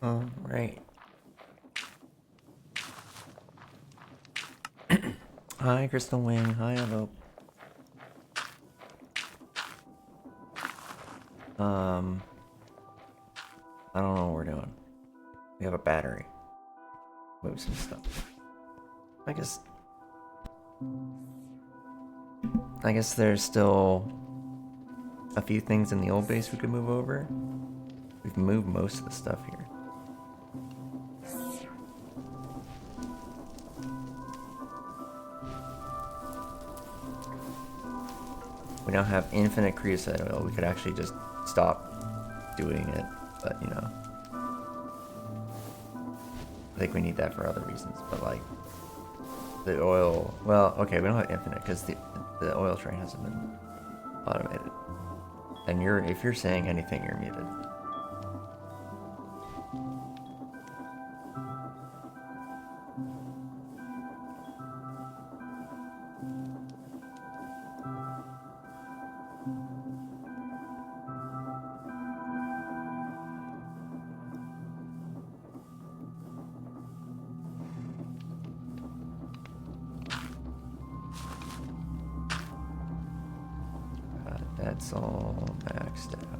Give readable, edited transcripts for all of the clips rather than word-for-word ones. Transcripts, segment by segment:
Right. Hi, Crystal Wing. Hi, Evo. I don't know what we're doing. We have a battery. Move some stuff. I guess there's still a few things in the old base we could move over. We've moved most of the stuff here. We don't have infinite creosote oil. We could actually just stop doing it, but you know. I think we need that for other reasons, but like the oil, well, okay, we don't have infinite because the oil train hasn't been automated. And if you're saying anything, you're muted. That's all maxed out.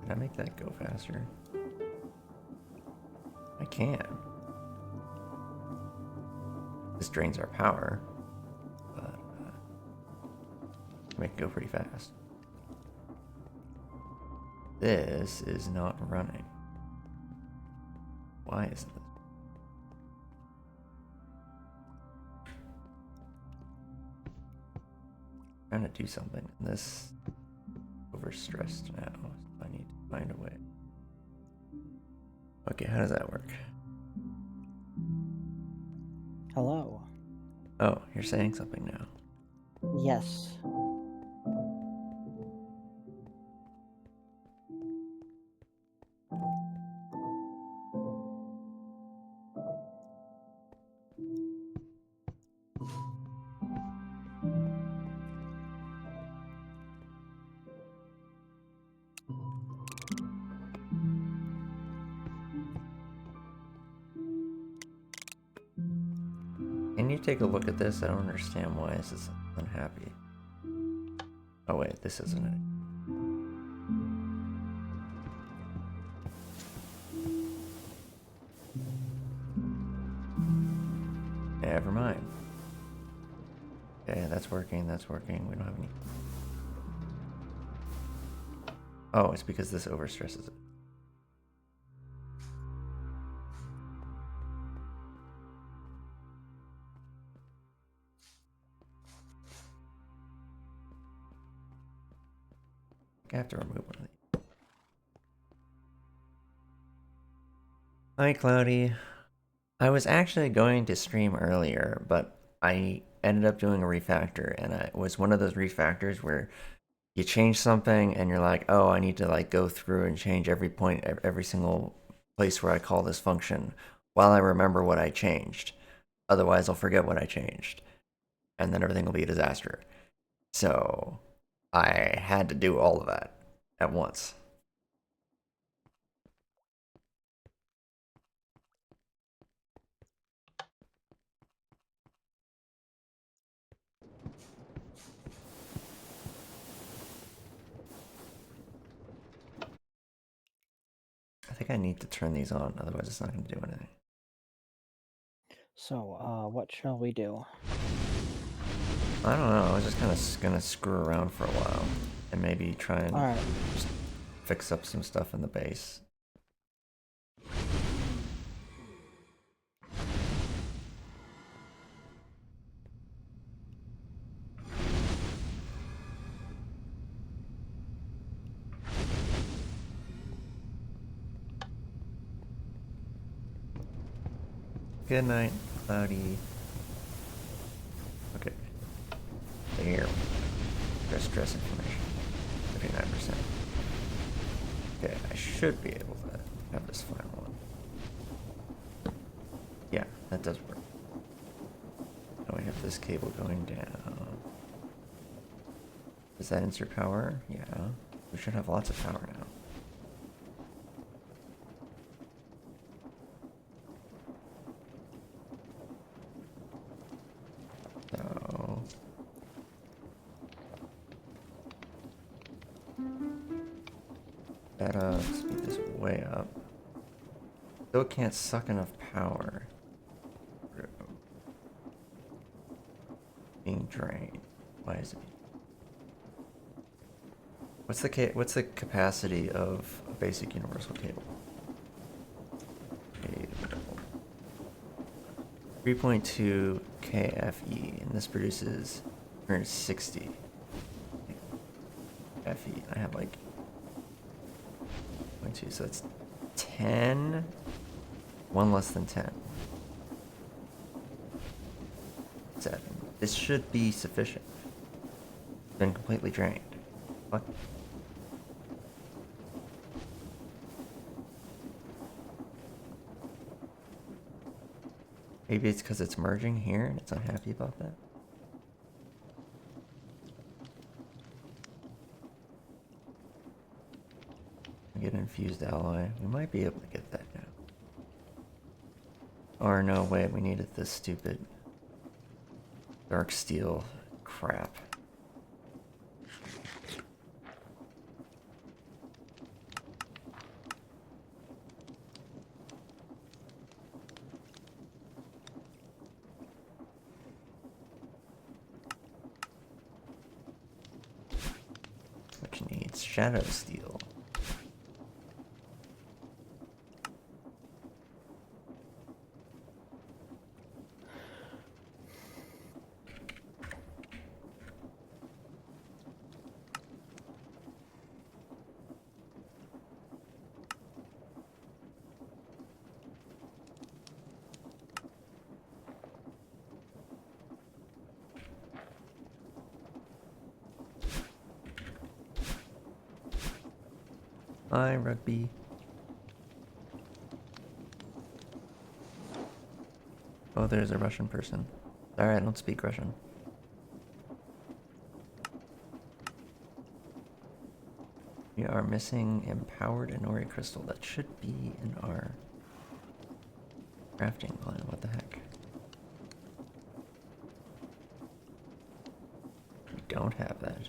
Can I make that go faster? I can. This drains our power, but make it go pretty fast. This is not running. Why isn't it? I'm trying to do something, and this overstressed now. So I need to find a way. Okay, how does that work? Hello. Oh, you're saying something now. Yes. Can you take a look at this? I don't understand why this is unhappy. Oh wait, this isn't it. Never mind. Okay, that's working, that's working. We don't have any. Oh, it's because this overstresses it. I have to remove one of these. Hi, Cloudy. I was actually going to stream earlier, but I ended up doing a refactor, and it was one of those refactors where you change something and you're like, oh, I need to like go through and change every point, every single place where I call this function while I remember what I changed. Otherwise, I'll forget what I changed, and then everything will be a disaster. So I had to do all of that at once. I think I need to turn these on, otherwise it's not going to do anything. So, what shall we do? I don't know, I was just kind of going to screw around for a while and maybe try and just fix up some stuff in the base. Good night, Cloudy. Okay. There. Stress information. 59%. Okay, I should be able to have this final one. Yeah, that does work. Now we have this cable going down. Does that insert power? Yeah. We should have lots of power now. So... gotta speed this way up. Still can't suck enough power. Being drained. Why is it? What's the capacity of a basic universal cable? 3.2 kFE, and this produces 160 FE. I have like 0.2, so that's 10. One less than 10. 7. This should be sufficient. Been completely drained. What? Maybe it's because it's merging here and it's unhappy about that. Get an infused alloy. We might be able to get that now. Or no, wait, we needed this stupid dark steel crap. Which needs shadow steel. Hi, rugby. Oh, there's a Russian person. Sorry, I don't speak Russian. We are missing empowered Inori crystal. That should be in our crafting plan. What the heck? We don't have that.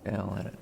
Okay, I'll let it.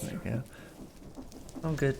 There we go. I'm good.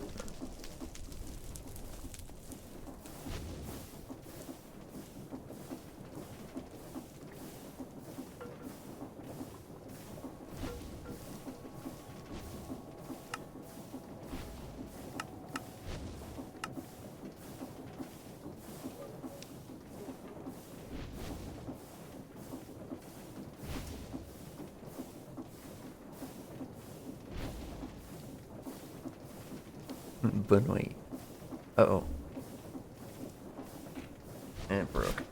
But wait. Uh-oh. And it broke.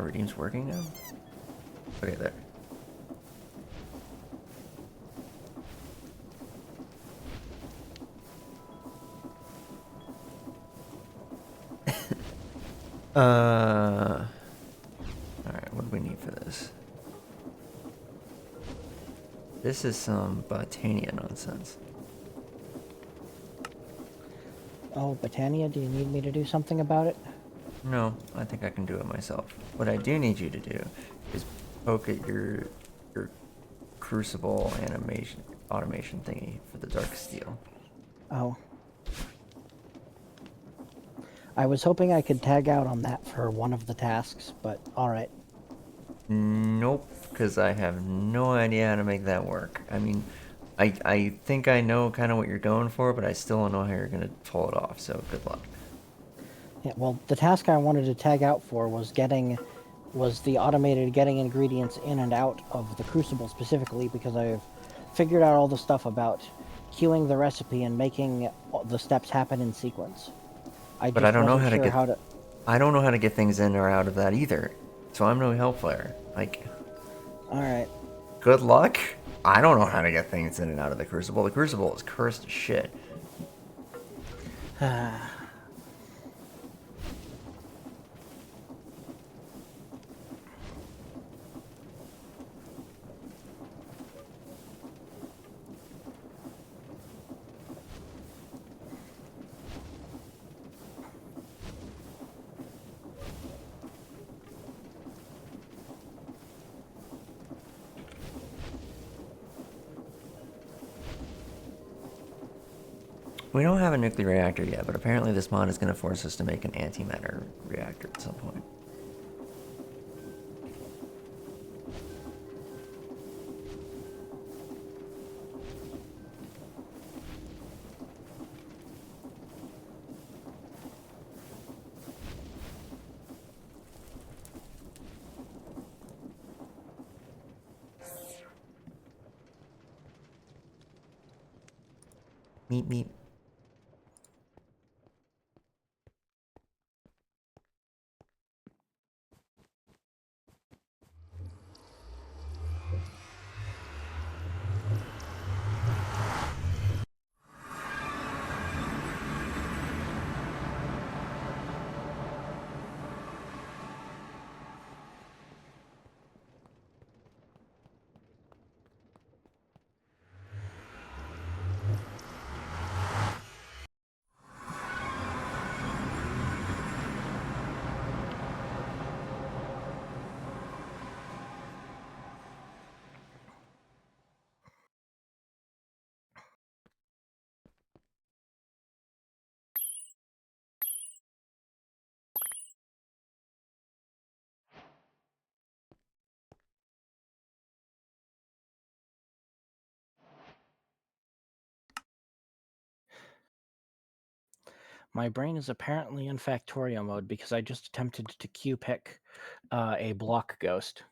redeem's working now? Okay, there. Alright, what do we need for this? This is some Botania nonsense. Oh, Botania, do you need me to do something about it? No, I think I can do it myself. What I do need you to do is poke at your crucible animation automation thingy for the dark steel. Oh. I was hoping I could tag out on that for one of the tasks, but alright. Nope, because I have no idea how to make that work. I mean, I think I know kind of what you're going for, but I still don't know how you're gonna pull it off. So good luck. Yeah, well, the task I wanted to tag out for was the automated getting ingredients in and out of the crucible specifically because I've figured out all the stuff about queuing the recipe and making the steps happen in sequence. I But I just don't know wasn't how to sure get how to. I don't know how to get things in or out of that either. So I'm no help there. Like, All right. good luck. I don't know how to get things in and out of the crucible. The crucible is cursed as shit. We don't have a nuclear reactor yet, but apparently this mod is going to force us to make an antimatter reactor at some point. Meep meep. My brain is apparently in Factorio mode because I just attempted to queue pick a block ghost.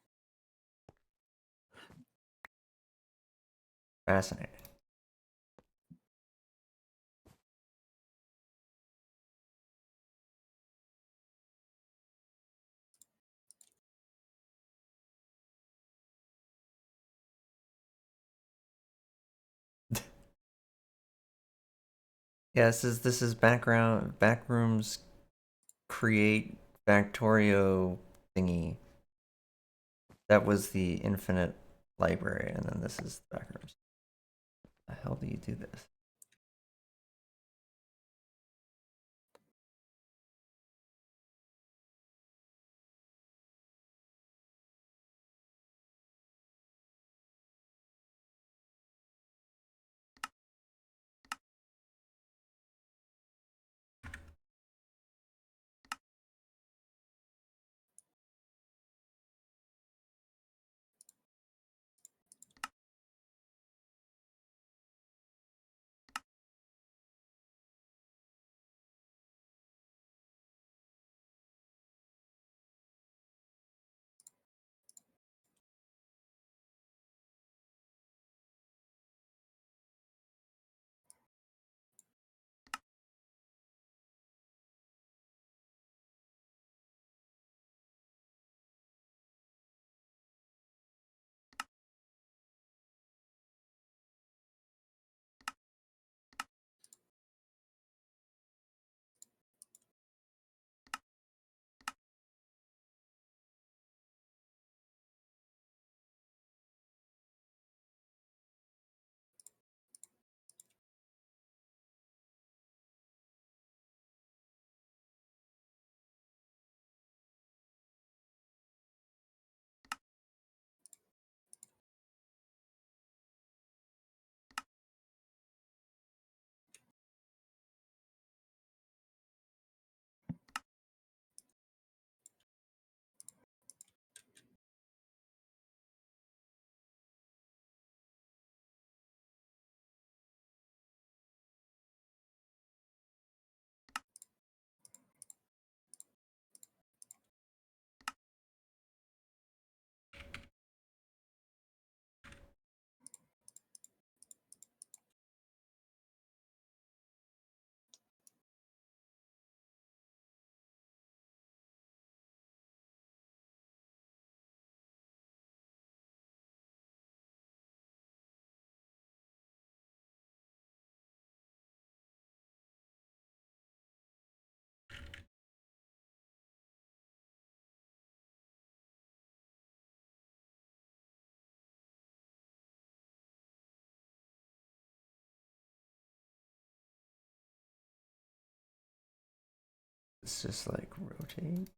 Fascinating. Yeah, this is backrooms create Factorio thingy. That was the infinite library, and then this is the backrooms. How the hell do you do this? It's just like rotate.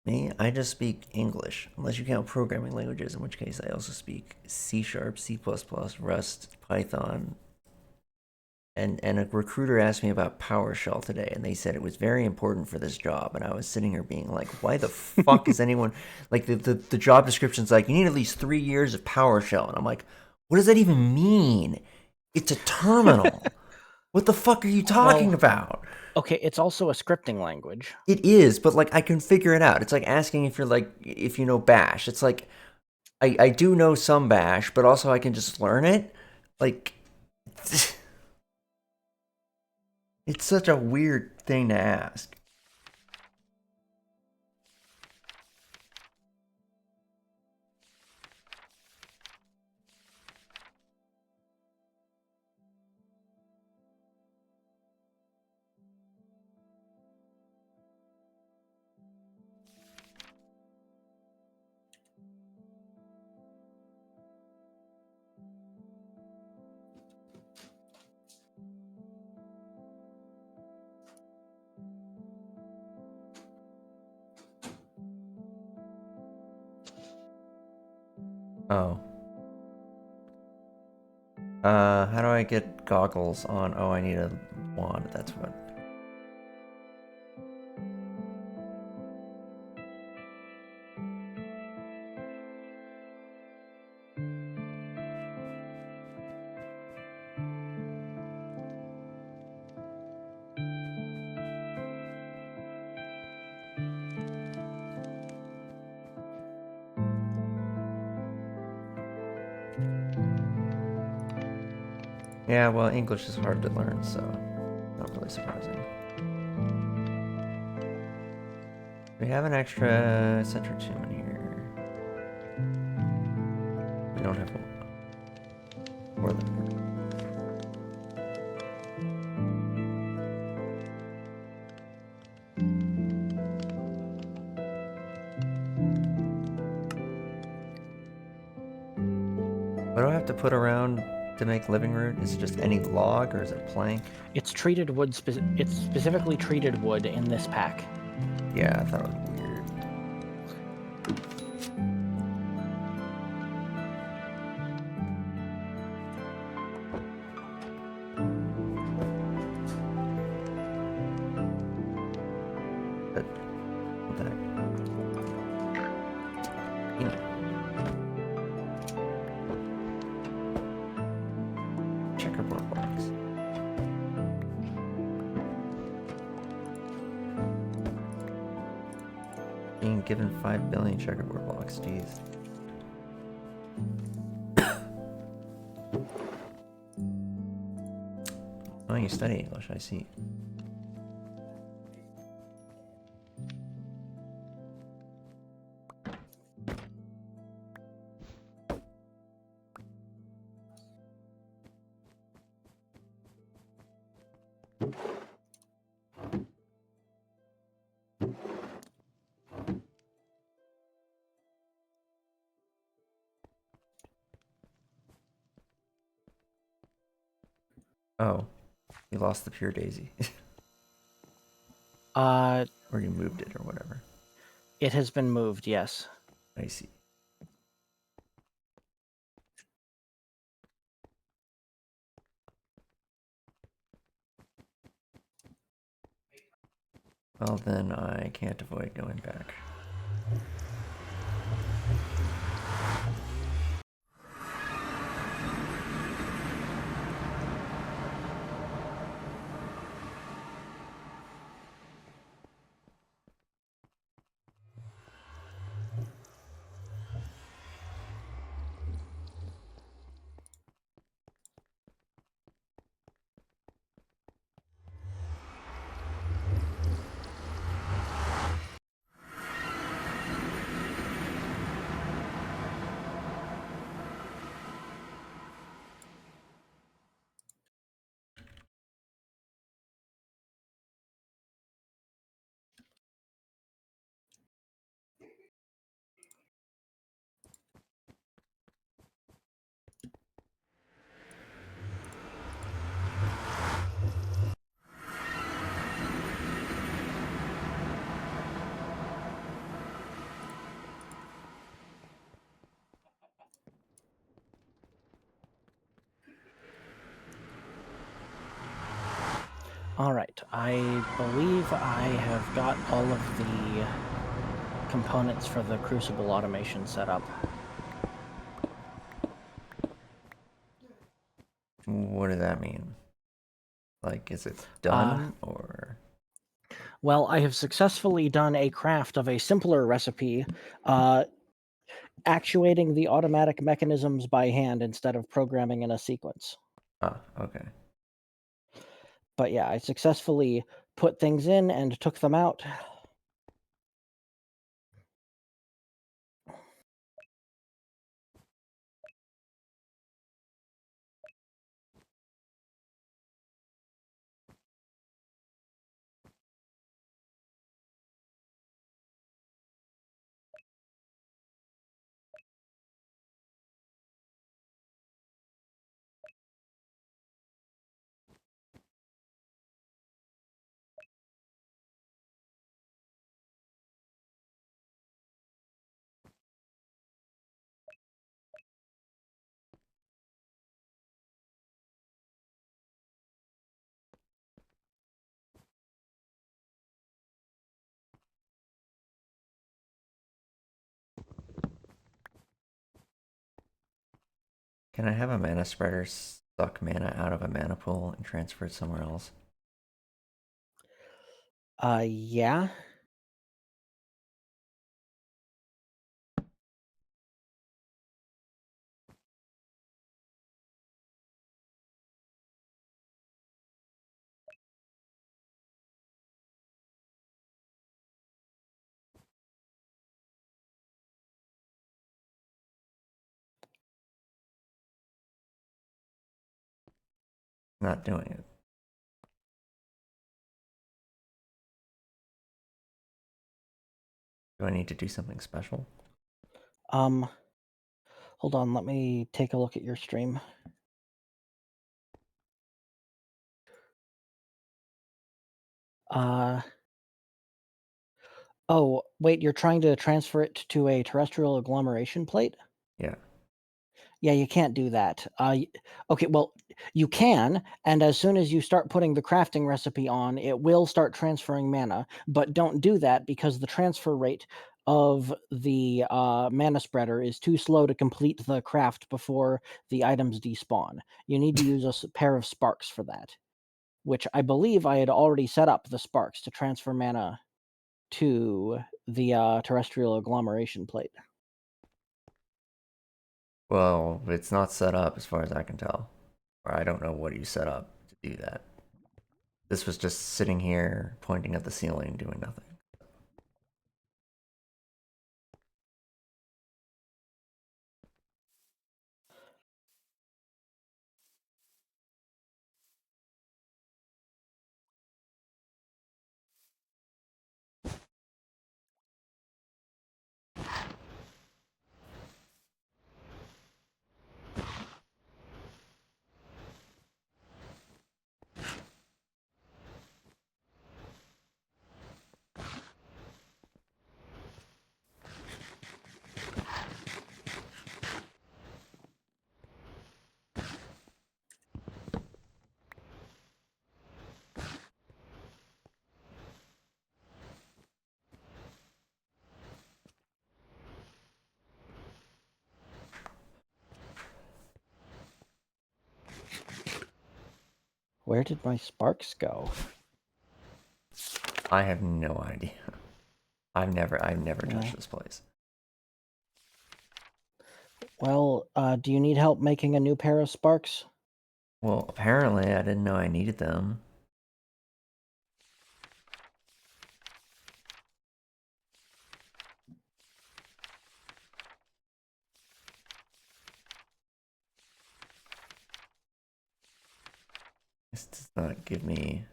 Me, I just speak English, unless you count programming languages, in which case I also speak C Sharp, C++, Rust, Python. And a recruiter asked me about PowerShell today, and they said it was very important for this job. And I was sitting here being like, why the fuck is anyone like the job description's like you need at least 3 years of PowerShell, and I'm like, what does that even mean? It's a terminal. What the fuck are you talking Well, about? okay, it's also a scripting language. It is, but like I can figure it out. It's like asking if you're like if you know Bash. It's like I do know some Bash, but also I can just learn it. Like it's such a weird thing to ask. Oh. How do I get goggles on? Oh, I need a wand. That's what. Yeah, well, English is hard to learn, so not really surprising. We have an extra center tomb in here. We don't have more than. What do I have to put around to make living root? Is it just any log or is it plank? It's treated wood. It's specifically treated wood in this pack. Yeah, I thought it was weird. But what the heck? Checkerboard blocks. Being given 5 billion checkerboard blocks, jeez. Oh, you study English, I see. Oh, you lost the pure daisy. Uh, Or you moved it or whatever. it has been moved. Yes. I see. Well, then I can't avoid going back. All right, I believe I have got all of the components for the Crucible automation set up. What does that mean? Like, is it Uh, done or? well, I have successfully done a craft of a simpler recipe, uh, actuating the automatic mechanisms by hand instead of programming in a sequence. Ah, okay. But yeah, I successfully put things in and took them out. Can I have a mana spreader suck mana out of a mana pool and transfer it somewhere else? Yeah. Not doing it. Do I need to do something special? Um, hold on, let me take a look at your stream. Uh, oh, wait, you're trying to transfer it to a terrestrial agglomeration plate? Yeah. Yeah, you can't do that. Okay, well, you can, and as soon as you start putting the crafting recipe on, it will start transferring mana. But don't do that because the transfer rate of the mana spreader is too slow to complete the craft before the items despawn. You need to use a pair of sparks for that, which I believe I had already set up the sparks to transfer mana to the terrestrial agglomeration plate. Well, it's not set up as far as I can tell. Or I don't know what you set up to do that. This was just sitting here pointing at the ceiling doing nothing. Where did my sparks go? I have no idea. I've never touched Yeah. this place. Well, do you need help making a new pair of sparks? Well, apparently I didn't know I needed them. This does not give me.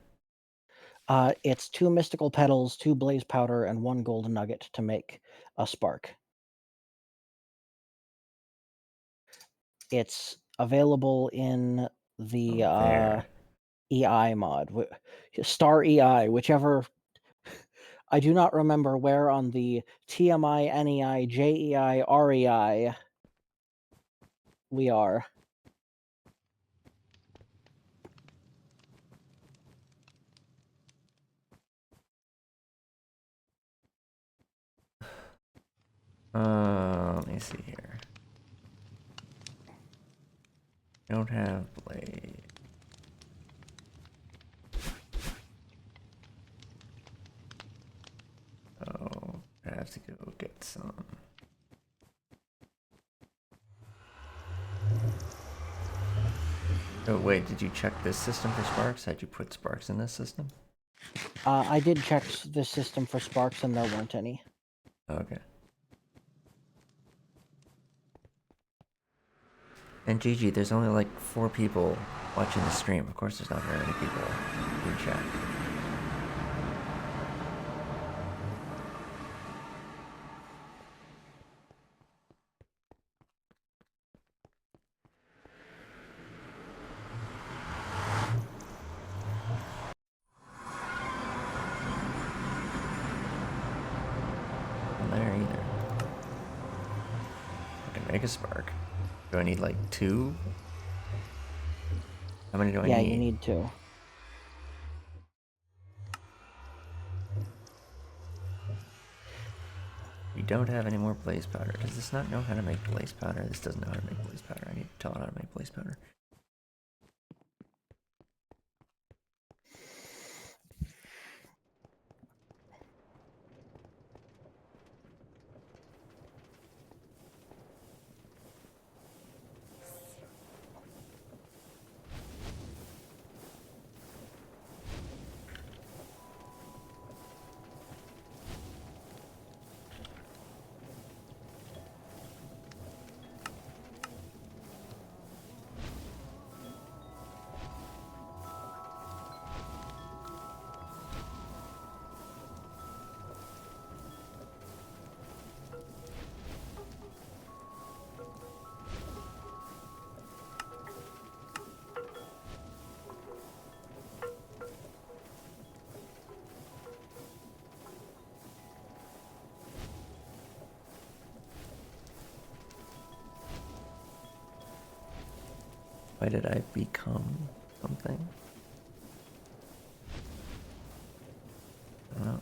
It's 2 mystical petals, 2 blaze powder, and 1 gold nugget to make a spark. It's available in the Oh, there. EI mod, Star EI, whichever. I do not remember where on the TMI, NEI, JEI, REI we are. Let me see here. Don't have blade. Oh, I have to go get some. Oh wait, did you check this system for sparks? Had you put sparks in this system? I did check this system for sparks, and there weren't any. Okay. And GG, there's only like 4 people watching the stream. Of course, there's not very many people in chat. Not there either. I can make a spark. Do I need like 2? How many do I Yeah, you need? need to. We don't have any more blaze powder. Does this not know how to make blaze powder? This doesn't know how to make blaze powder. I need to tell it how to make blaze powder. Why did I become something? I don't know.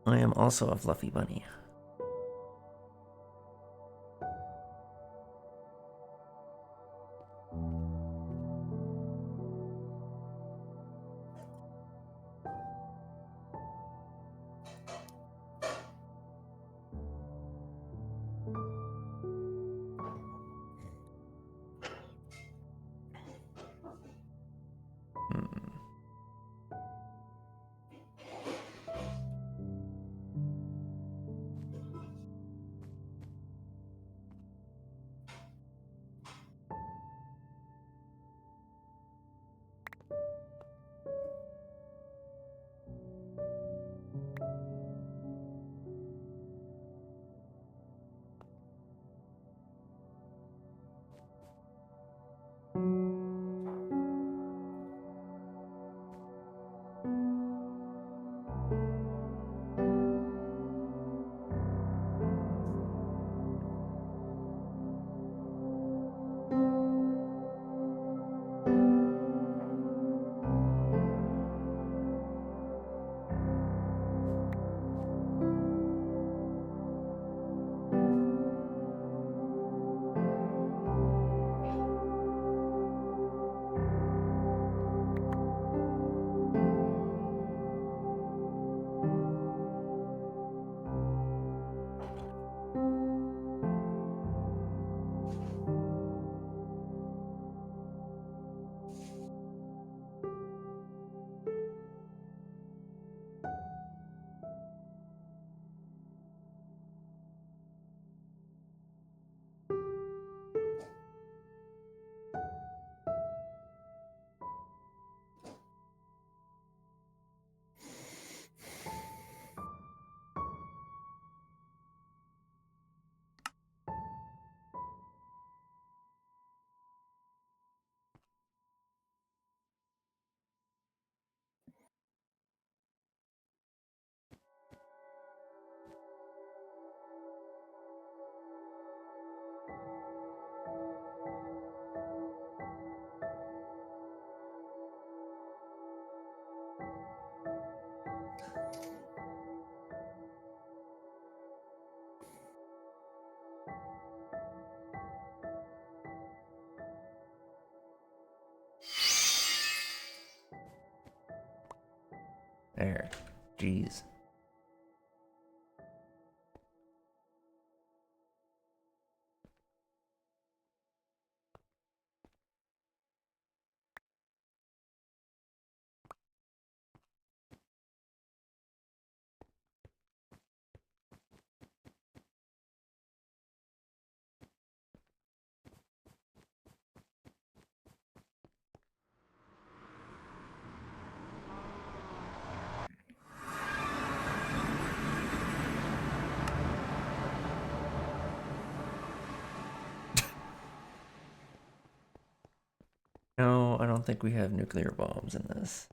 I am also a fluffy bunny. Hmm. There. Jeez. No, I don't think we have nuclear bombs in this.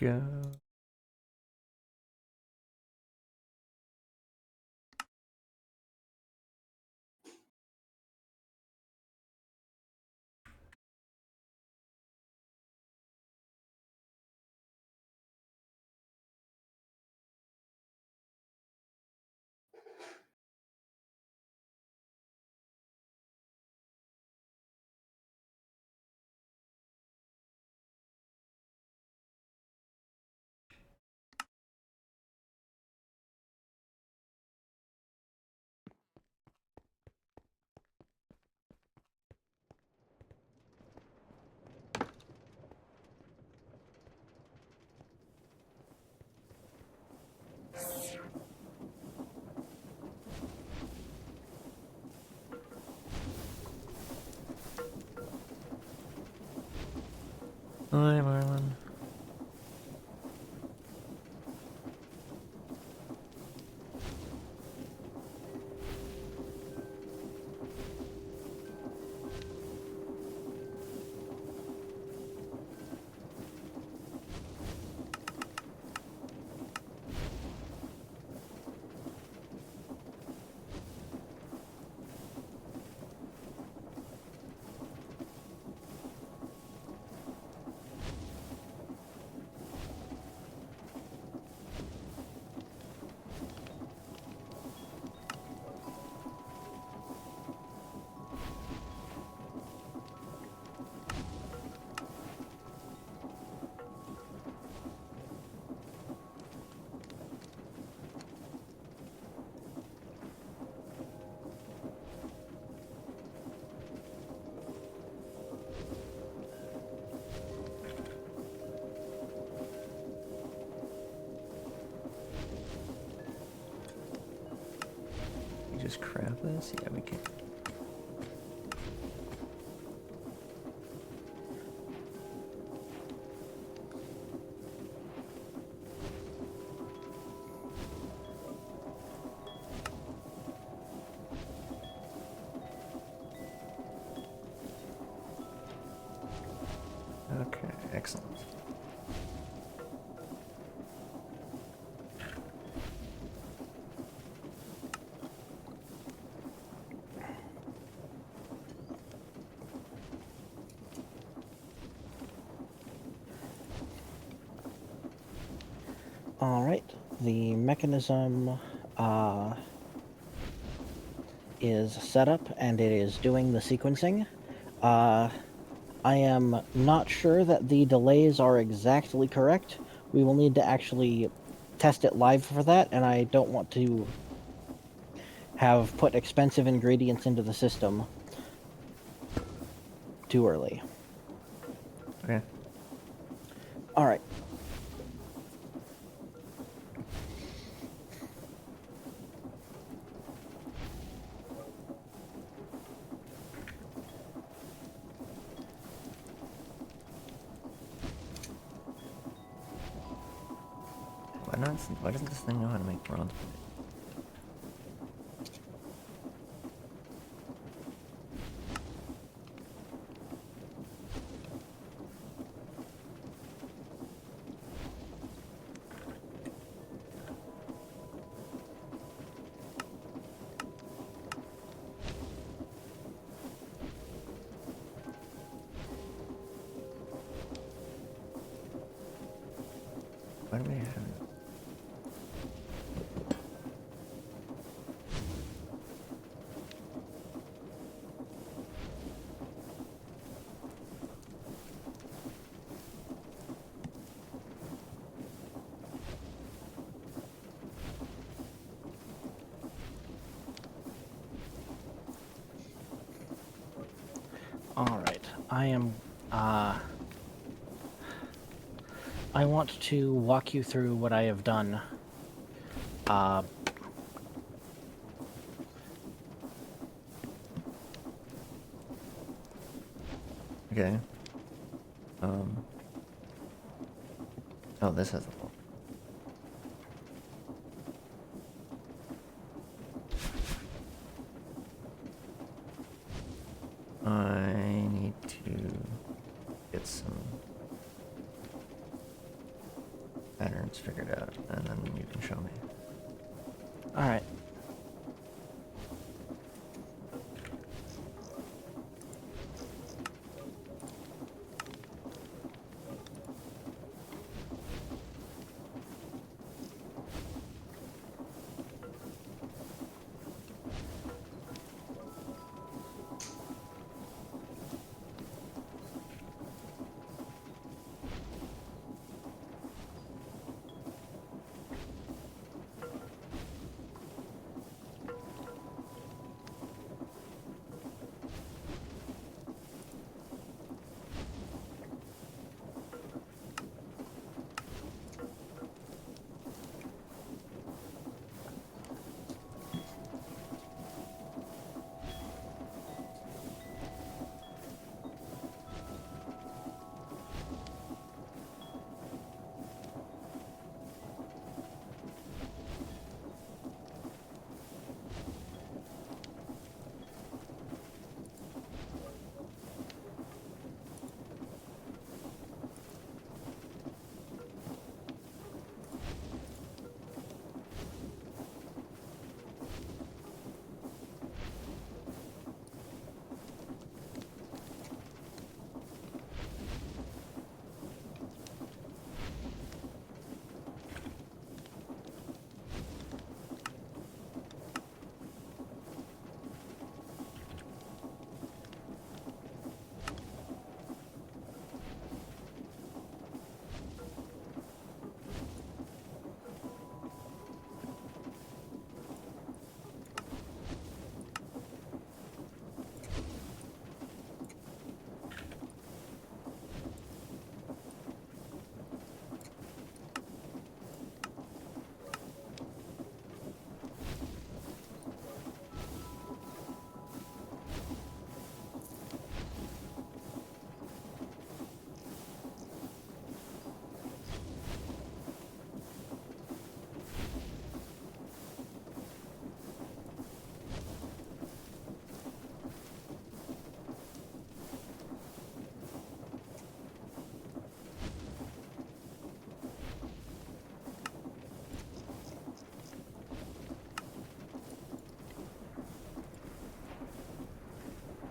go. Hi, Marlon. We just crap this? Yeah, we can. Okay, excellent. Alright, the mechanism is set up and it is doing the sequencing. I am not sure that the delays are exactly correct. We will need to actually test it live for that, and I don't want to have put expensive ingredients into the system too early. Okay. Alright. Why doesn't this thing know how to make bronze? Why do we have it? Alright. I want to walk you through what I have done. Okay. Oh, this has a wall. I need to get some. let's figure it out, and then you can show me. All right.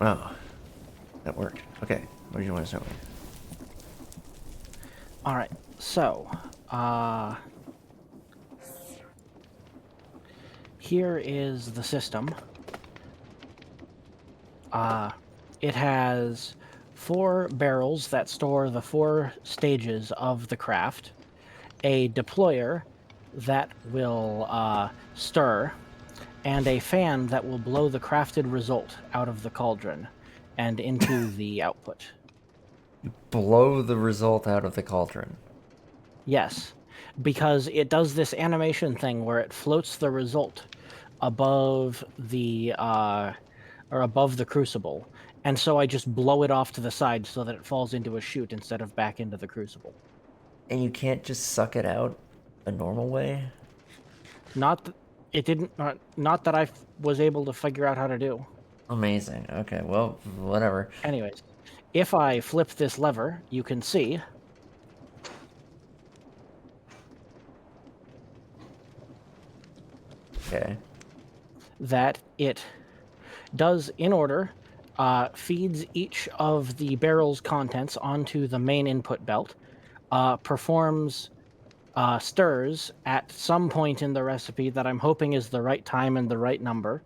Wow, that worked. Okay, what do you want to show me? All right. So, here is the system. It has 4 barrels that store the 4 stages of the craft, a deployer that will stir, and a fan that will blow the crafted result out of the cauldron and into the output. Blow the result out of the cauldron. Yes, because it does this animation thing where it floats the result above the or above the crucible, and so I just blow it off to the side so that it falls into a chute instead of back into the crucible. And you can't just suck it out a normal way? Not th- it didn't not that was able to figure out how to do. Amazing. Okay, well, whatever. Anyways, if I flip this lever, you can see Okay. that it does in order, feeds each of the barrel's contents onto the main input belt, performs stirs at some point in the recipe that I'm hoping is the right time and the right number,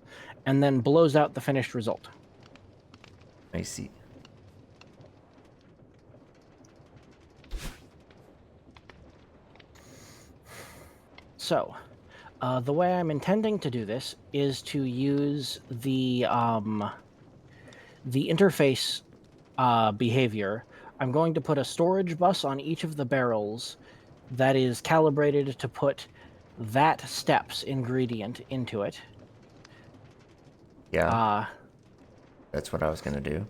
and then blows out the finished result. I see. So, the way I'm intending to do this is to use the interface behavior. I'm going to put a storage bus on each of the barrels that is calibrated to put that steps ingredient into it. Yeah, Uh, that's what I was gonna do.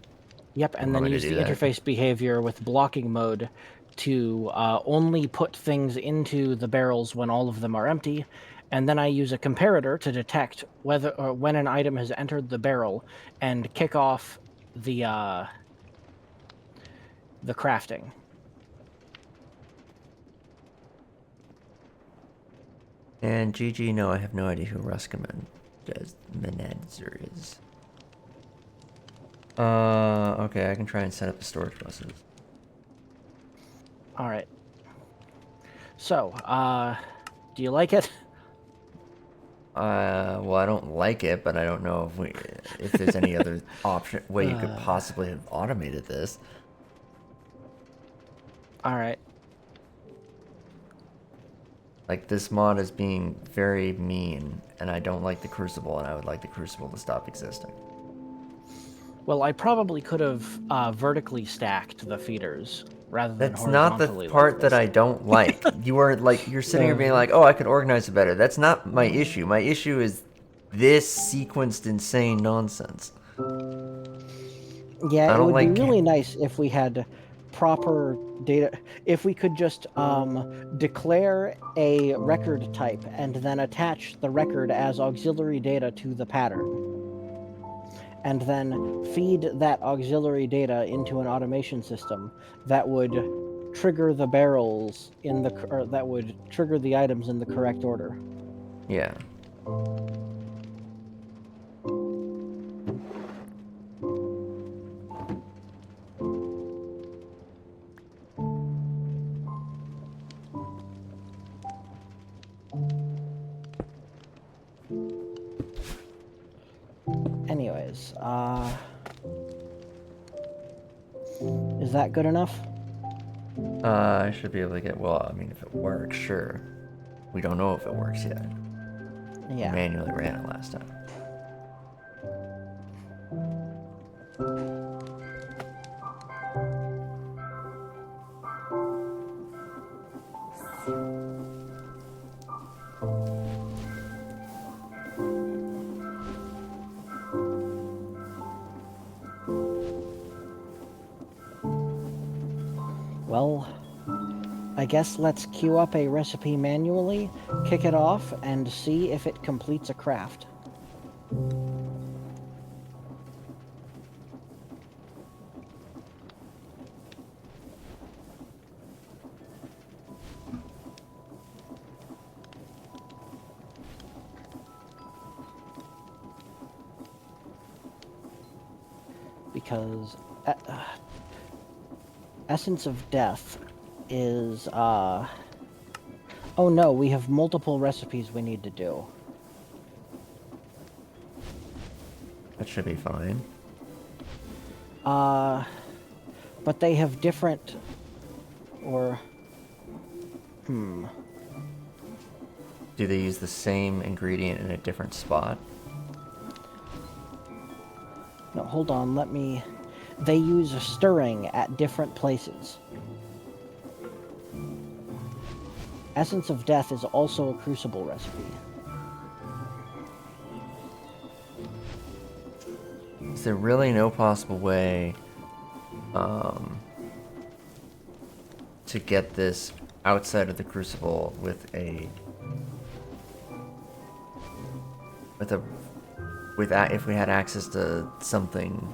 yep, You and want then me to use do the that? interface behavior with blocking mode to only put things into the barrels when all of them are empty. And then I use a comparator to detect whether or when an item has entered the barrel and kick off the crafting. And GG, no, I have no idea who Ruskaman Menedzer is. Okay, I can try and set up the storage buses. All right. So, do you like it? Well, I don't like it, but I don't know if there's any other way you could possibly have automated this. All right. Like, this mod is being very mean, and I don't like the Crucible, and I would like the Crucible to stop existing. Well, I probably could have vertically stacked the feeders rather than That's not the horizontally like part that this. I don't like. You're sitting here being like, oh, I could organize it better. That's not my issue. My issue is this sequenced insane nonsense. Yeah, I it don't would be like. really nice if we had proper data. If we could just declare a record type and then attach the record as auxiliary data to the pattern. And then feed that auxiliary data into an automation system that would trigger the barrels or that would trigger the items in the correct order. Yeah. Anyways, is that good enough? I should be able to get. Well, I mean, if it works, sure. We don't know if it works yet. We Yeah. manually ran it last time. Well, I guess let's queue up a recipe manually, kick it off, and see if it completes a craft. Because Essence of Death is, oh no, we have multiple recipes we need to do. That should be fine. But they have different, or, Do they use the same ingredient in a different spot? no, hold on, they use stirring at different places. Essence of Death is also a Crucible recipe. Is there really no possible way to get this outside of the Crucible with if we had access to something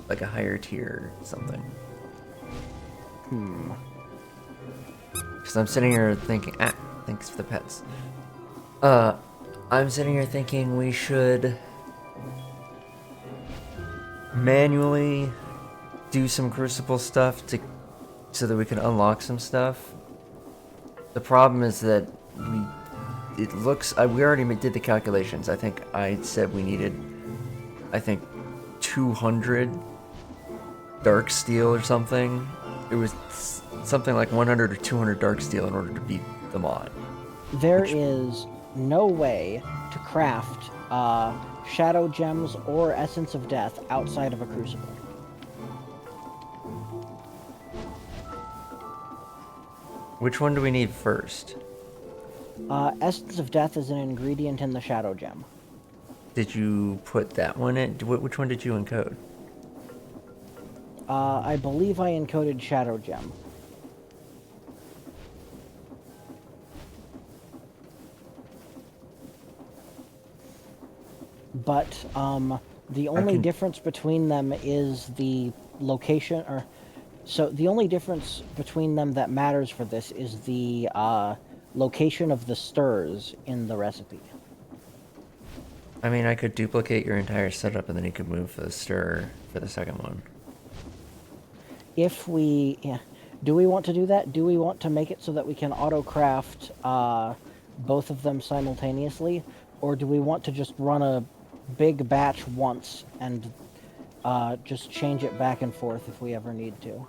like a higher tier something? Because I'm sitting here thinking, thanks for the pets. I'm sitting here thinking we should manually do some Crucible stuff so that we can unlock some stuff. The problem is that we already did the calculations. I think I said we needed 200 dark steel or something. It was something like 100 or 200 dark steel in order to beat the mod. There is no way to craft Shadow Gems or Essence of Death outside of a Crucible. Which one do we need first? Essence of Death is an ingredient in the Shadow Gem. Did you put that one in? Which one did you encode? I believe I encoded Shadow Gem. But the only difference between them is the location, so the only difference between them that matters for this is the location of the stirs in the recipe. I mean, I could duplicate your entire setup and then you could move the stir for the second one. If we, yeah, do we want to do that? Do we want to make it so that we can auto craft both of them simultaneously, or do we want to just run a big batch once and just change it back and forth if we ever need to?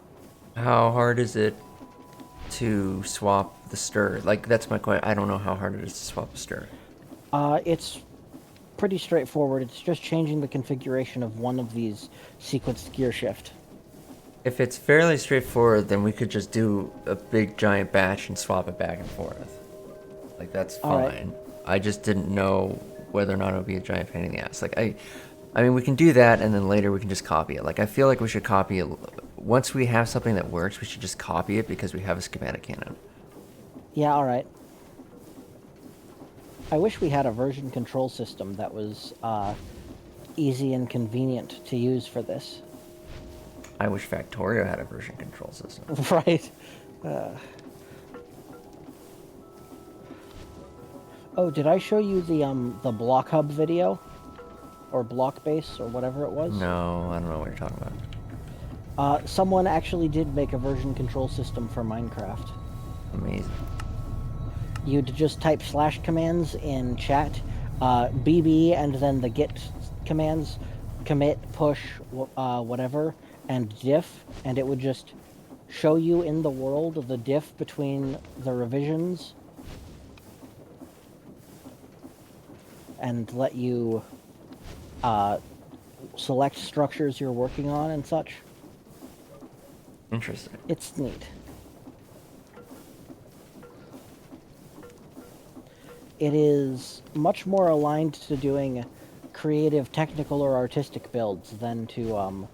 How hard is it to swap the stir? Like, that's my question. I don't know how hard it is to swap the stir. It's pretty straightforward. It's just changing the configuration of one of these sequenced gear shift. If it's fairly straightforward, then we could just do a big giant batch and swap it back and forth. Like, that's All right. fine. I just didn't know whether or not it would be a giant pain in the ass. Like, I mean, we can do that, and then later we can just copy it. Like, I feel like we should copy it. Once we have something that works, we should just copy it because we have a schematic cannon. Yeah, all right. I wish we had a version control system that was easy and convenient to use for this. I wish Factorio had a version control system. Right. Oh, did I show you the block hub video? Or block base, or whatever it was? No, I don't know what you're talking about. Someone actually did make a version control system for Minecraft. Amazing. You'd just type slash commands in chat, BB, and then the git commands, commit, push, whatever, and diff, and it would just show you in the world the diff between the revisions and let you select structures you're working on and such. Interesting. It's neat. It is much more aligned to doing creative, technical, or artistic builds than to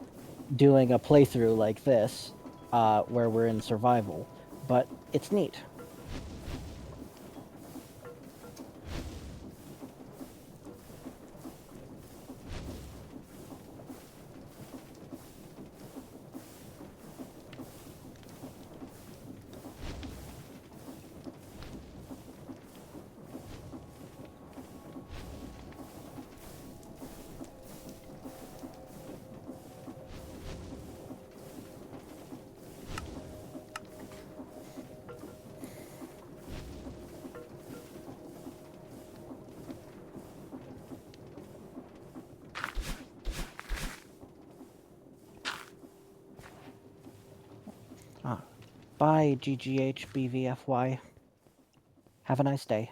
doing a playthrough like this, where we're in survival. But it's neat. Bye, GGHBVFY. Have a nice day.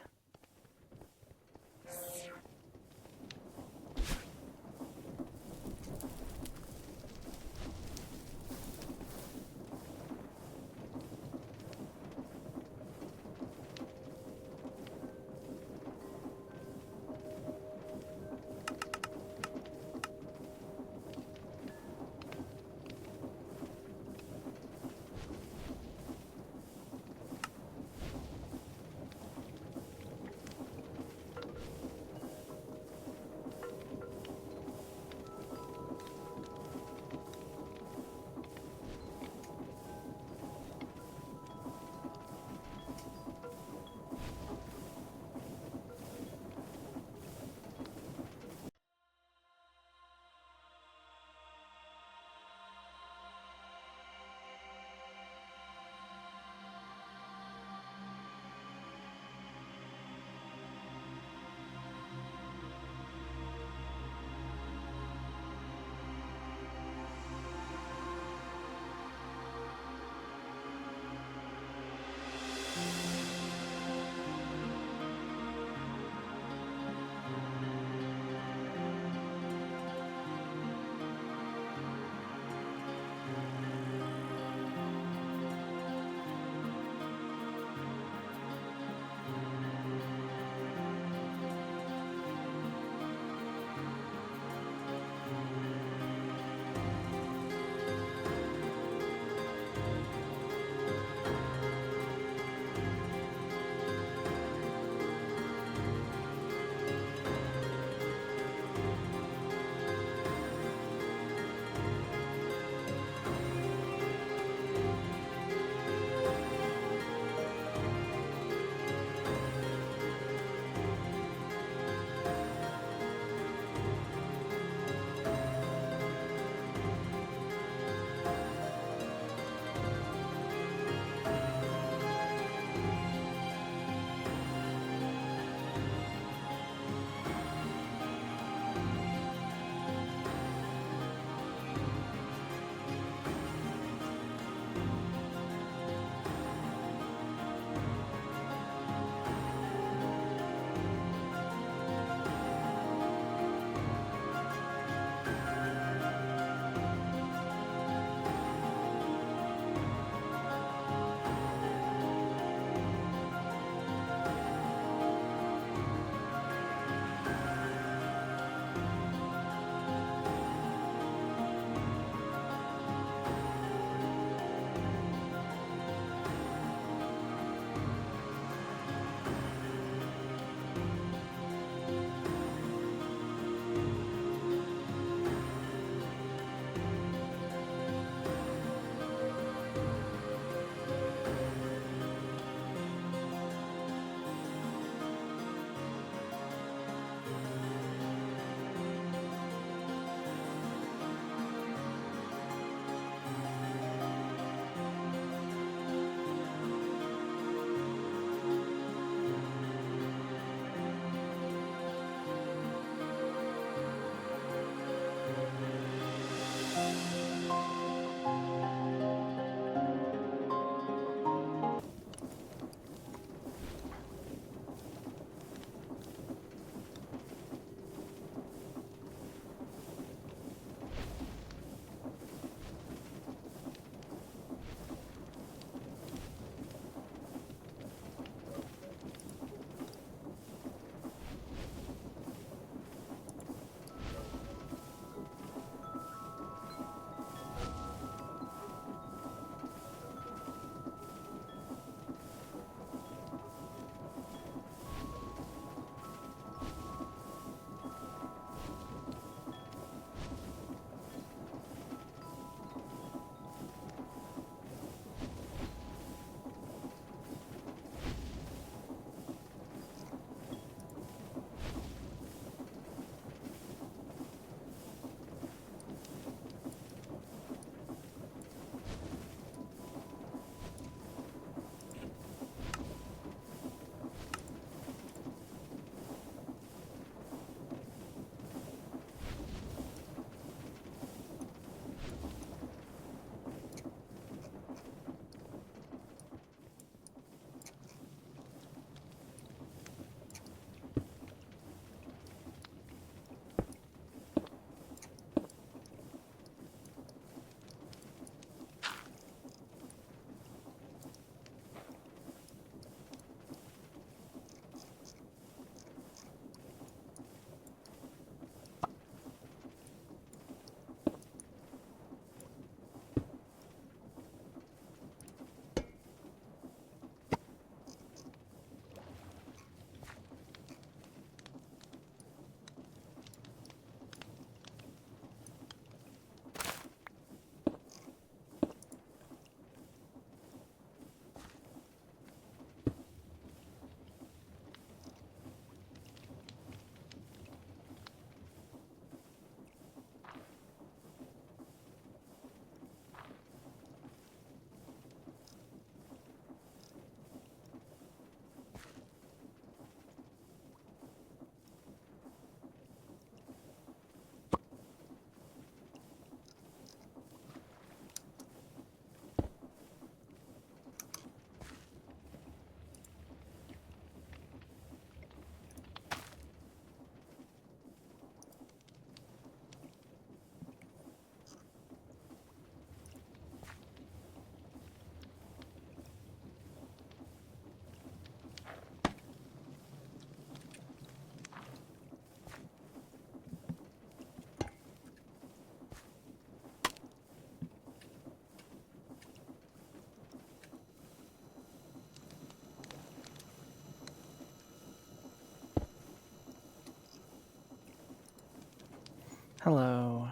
Hello.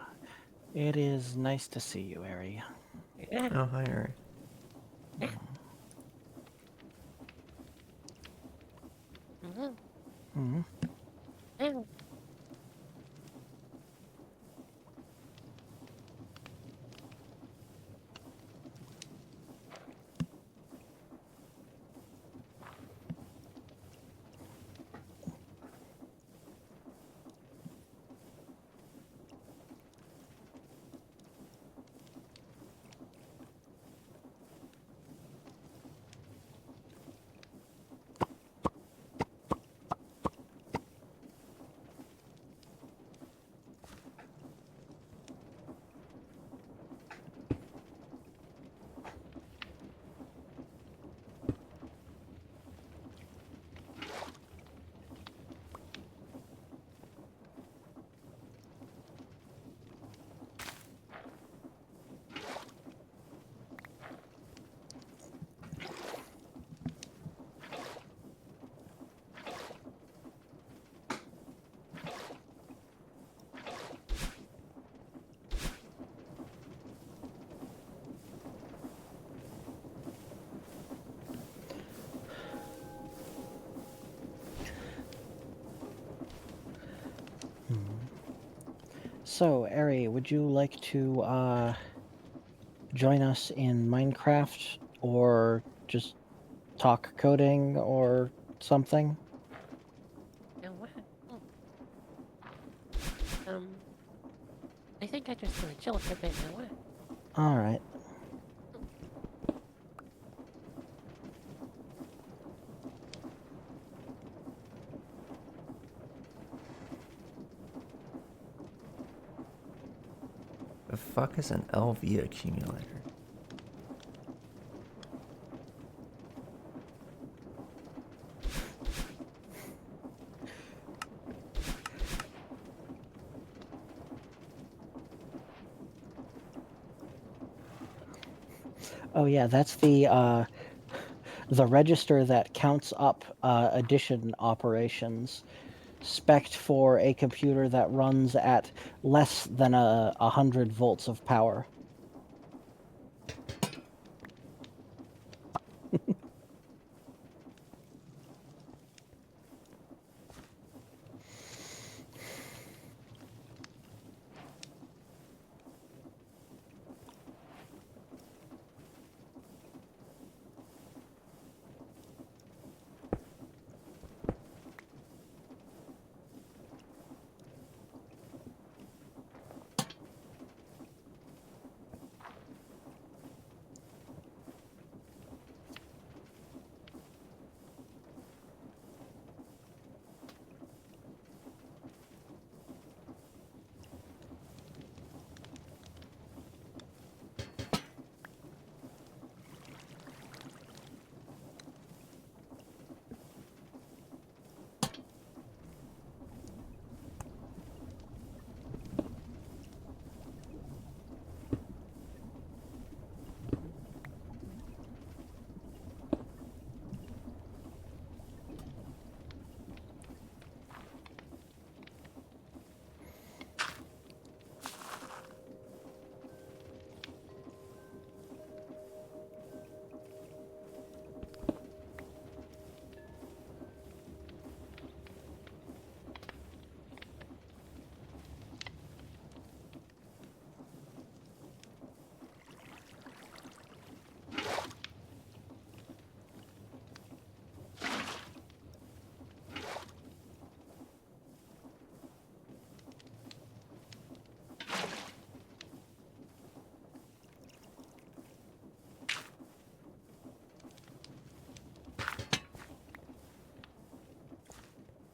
It is nice to see you, Ari. Yeah. Oh, hi, Ari. Mhm. Hmm. Yeah. So, Ari, would you like to join us in Minecraft or just talk coding or something? And what? Um, I think I just want to chill for a bit. Now what? All right. The fuck is an LV accumulator? Oh yeah, that's the register that counts up addition operations, spec'd for a computer that runs at less than 100 volts of power.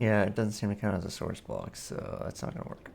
Yeah, it doesn't seem to count as a source block, so that's not gonna work.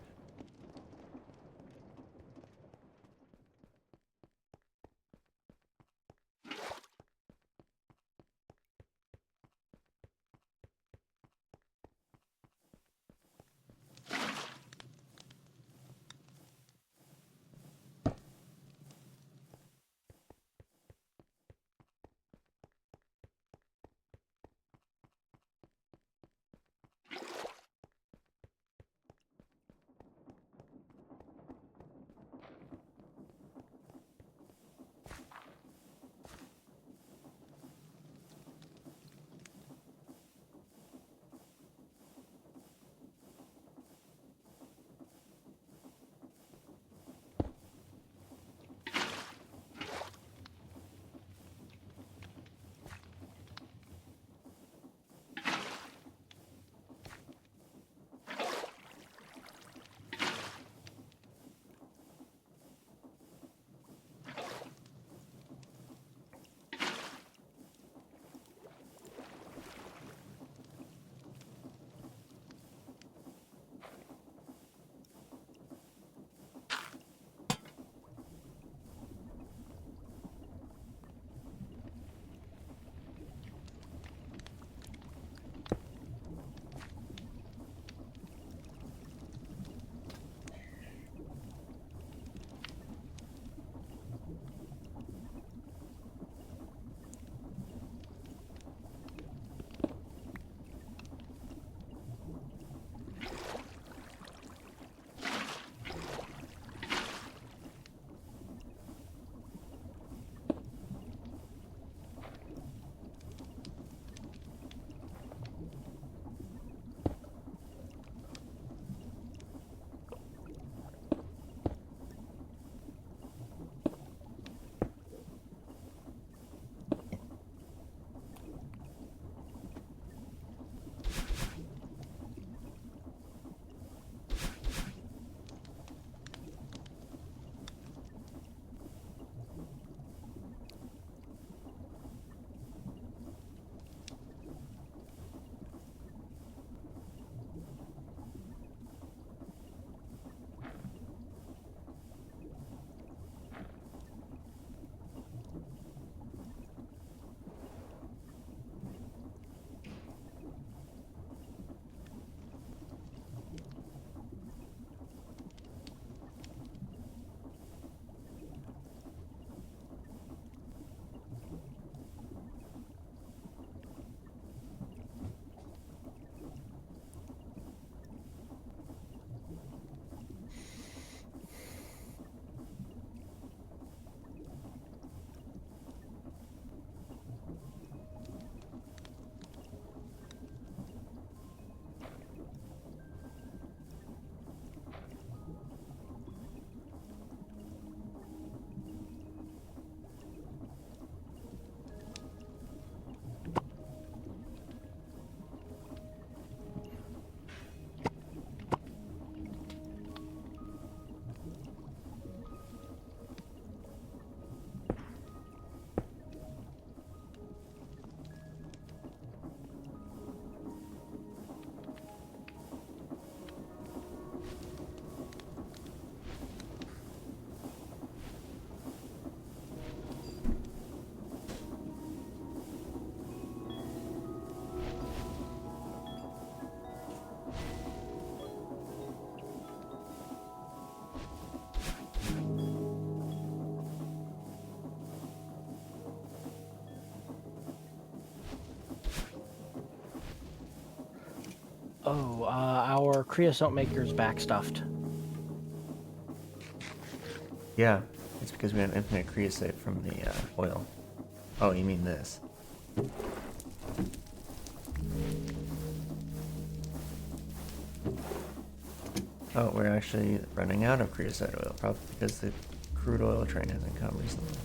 Our creosote maker's backstuffed. Yeah, it's because we have infinite creosote from the oil. Oh, you mean this? Oh, we're actually running out of creosote oil, probably because the crude oil train hasn't come recently.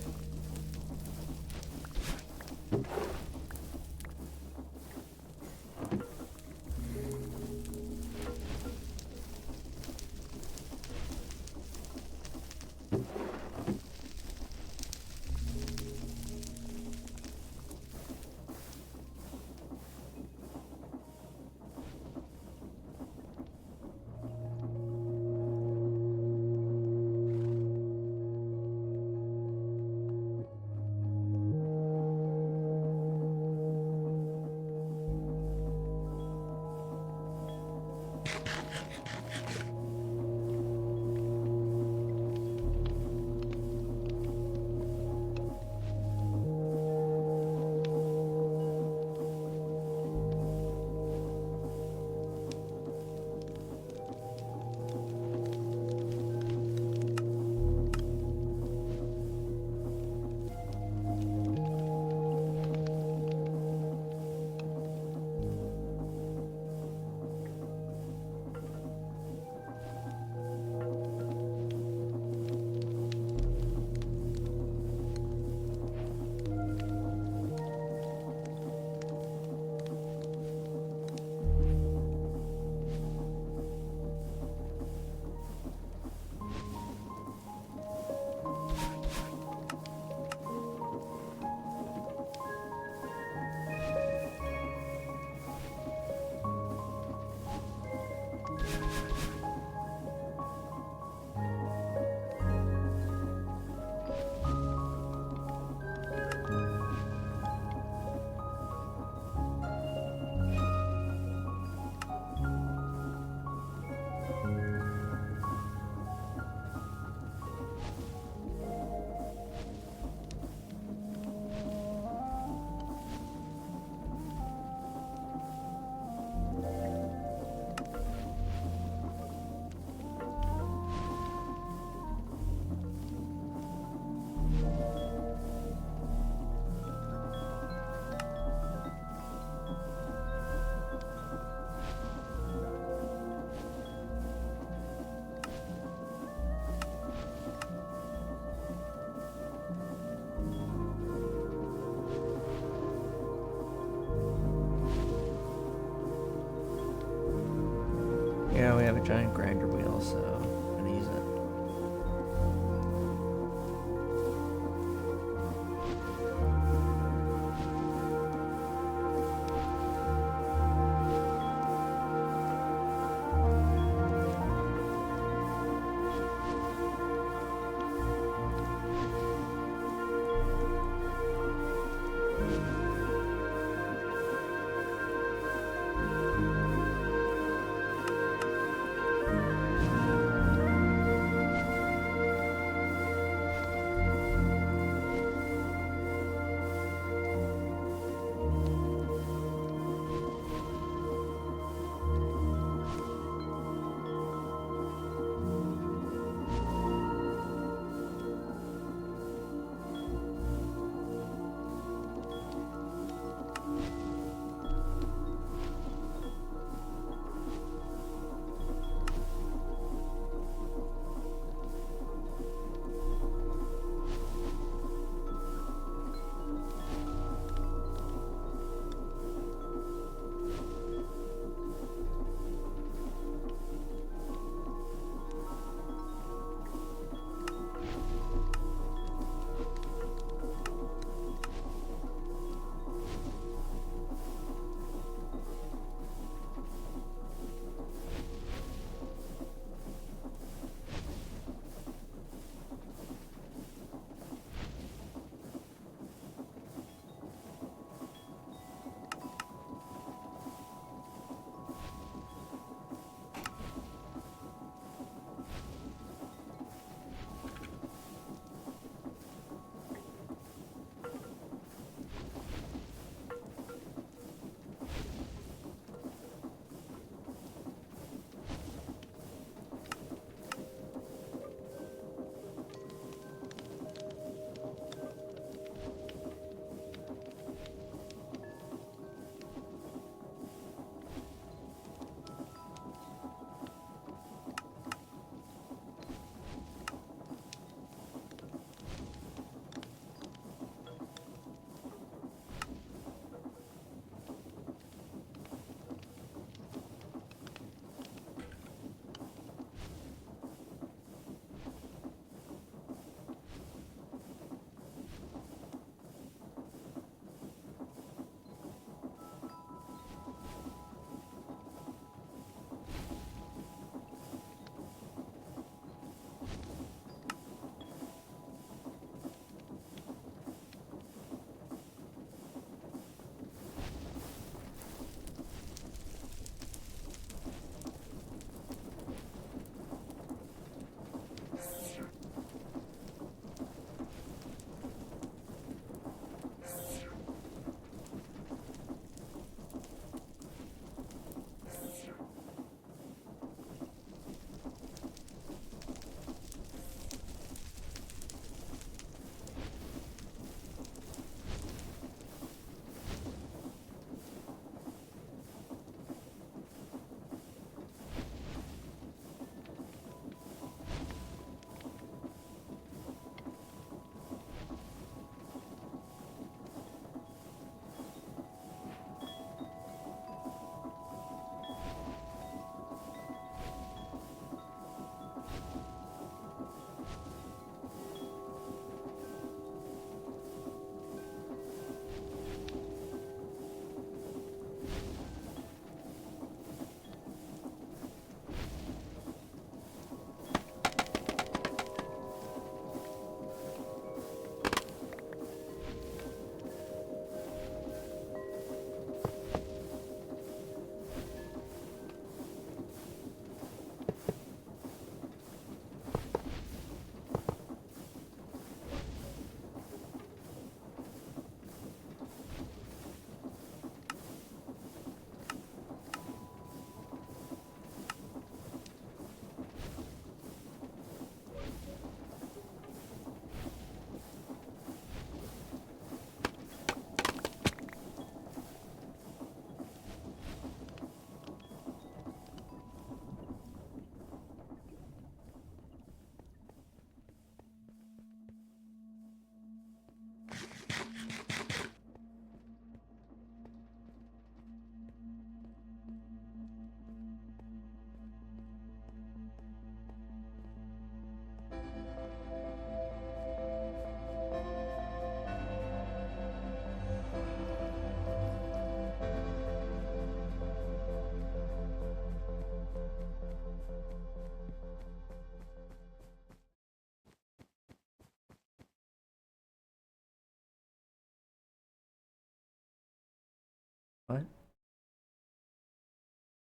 Yeah, we have a giant grinder wheel, so I'm gonna use it.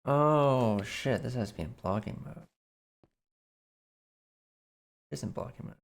Oh shit, this has to be in blocking mode. It isn't blocking mode.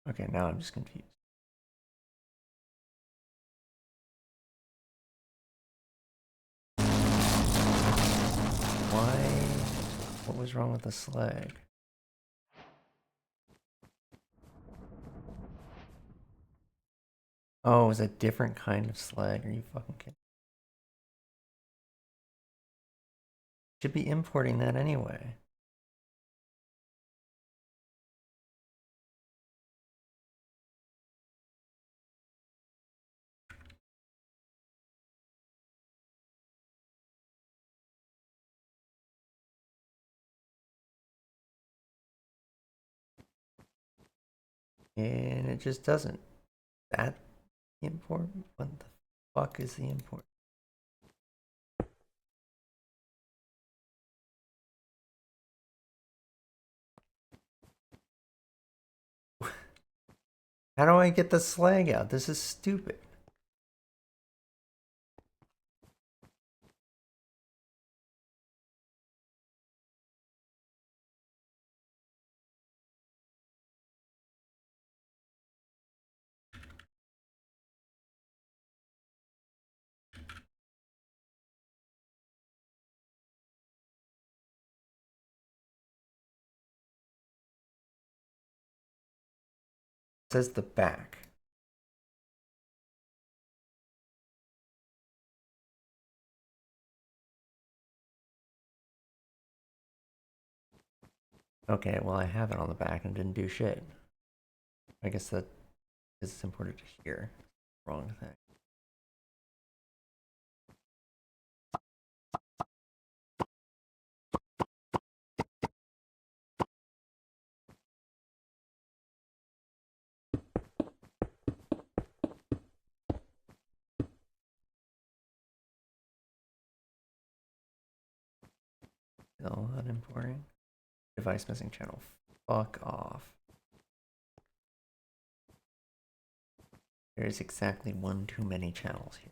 Okay, now I'm just confused. Why? What was wrong with the slag? Oh, it was a different kind of slag. Are you fucking kidding? Should be importing that anyway. And it just doesn't. That import? What the fuck is the import? How do I get the slag out? This is stupid. It says the back. Okay, well I have it on the back and didn't do shit. I guess that is imported to here. Wrong thing. Still not importing. Device missing channel. Fuck off. There's exactly one too many channels here.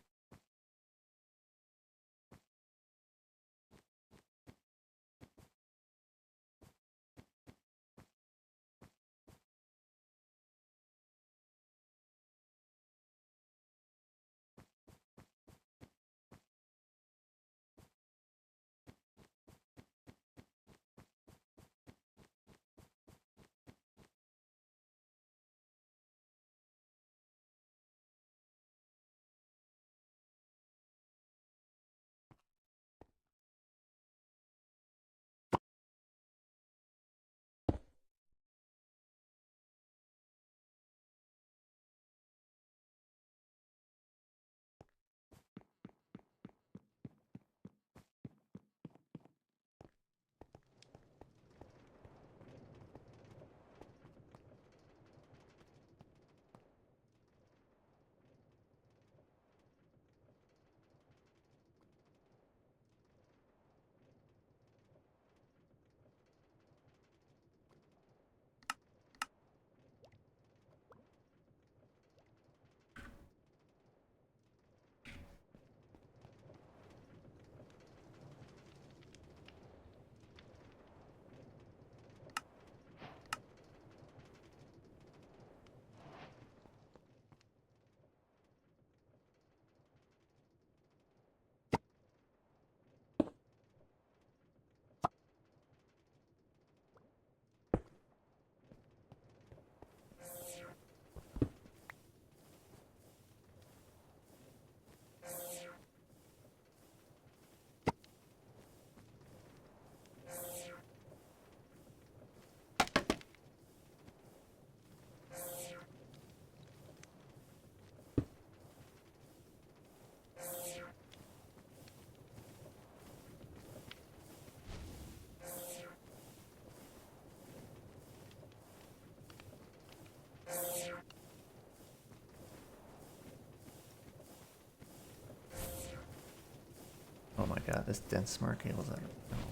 this dense smart cable's out of panels.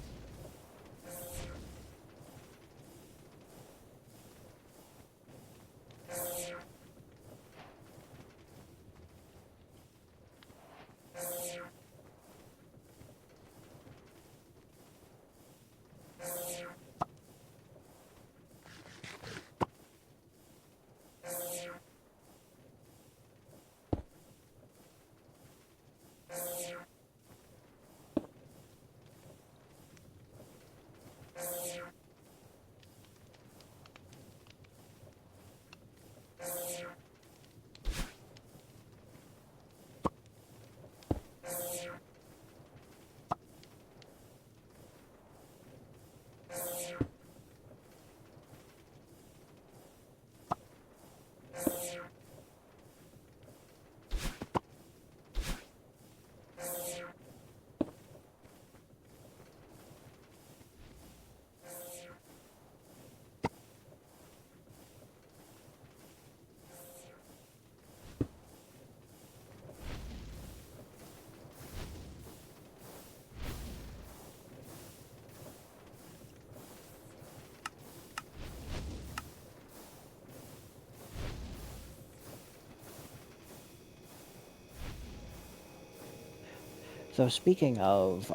So speaking of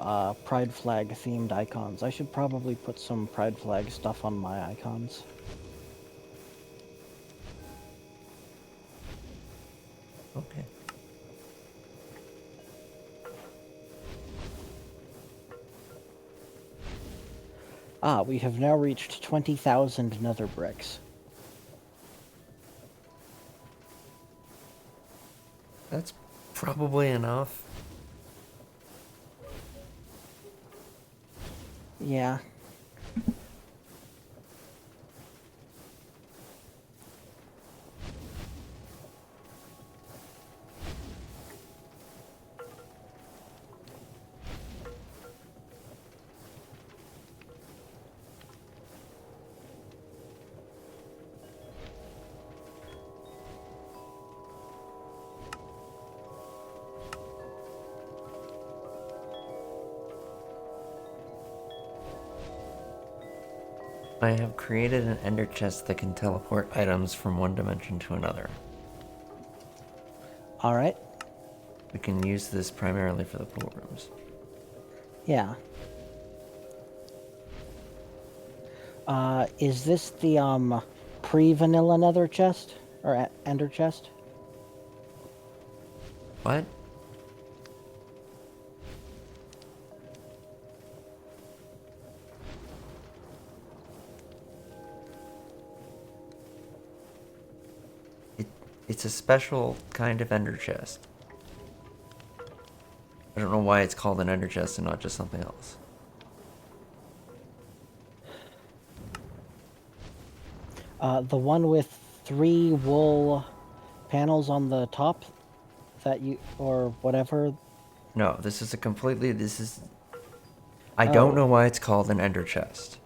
Pride Flag themed icons, I should probably put some Pride Flag stuff on my icons. Okay. We have now reached 20,000 nether bricks. That's probably enough. Yeah. I have created an ender chest that can teleport items from one dimension to another. Alright. We can use this primarily for the pool rooms. Yeah. Is this the, pre-vanilla nether chest? Or ender chest? What? It's a special kind of ender chest. I don't know why it's called an ender chest and not just something else. The one with 3 wool panels on the top that you, or whatever. No, this is a completely, I don't know why it's called an ender chest.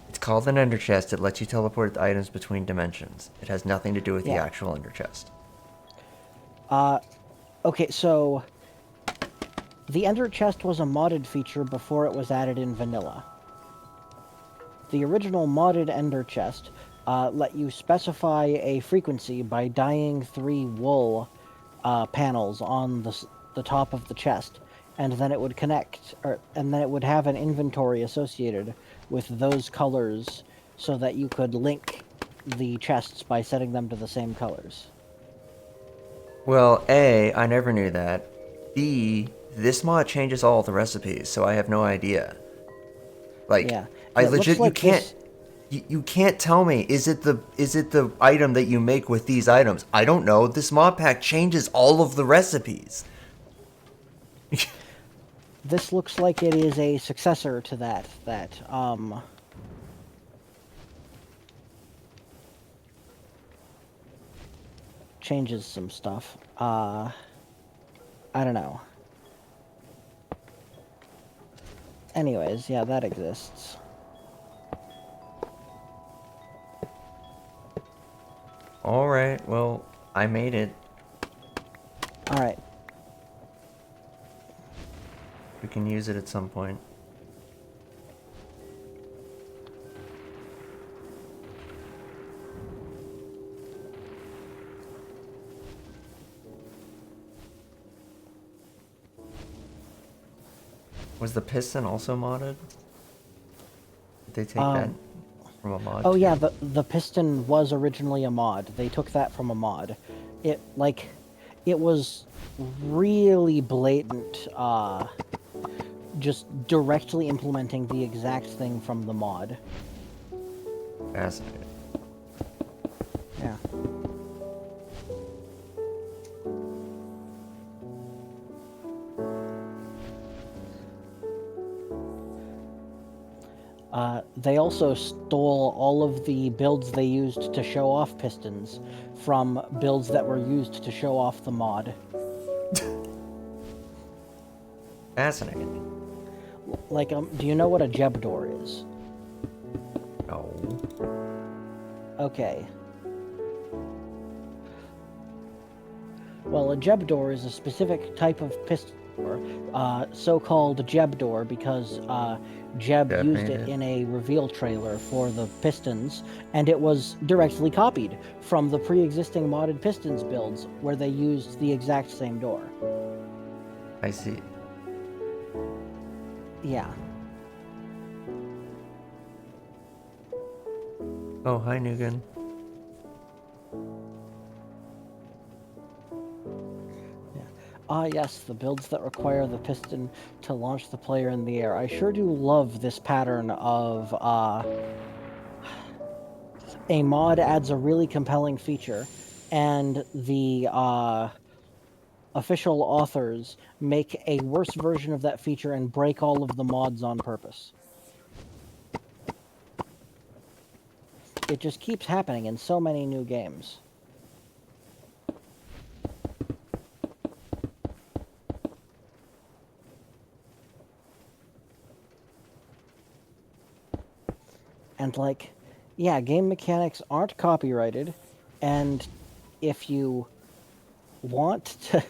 It's called an ender chest. It lets you teleport items between dimensions. It has nothing to do with the Yeah. actual ender chest. Okay, so the ender chest was a modded feature before it was added in vanilla. The original modded ender chest let you specify a frequency by dyeing 3 wool panels on the top of the chest, and then it would connect, and then it would have an inventory associated with those colors, so that you could link the chests by setting them to the same colors. Well, A, I never knew that. B, this mod changes all the recipes, so I have no idea. Like, Yeah, I it looks legit, you like can't, this. you can't tell me, is it the item that you make with these items? I don't know. This mod pack changes all of the recipes. This looks like it is a successor to that changes some stuff. I don't know. Anyways, yeah, that exists. Alright, well, I made it. Alright. We can can use it at some point. Was the piston also modded? Did they take that from a mod Oh too? yeah, the piston was originally a mod. They took that from a mod. It it was really blatant, just directly implementing the exact thing from the mod. Fascinating. Yeah. They also stole all of the builds they used to show off pistons from builds that were used to show off the mod. Fascinating. Like, do you know what a jeb door is? No. Okay. Well, a jeb door is a specific type of piston door, so-called jeb door because Jeb Jeff used made it it. in a reveal trailer for the Pistons, and it was directly copied from the pre-existing modded Pistons builds where they used the exact same door. I see. Yeah. Oh, hi, Nugan. Yes, the builds that require the piston to launch the player in the air. I sure do love this pattern of a mod adds a really compelling feature, and the official authors make a worse version of that feature and break all of the mods on purpose. It just keeps happening in so many new games. And like, yeah, game mechanics aren't copyrighted, and if you want to,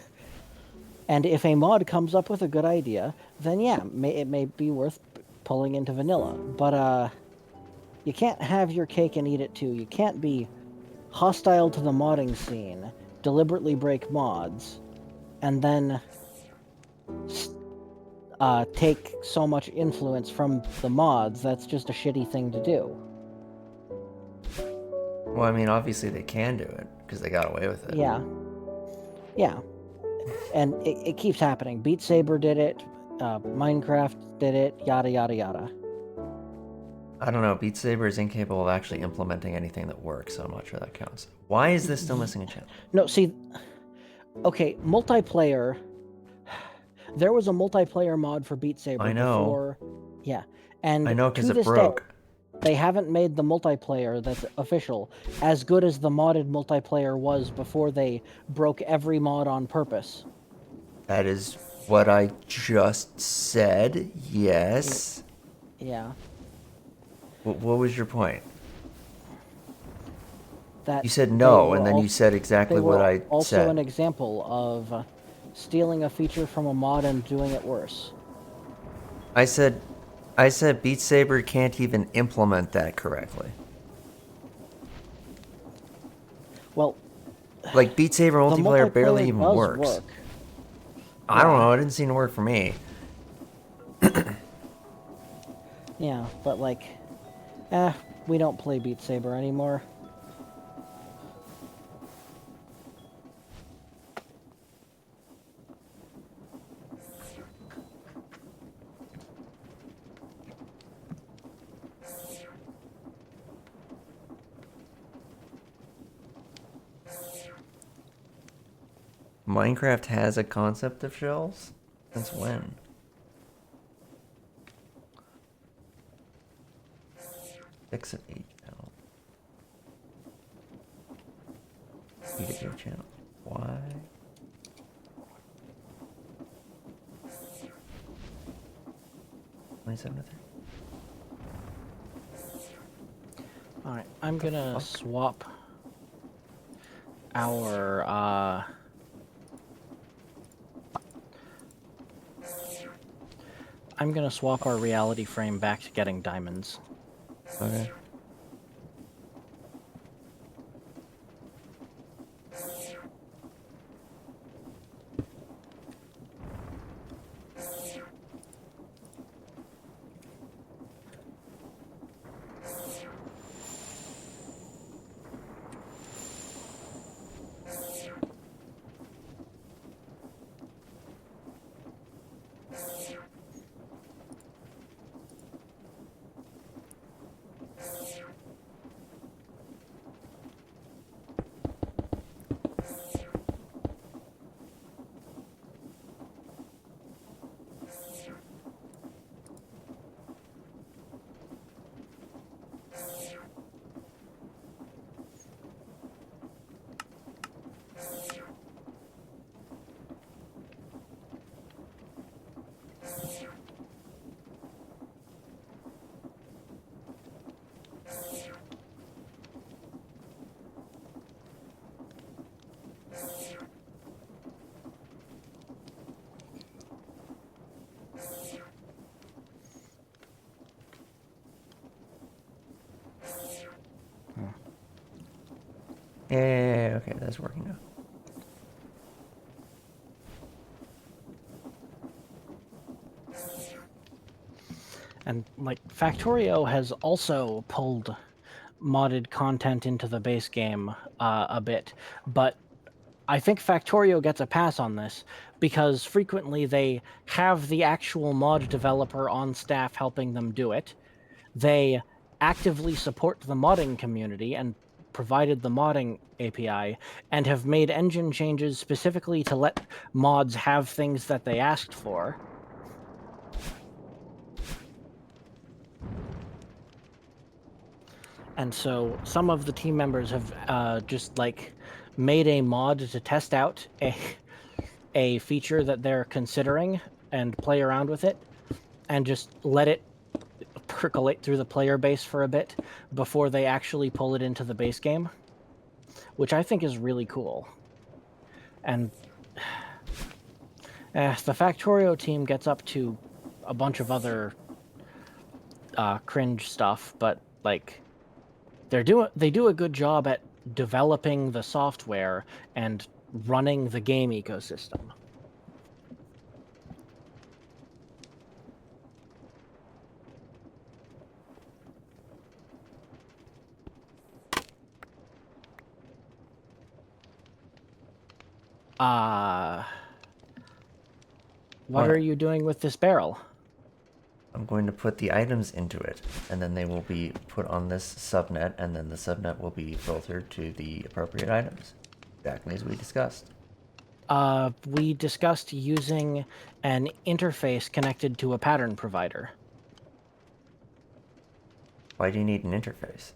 and if a mod comes up with a good idea, then yeah, it may be worth pulling into vanilla. But you can't have your cake and eat it too. You can't be hostile to the modding scene, deliberately break mods, and then take so much influence from the mods. That's just a shitty thing to do. Well, I mean, obviously they can do it because they got away with it. Yeah. Yeah. And it keeps happening. Beat Saber did it, Minecraft did it, yada yada yada. I don't know. Beat Saber is incapable of actually implementing anything that works, so I'm not sure that counts. Why is this still missing a channel? No, see, okay, multiplayer. There was a multiplayer mod for Beat Saber I know. before, yeah, and I know because to it this broke. day, they haven't made the multiplayer that's official as good as the modded multiplayer was before they broke every mod on purpose. That is what I just said. Yes. Yeah. What was your point? That You said they no, were and then you said they exactly were what I also an said. example of stealing a feature from a mod and doing it worse. I said Beat Saber can't even implement that correctly. Well, Like Beat Saber the multiplayer barely multiplayer even does works. work. I don't Yeah. know. It didn't seem to work for me. Yeah, but like, we don't play Beat Saber anymore. Minecraft has a concept of shells? Since when? Fix an 8 channel. Eat a 8 channel. Why? Alright, I'm gonna swap our, I'm gonna swap our reality frame back to getting diamonds. Okay. Yeah, okay, that's working now. And like Factorio has also pulled modded content into the base game a bit, but I think Factorio gets a pass on this because frequently they have the actual mod developer on staff helping them do it. They actively support the modding community and provided the modding API and have made engine changes specifically to let mods have things that they asked for. And so some of the team members have just like made a mod to test out a feature that they're considering and play around with it and just let it percolate through the player base for a bit before they actually pull it into the base game, which I think is really cool. And the Factorio team gets up to a bunch of other cringe stuff, but like they do a good job at developing the software and running the game ecosystem. What are What? you doing with this barrel? I'm going to put the items into it, and then they will be put on this subnet, and then the subnet will be filtered to the appropriate items, exactly as we discussed. We discussed using an interface connected to a pattern provider. Why do you need an interface?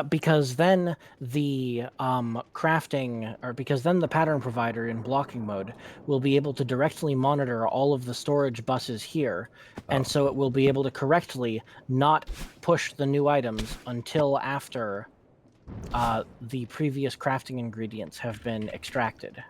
Because then the because then the pattern provider in blocking mode will be able to directly monitor all of the storage buses here, and Oh. so it will be able to correctly not push the new items until after the previous crafting ingredients have been extracted.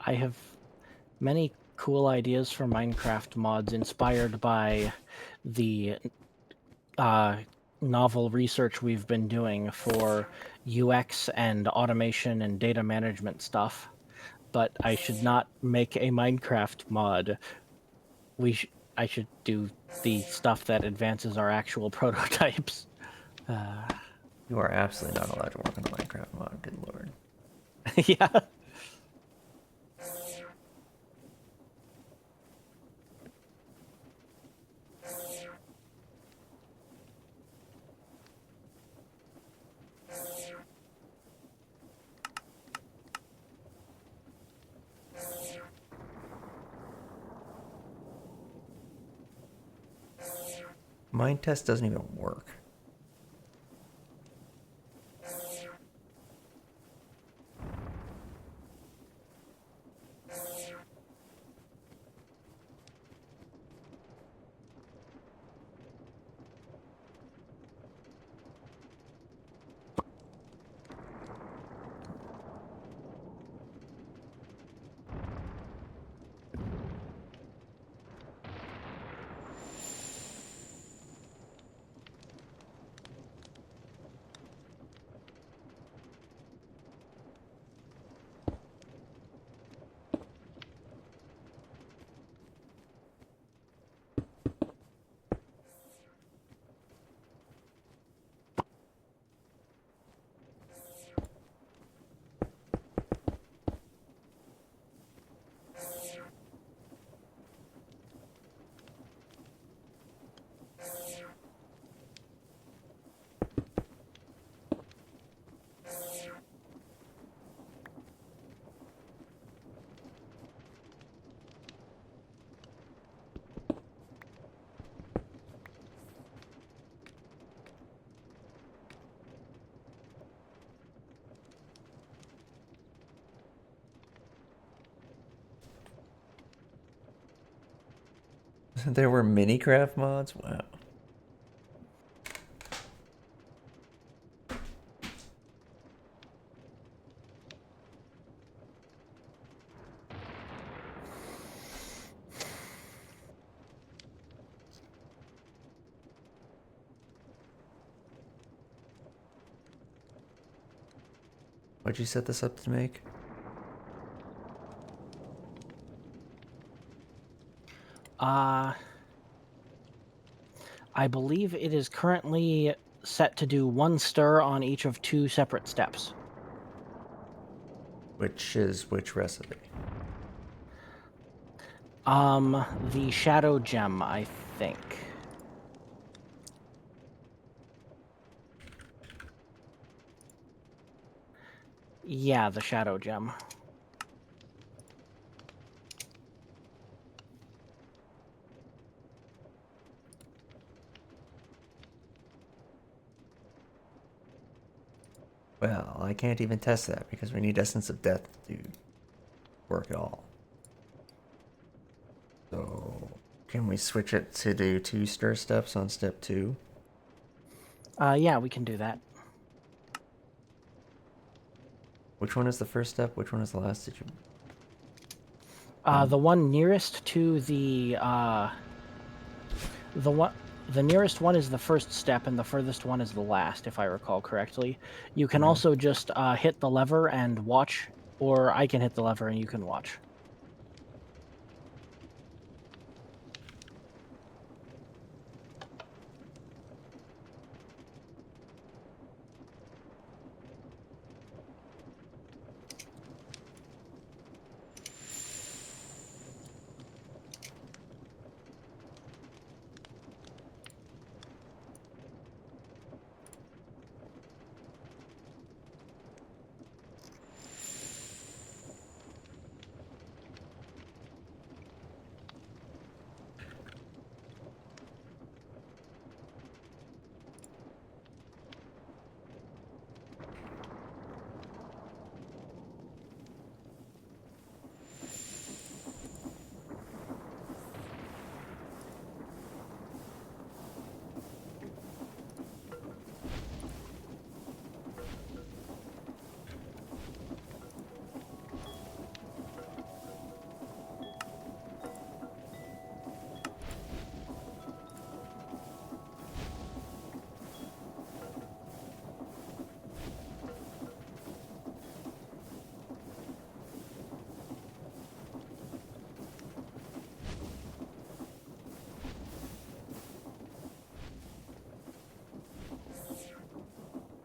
I have many cool ideas for Minecraft mods inspired by the novel research we've been doing for UX and automation and data management stuff. But I should not make a Minecraft mod. I should do the stuff that advances our actual prototypes. You are absolutely not allowed to work on a Minecraft mod, good lord. Yeah. Mind test doesn't even work. There were Minecraft mods? Wow. What'd you set this up to make? I believe it is currently set to do 1 stir on each of 2 separate steps. Which is which recipe? The shadow gem, I think. Yeah, the shadow gem. Well, I can't even test that because we need Essence of Death to work at all. So, can we switch it to do 2 stir steps on step 2? Yeah, we can do that. Which one is the first step? Which one is the last? Did you? The one nearest to the nearest one is the first step, and the furthest one is the last, if I recall correctly. You can also just hit the lever and watch, or I can hit the lever and you can watch.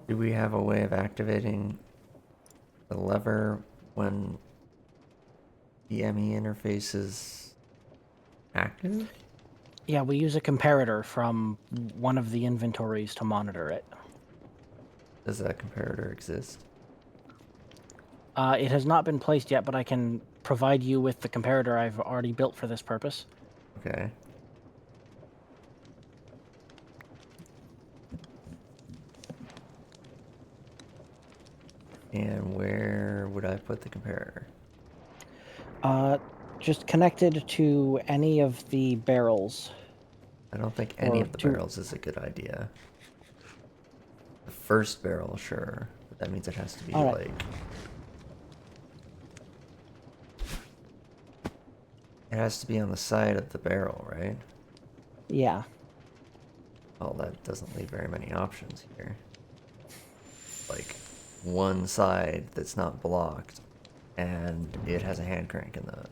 Do we have a way of activating the lever when the ME interface is active? Yeah, we use a comparator from one of the inventories to monitor it. Does that comparator exist? It has not been placed yet, but I can provide you with the comparator I've already built for this purpose. Okay. And where would I put the comparator? Just connected to any of the barrels. I don't think any Or of the to... barrels is a good idea. The first barrel, sure, but that means it has to be Alright. like... It has to be on the side of the barrel, right? Yeah. Well, that doesn't leave very many options here. Like, one side that's not blocked, and it has a hand crank in the...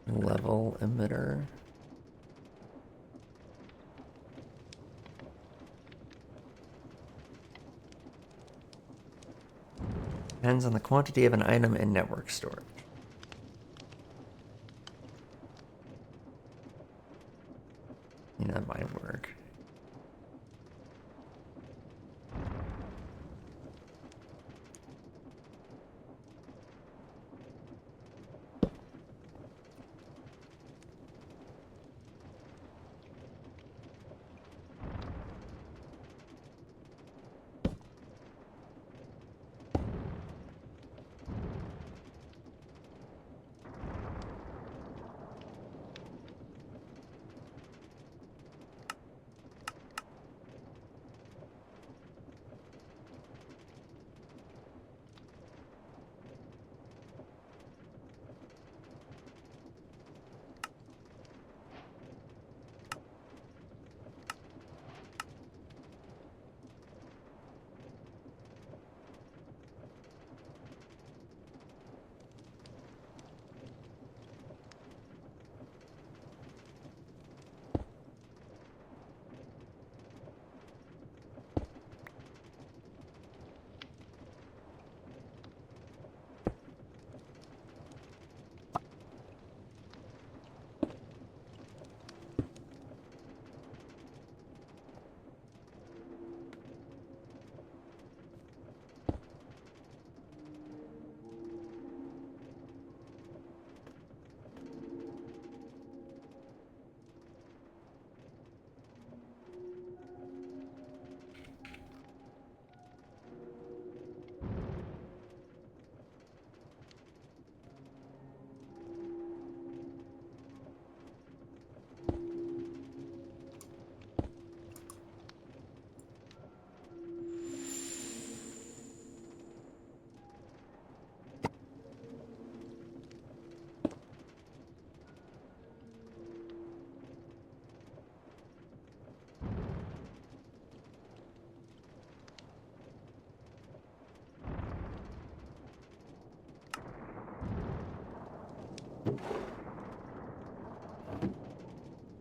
level emitter. Depends on the quantity of an item in network storage. That might work.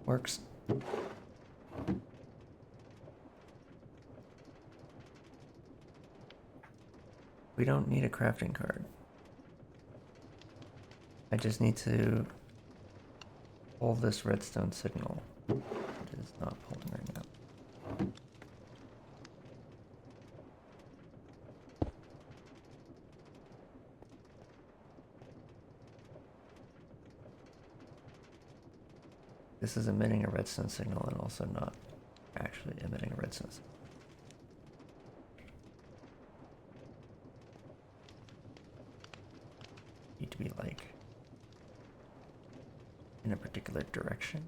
Works. We don't need a crafting card. I just need to pull this redstone signal. It is not pulling right now. This is emitting a redstone signal and also not actually emitting a redstone signal. Need to be like in a particular direction.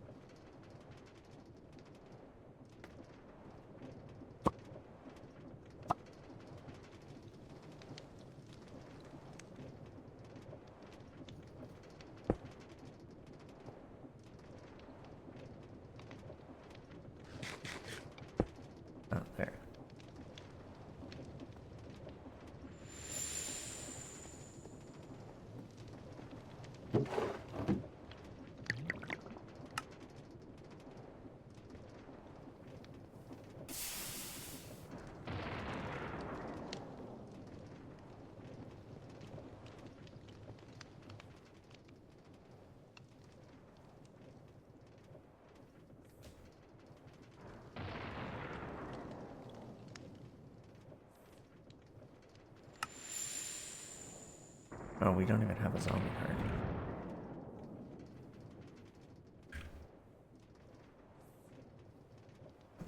Oh, we don't even have a zombie card.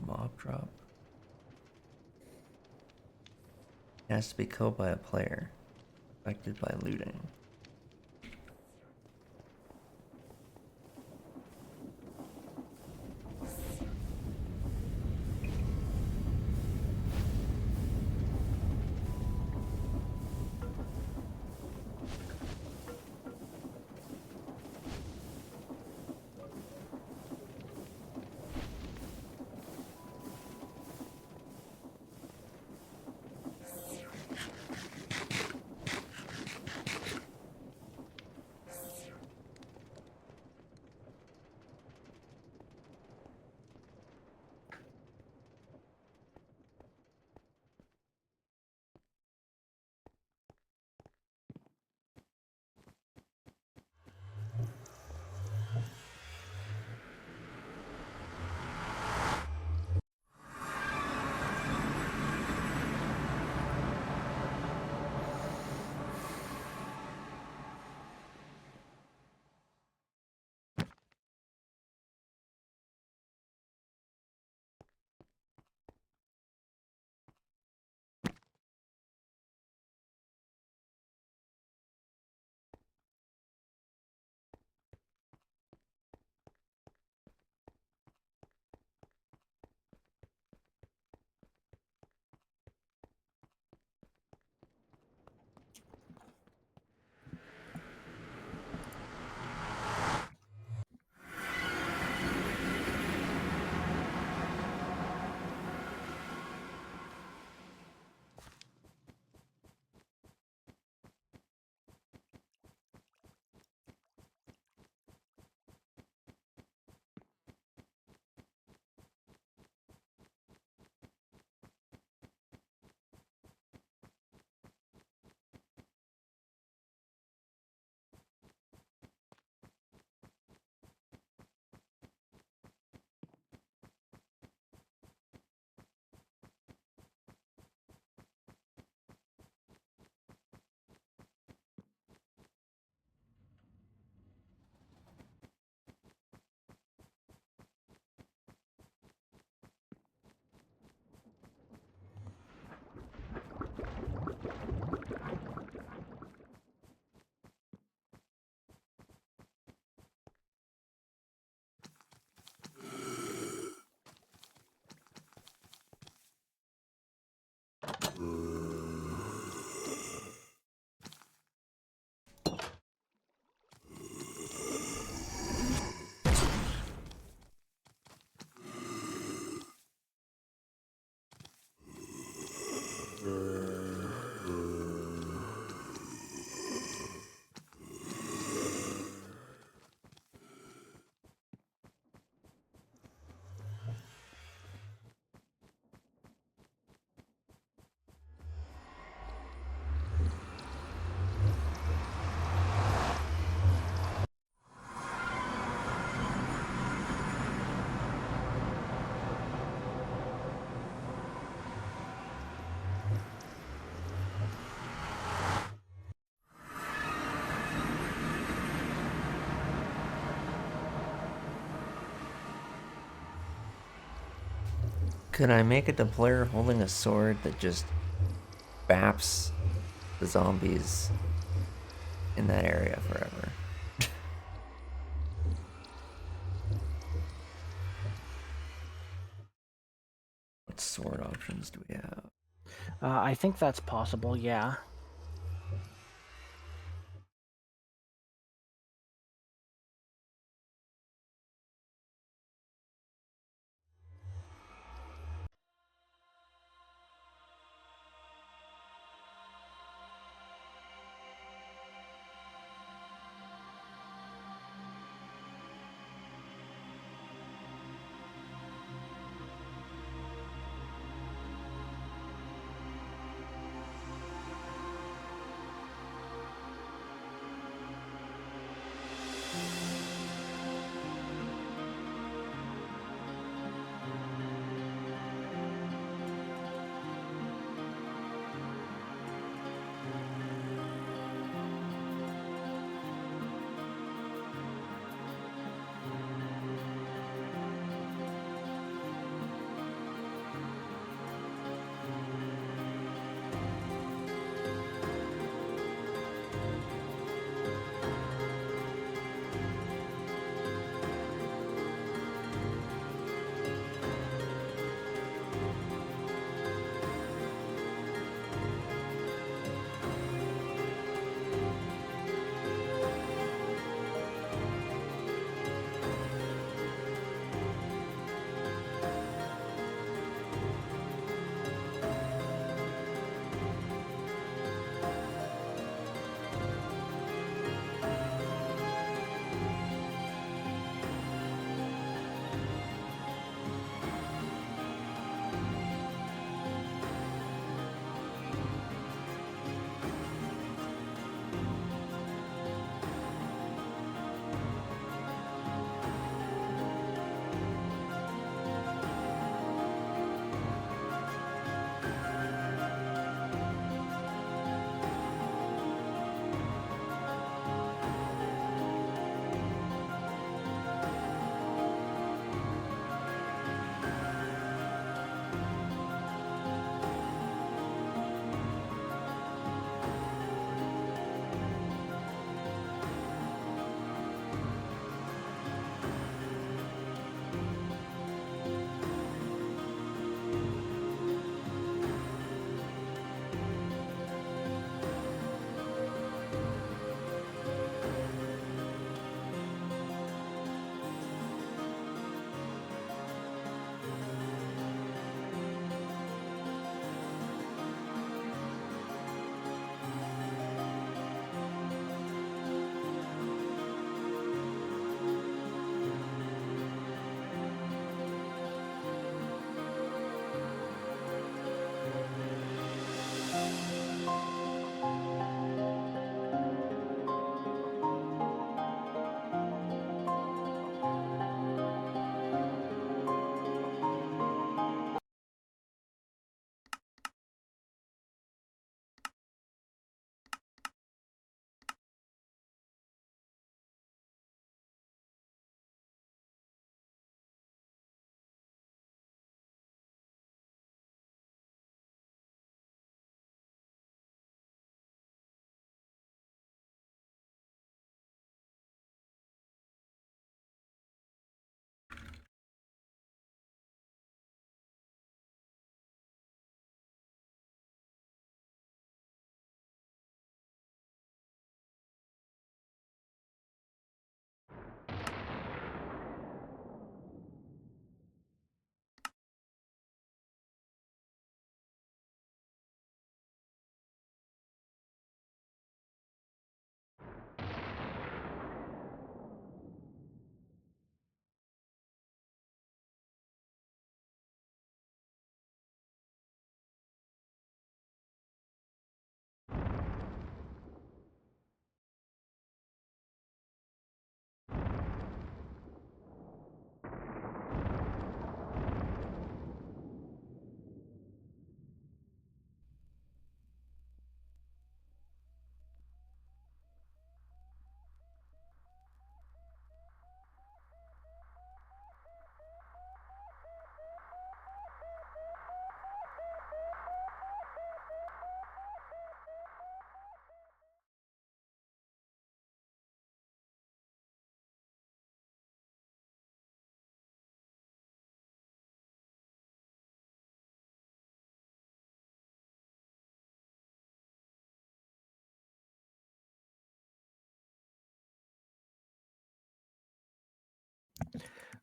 Mob drop. It has to be killed by a player. Affected by looting. Could I make it the player holding a sword that just baps the zombies in that area forever? What sword options do we have? I think that's possible, yeah.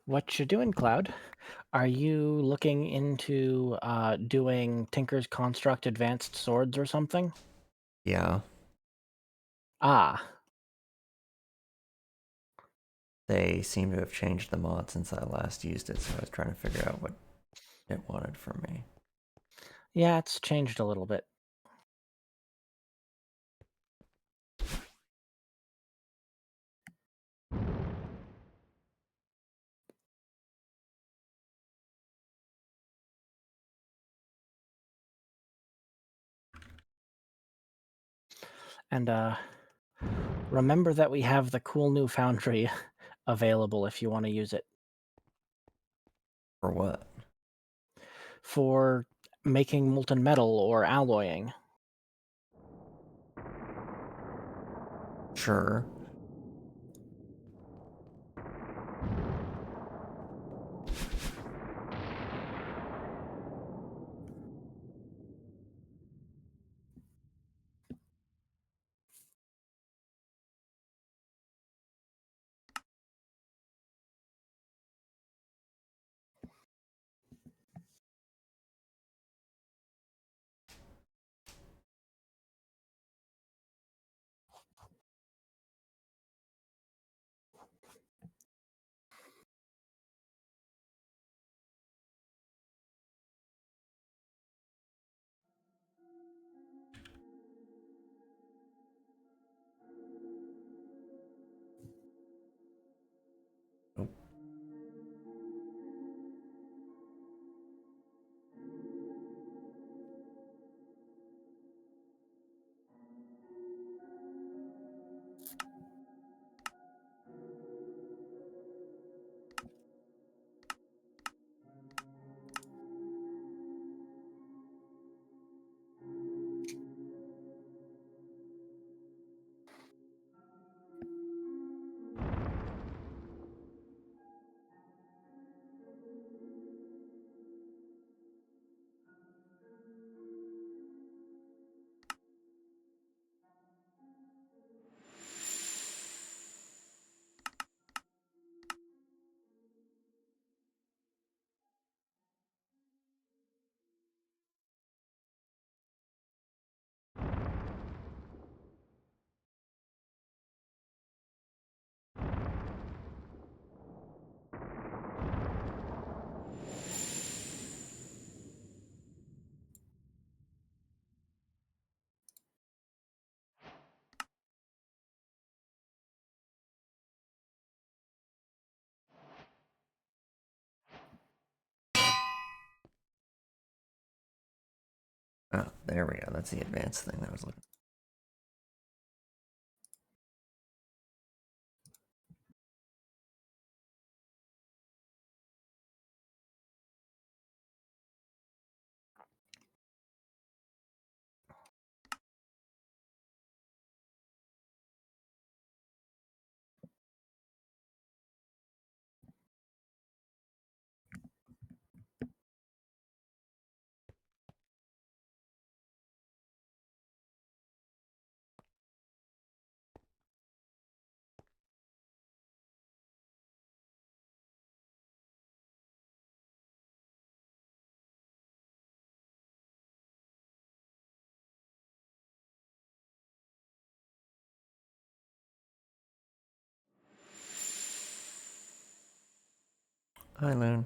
What you doing, Cloud? Are you looking into doing Tinker's Construct Advanced Swords or something? Yeah, Ah, they seem to have changed the mod since I last used it, so I was trying to figure out what it wanted from me. yeah, it's changed a little bit. And remember that we have the cool new foundry available if you want to use it For what? for making molten metal or alloying. Sure. Nope. Oh, there we go. That's the advanced thing that I was looking. Hi, Loon.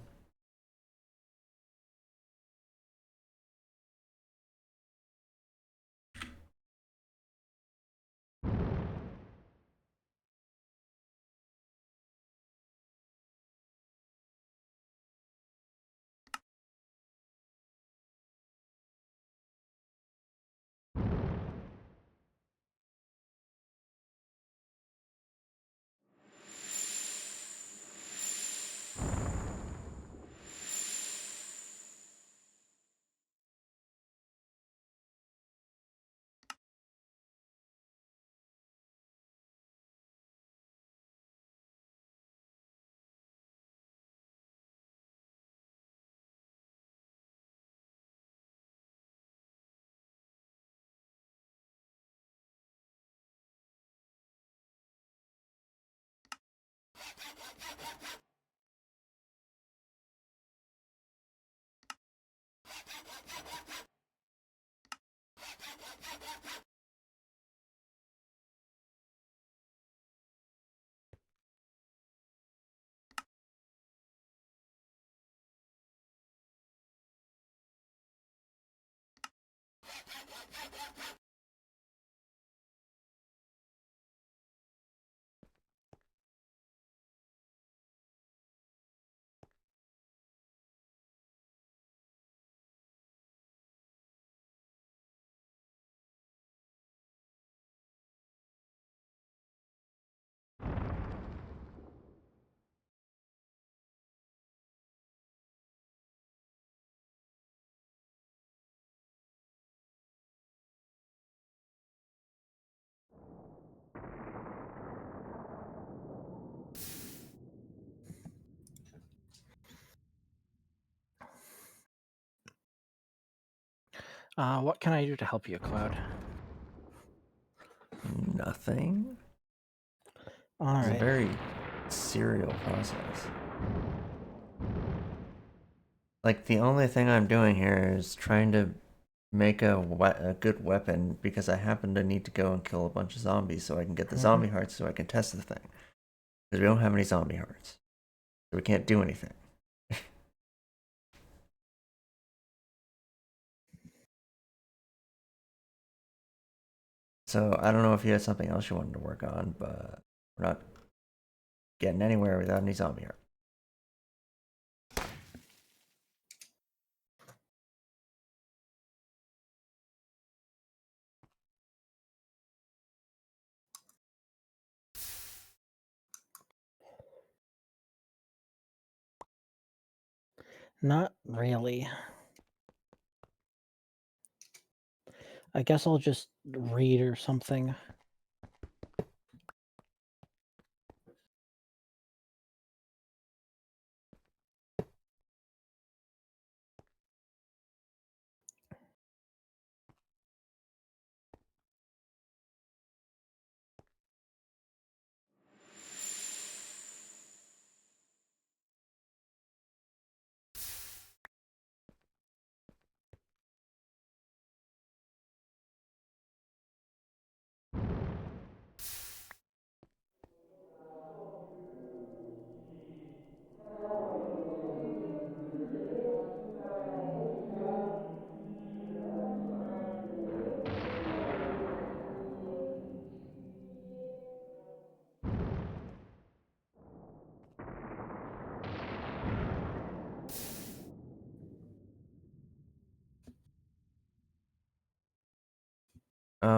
What can I do to help you, Cloud? Nothing. All It's a right. very serial process. Like, the only thing I'm doing here is trying to make a good weapon because I happen to need to go and kill a bunch of zombies so I can get the Mhm. zombie hearts so I can test the thing. Because we don't have any zombie hearts. So we can't do anything. So I don't know if you had something else you wanted to work on, but we're not getting anywhere without any zombie hearts. Not really. I guess I'll just read or something.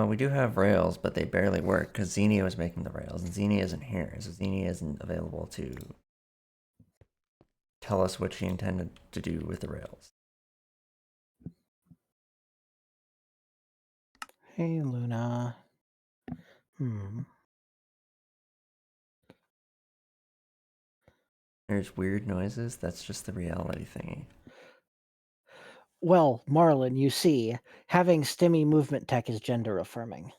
We do have rails, but they barely work because Xenia was making the rails, and Xenia isn't here, so Xenia isn't available to tell us what she intended to do with the rails. Hey, Luna. There's weird noises. That's just the reality thingy. Well, Marlin, you see, having STEMI movement tech is gender affirming.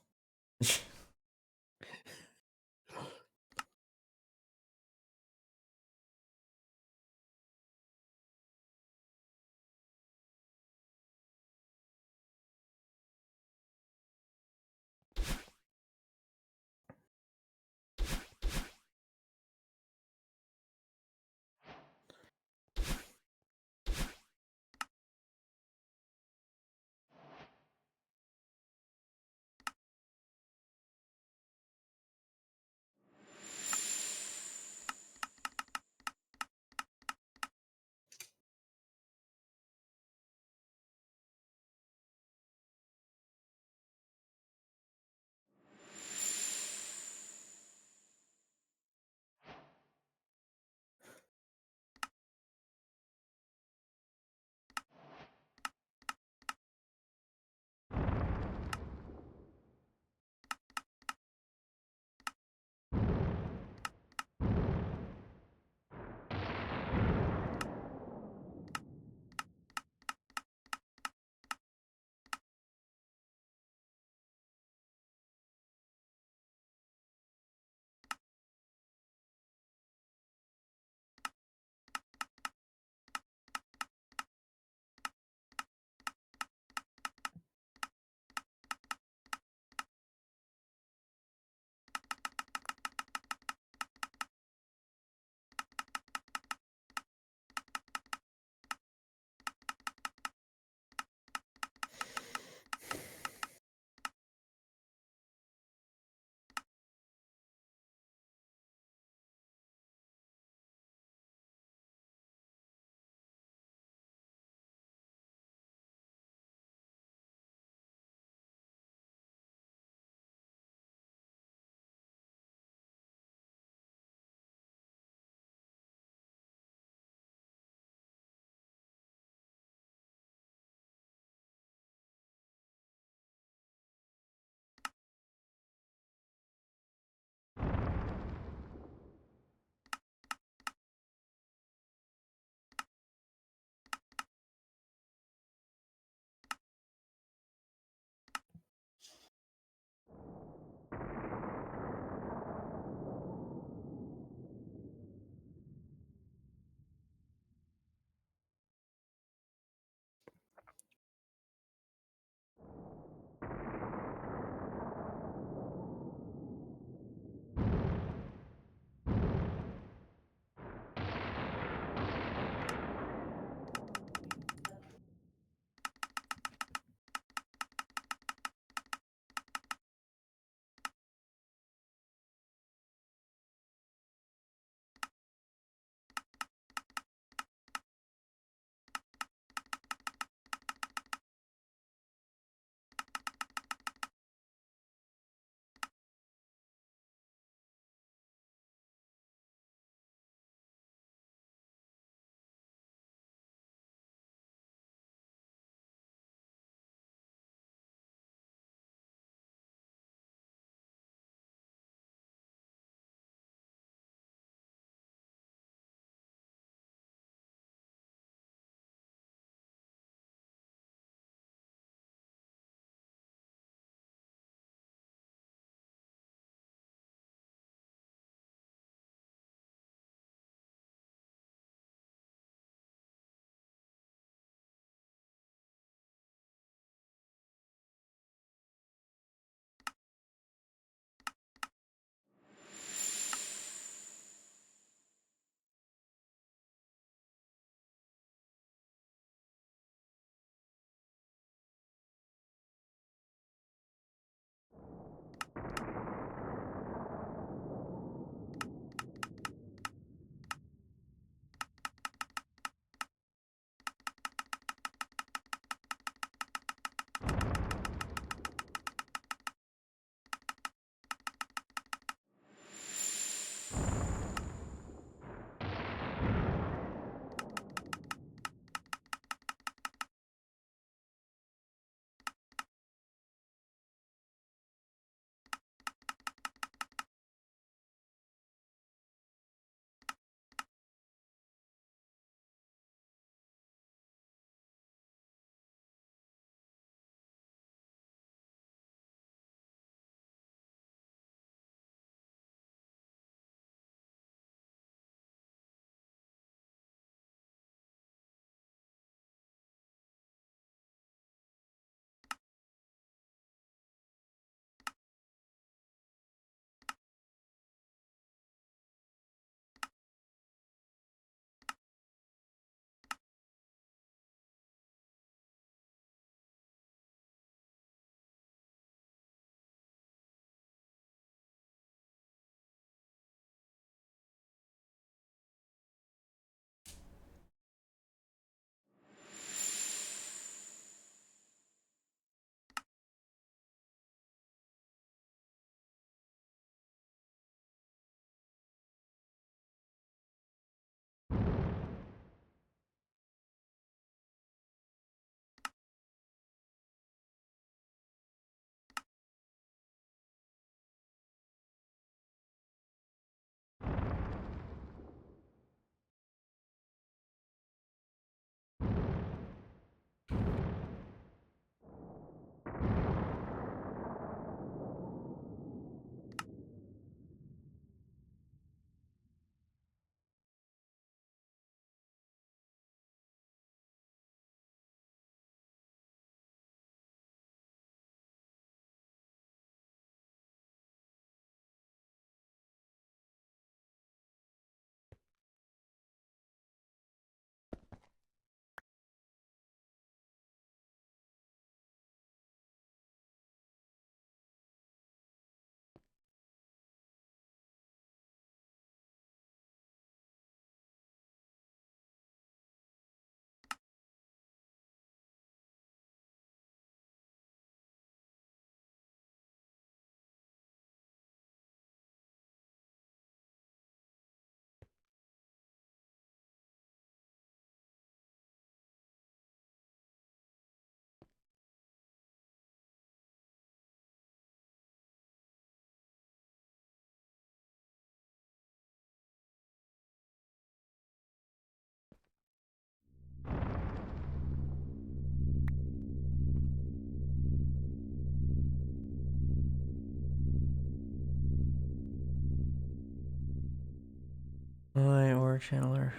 My ore channeler.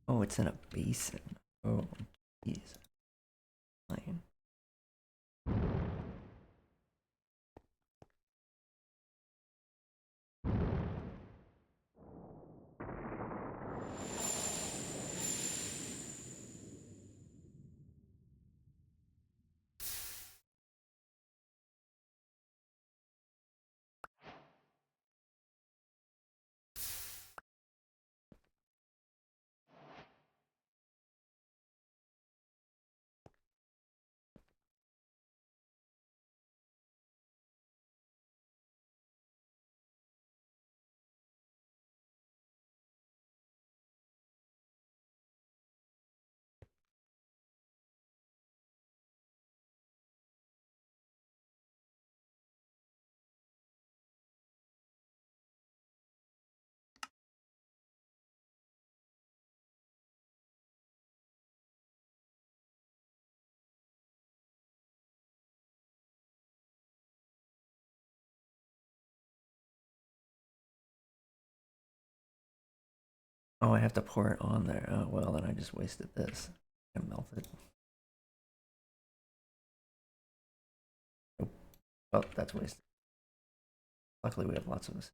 Oh, it's in a basin. Oh, jeez. Fine. Oh, I have to pour it on there. Oh, well, then I just wasted this. And melted. Oh, oh, that's wasted. Luckily, we have lots of this.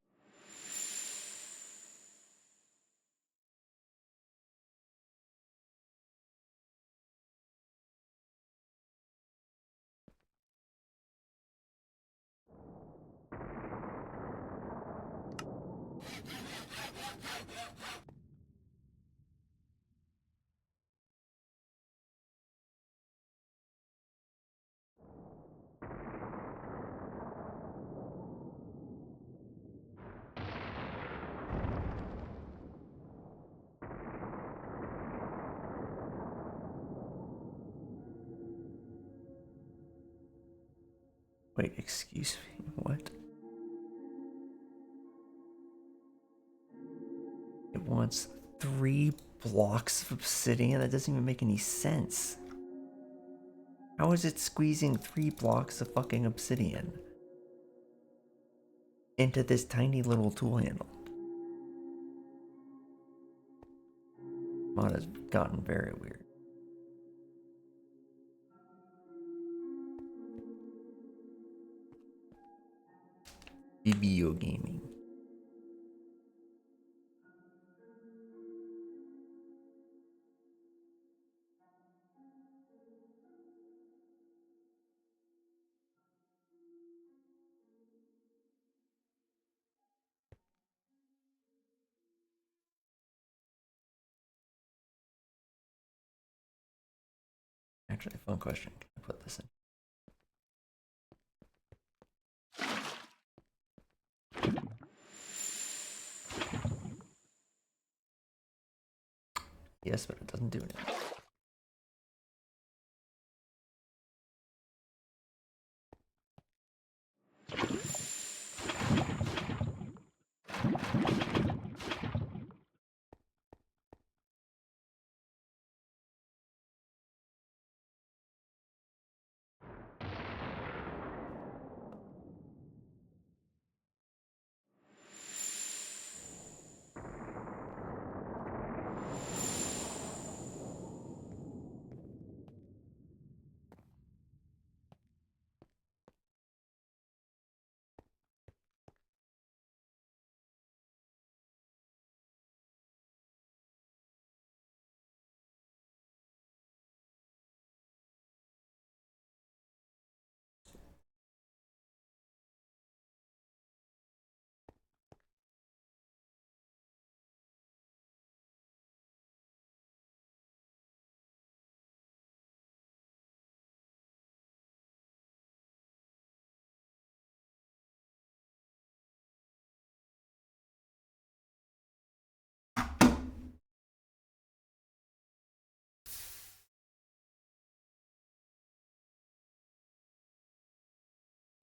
Wait, excuse me. What? It wants 3 blocks of obsidian? That doesn't even make any sense. How is it squeezing 3 blocks of fucking obsidian into this tiny little tool handle? Mod has gotten very weird. Video gaming. Actually, a fun question. Can I put this in? Yes, but it doesn't do anything.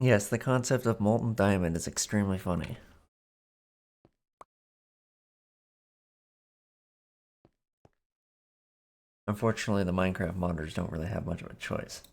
Yes, the concept of molten diamond is extremely funny. Unfortunately, the Minecraft modders don't really have much of a choice.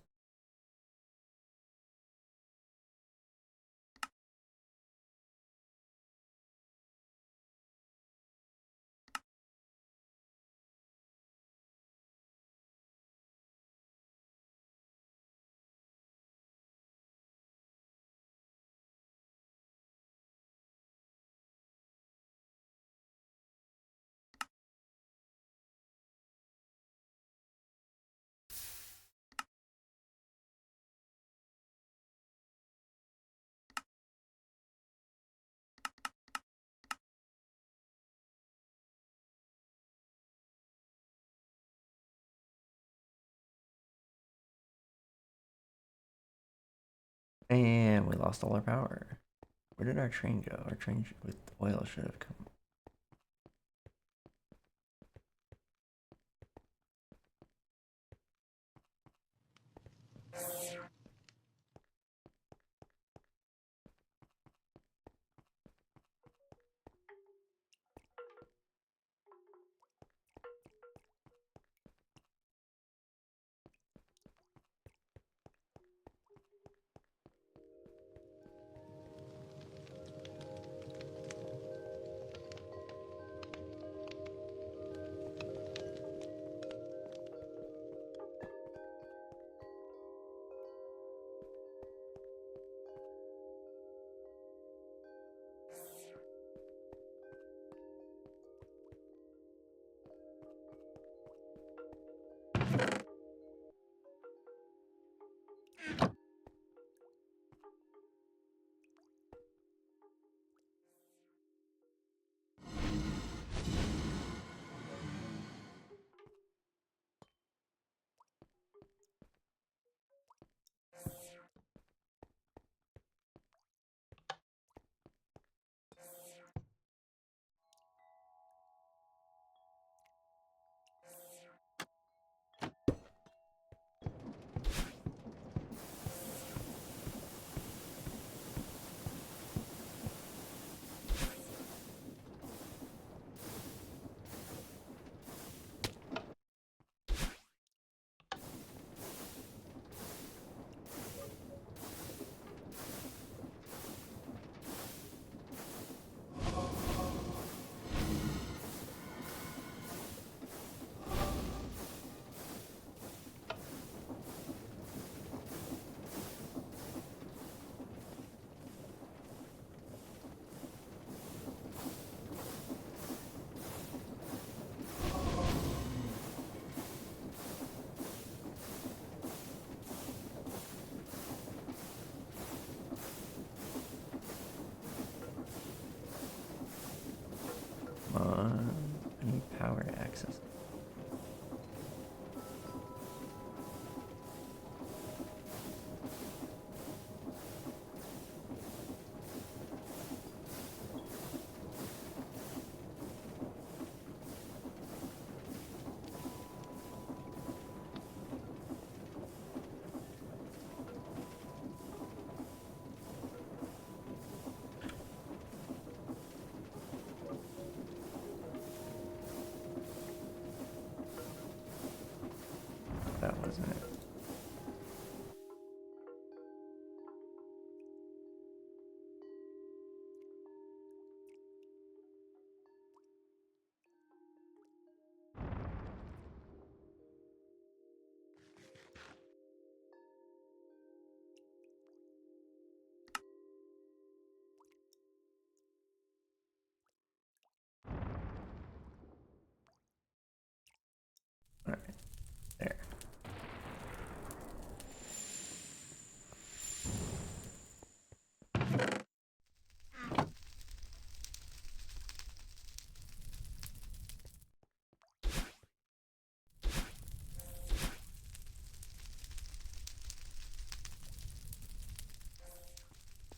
And we lost all our power. Where did our train go? Our train with oil should have come. Come on. I need power to access. That wasn't it. All right, there.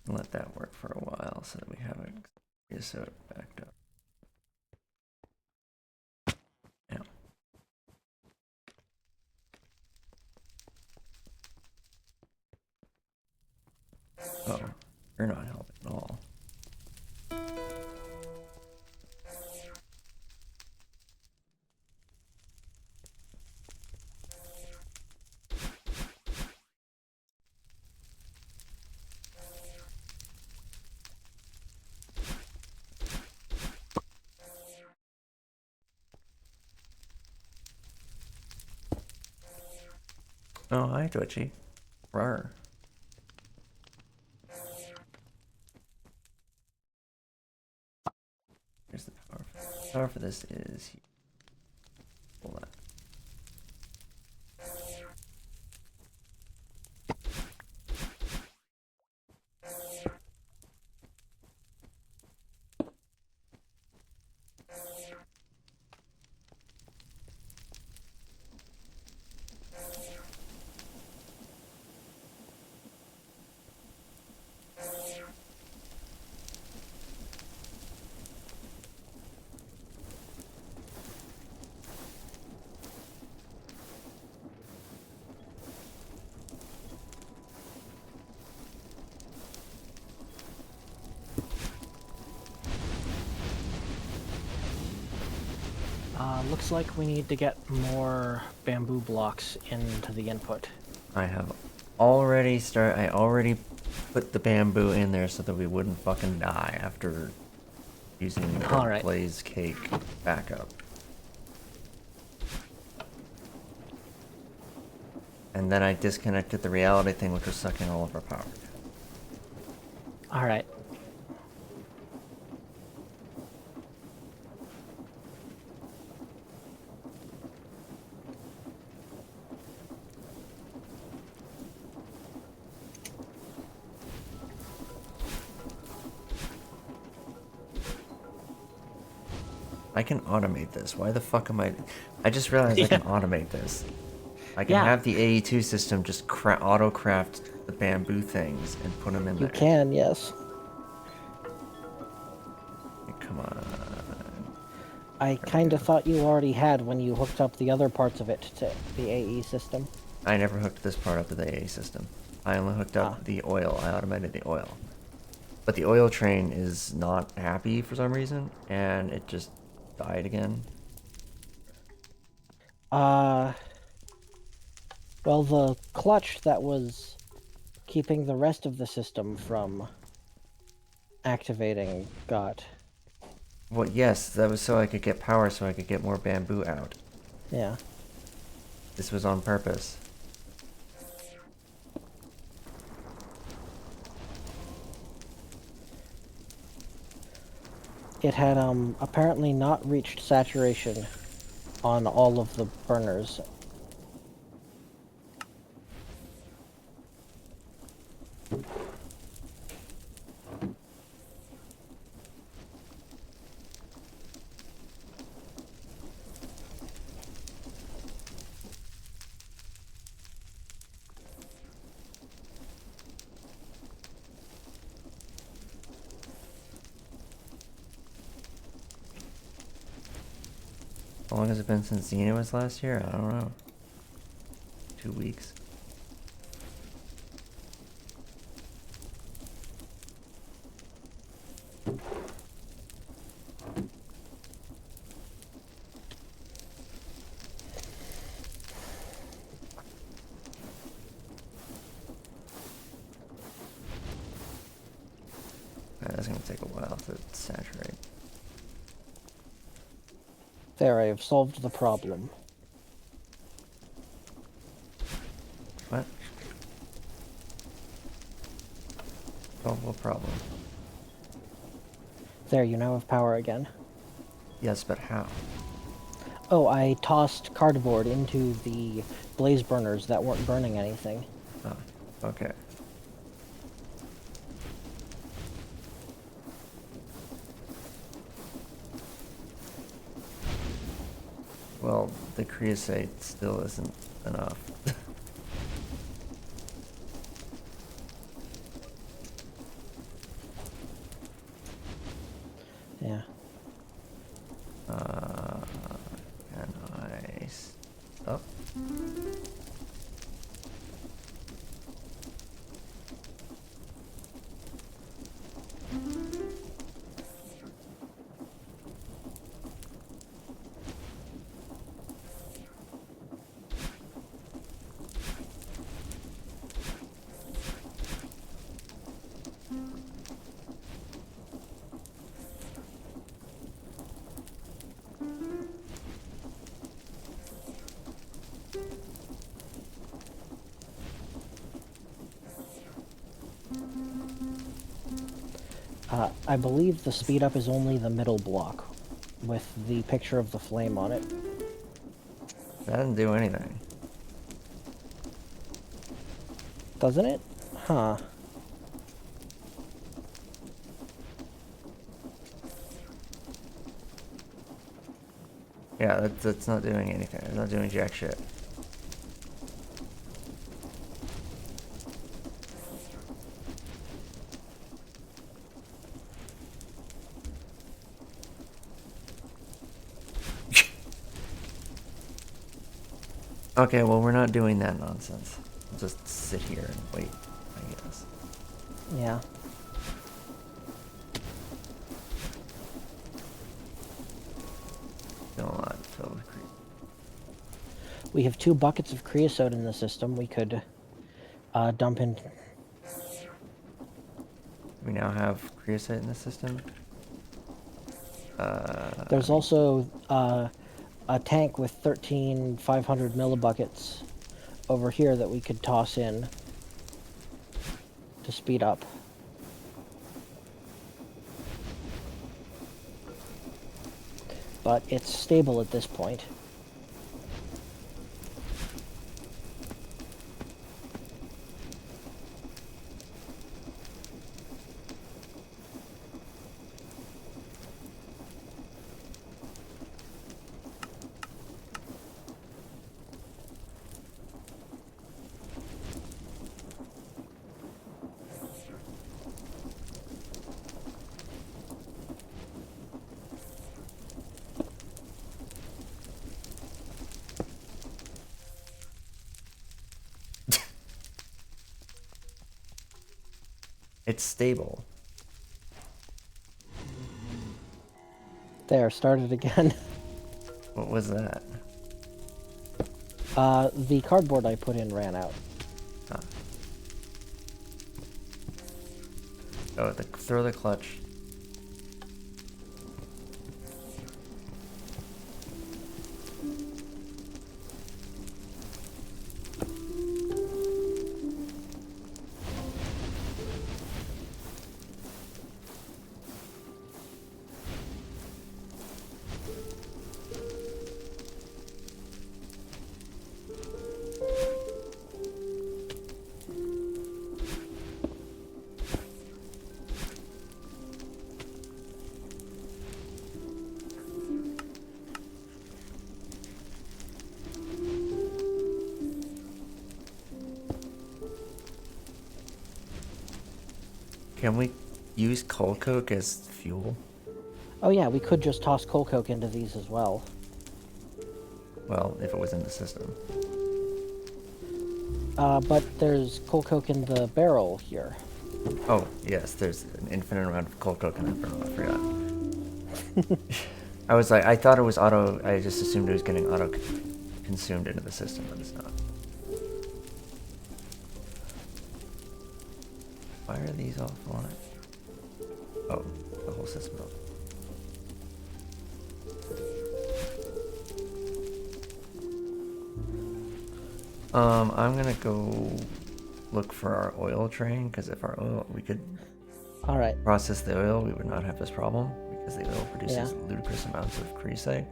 Let that work for a while so that we have a creosote backed up. Now. Oh, you're not helping at all. Oh, hi, Twitchy. Rar. Here's the power. The power for this is here. Pull that. looks like we need to get more bamboo blocks into the input. I already put the bamboo in there so that we wouldn't fucking die after using the Alright. blaze cake backup. And then I disconnected the reality thing, which was sucking all of our power. Alright. I can automate this. Why the fuck am I just realized I can automate this. I can have the AE2 system just auto-craft the bamboo things and put them in there. You can, yes. Come on. I kind of thought you already had when you hooked up the other parts of it to the AE system. I never hooked this part up to the AE system. I only hooked up the oil. I automated the oil. But the oil train is not happy for some reason, and it just died again. Well, the clutch that was keeping the rest of the system from activating got... Well, yes, that was so I could get power so I could get more bamboo out. Yeah. This was on purpose. It had, apparently not reached saturation on all of the burners. How long has it been since Xena was last year? I don't know. 2 weeks. That's gonna take a while to saturate. There, I have solved the problem. What? Solve what problem? There, you now have power again. Yes, but how? Oh, I tossed cardboard into the blaze burners that weren't burning anything. Oh, okay. Well, the creosote still isn't enough. Yeah. Can I stop? I believe the speed up is only the middle block with the picture of the flame on it. That didn't do anything. Doesn't it? Huh. Yeah, that's not doing anything. It's not doing jack shit. Okay, well, we're not doing that nonsense. We'll just sit here and wait, I guess. Yeah. Still not filled. We have 2 buckets of creosote in the system. We could dump in. We now have creosote in the system. There's also a tank with 13 500 millibuckets over here that we could toss in to speed up. But it's stable at this point. It's stable. There, started again. What was that? The cardboard I put in ran out. Huh. Oh, throw the clutch. Can we use coal coke as fuel? Oh yeah, we could just toss coal coke into these as well. Well, if it was in the system. But there's coal coke in the barrel here. Oh, yes, there's an infinite amount of coal coke in that barrel. I forgot. I was like, I thought it was auto. I just assumed it was getting auto consumed into the system, but it's not. Why are these offline? Oh, the whole system. I'm gonna go look for our oil train, because if our oil, we could Alright. process the oil, we would not have this problem, because the oil produces Yeah. ludicrous amounts of creosote,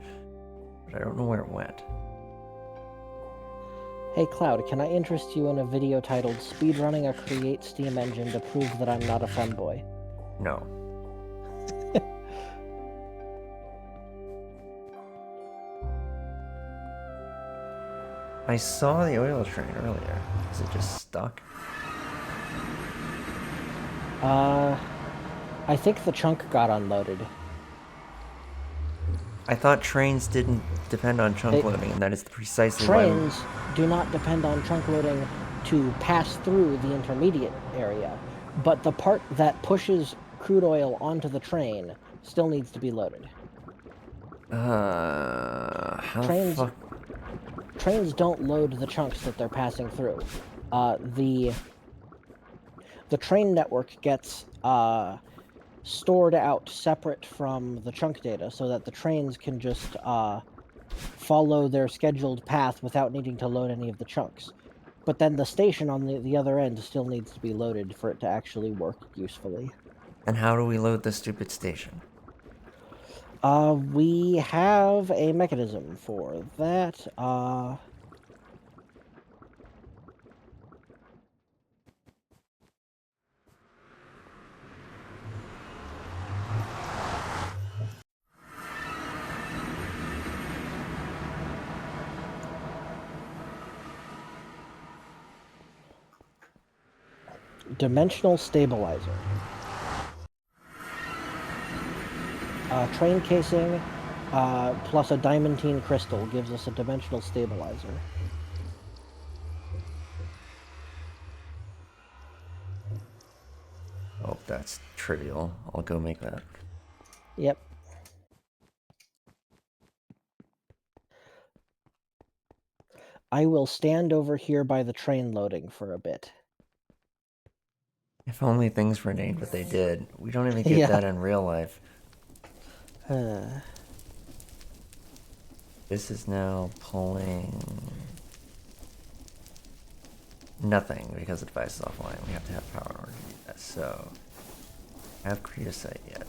but I don't know where it went. Hey Cloud, can I interest you in a video titled Speedrunning a Create Steam Engine to Prove That I'm Not a Femboy? No. I saw the oil train earlier. Is it just stuck? I think the chunk got unloaded. I thought trains didn't depend on chunk loading, and that is precisely why. Trains do not depend on chunk loading to pass through the intermediate area, but the part that pushes crude oil onto the train still needs to be loaded. How the fuck? Trains don't load the chunks that they're passing through. The train network gets stored out separate from the chunk data so that the trains can just follow their scheduled path without needing to load any of the chunks. But then the station on the other end still needs to be loaded for it to actually work usefully. And how do we load the stupid station? We have a mechanism for that. Dimensional stabilizer. Train casing plus a diamantine crystal gives us a dimensional stabilizer. Oh, that's trivial. I'll go make that. Yep. I will stand over here by the train loading for a bit. If only things were named what they did. We don't even get Yeah. that in real life. Uh, This is now pulling nothing because the device is offline. We have to have power in order to do that. So, have creosite yet.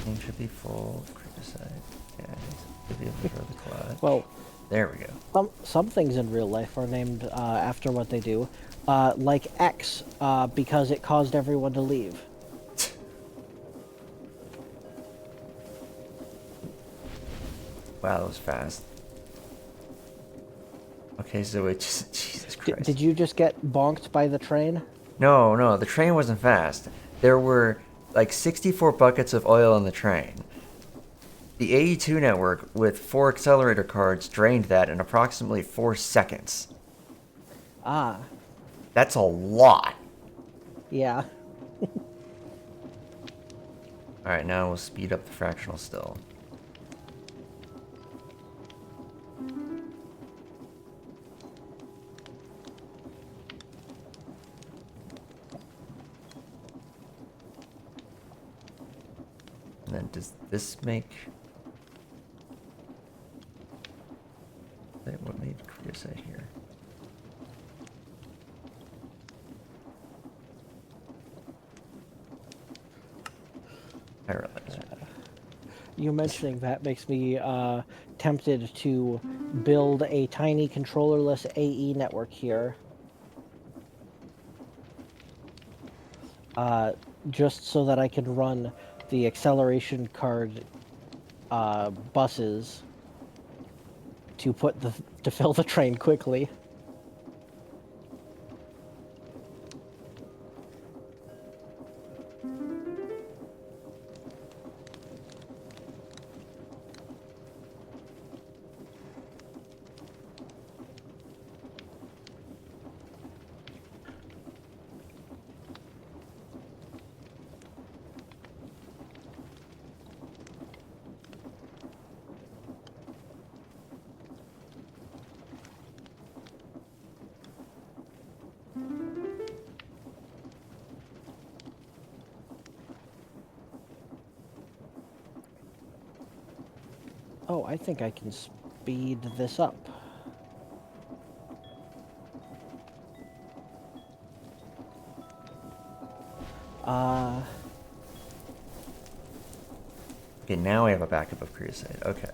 Thing should be full of creosite. Okay, should be able to throw the clutch. well, There we go. some things in real life are named after what they do, like X, because it caused everyone to leave. Wow, that was fast. Okay, so it just... Jesus Christ. Did you just get bonked by the train? No, no, the train wasn't fast. There were like 64 buckets of oil in the train. The AE2 network with 4 accelerator cards drained that in approximately 4 seconds. Ah, That's a lot. yeah. Alright, now we'll speed up the fractional still. And then does this make... What made creosite here? Pyrolyzer. You mentioning that makes me tempted to build a tiny controllerless AE network here. Just so that I can run the acceleration card buses to fill the train quickly. Oh, I think I can speed this up. Uh, Okay, now we have a backup of creosite. Okay.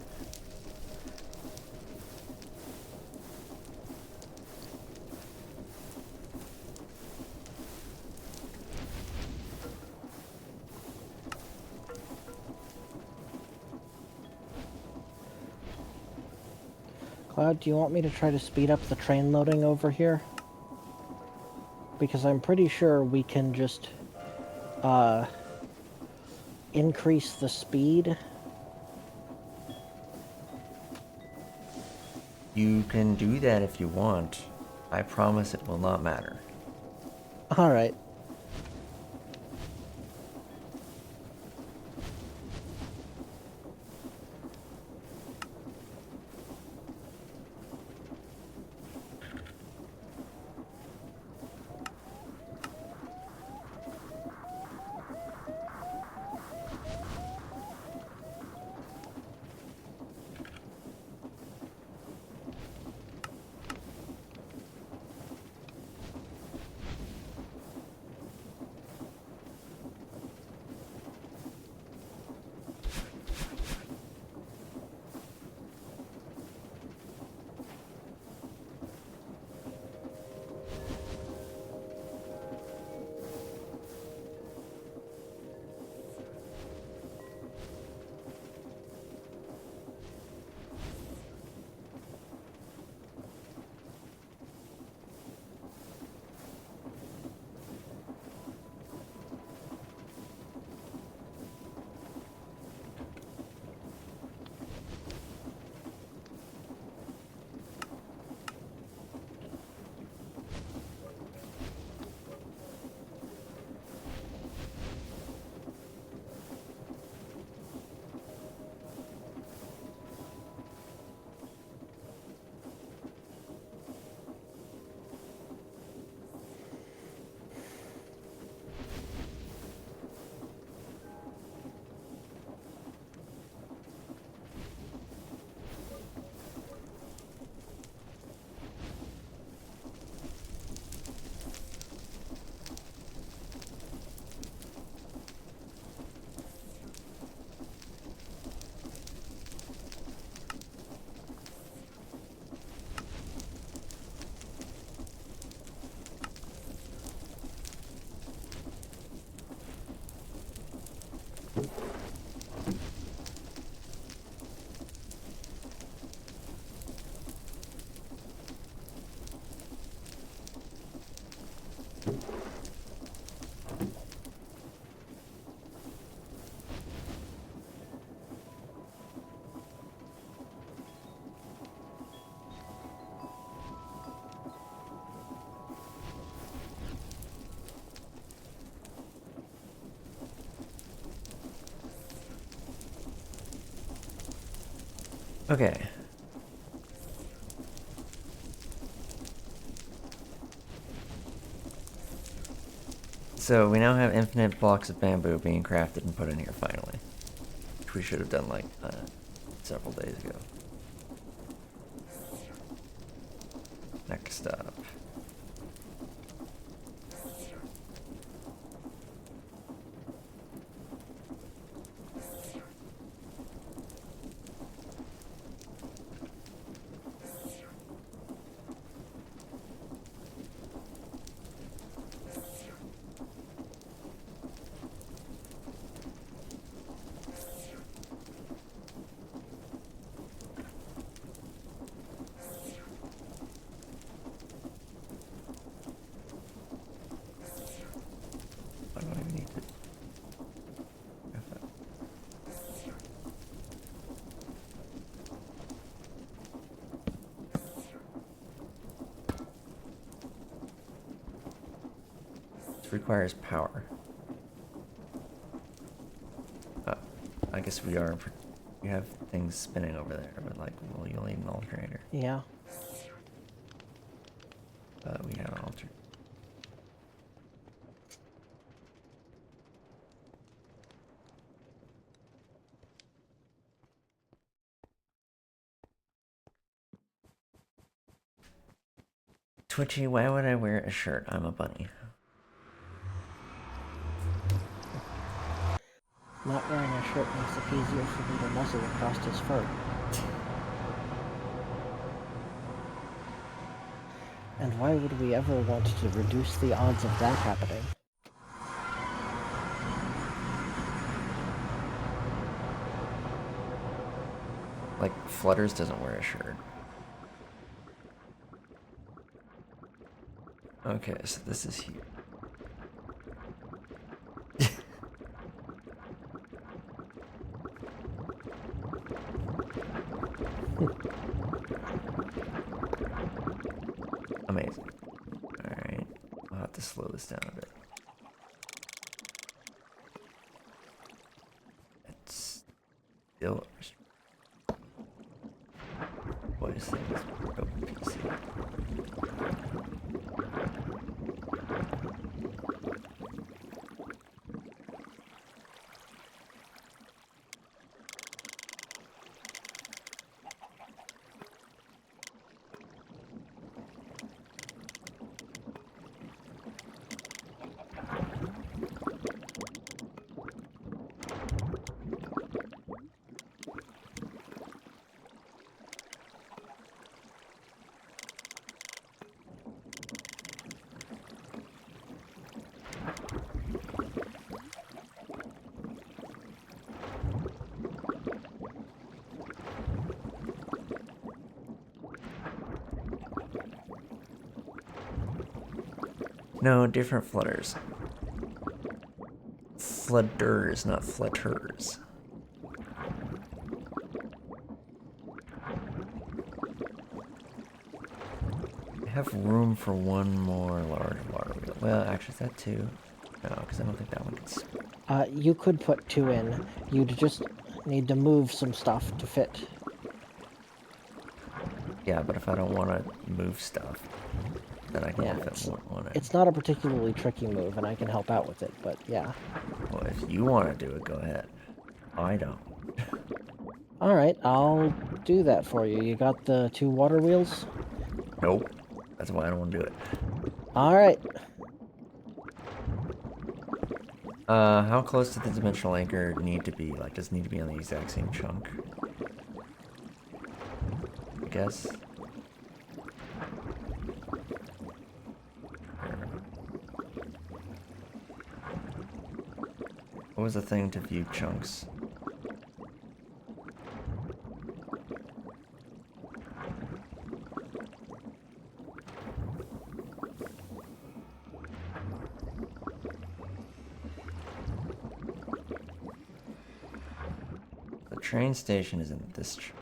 Cloud, do you want me to try to speed up the train loading over here? Because I'm pretty sure we can just increase the speed. You can do that if you want. I promise it will not matter. Alright. Okay. So we now have infinite blocks of bamboo being crafted and put in here finally. Which we should have done like several days ago. Next up. Why do I even need to graph that? This requires power. I guess we have things spinning over there, but like, well, you'll need an alternator. Yeah. We have an alternator. Twitchy, why would I wear a shirt? I'm a bunny. Not wearing a shirt makes it easier for me to muscle across his fur. And why would we ever want to reduce the odds of that happening? Like, Flutters doesn't wear a shirt. Okay, so this is here. Amazing. Alright, I'll have to slow this down a bit. It's still... Boy, this thing is broken PC. No, different flutters. Flutters, not flutters. I have room for one more large water wheel. Well, actually, is that two? No, because I don't think that one can. You could put 2 in. You'd just need to move some stuff to fit. Yeah, but if I don't want to move stuff, then I can Yeah, only fit one in. it's not a particularly tricky move, and I can help out with it, but yeah. Well, if you want to do it, go ahead. I don't. Alright, I'll do that for you. You got the 2 water wheels? Nope. That's why I don't want to do it. Alright. How close does the dimensional anchor need to be? Like, does it need to be on the exact same chunk? I guess. What was the thing to view chunks? The train station is in this chunk.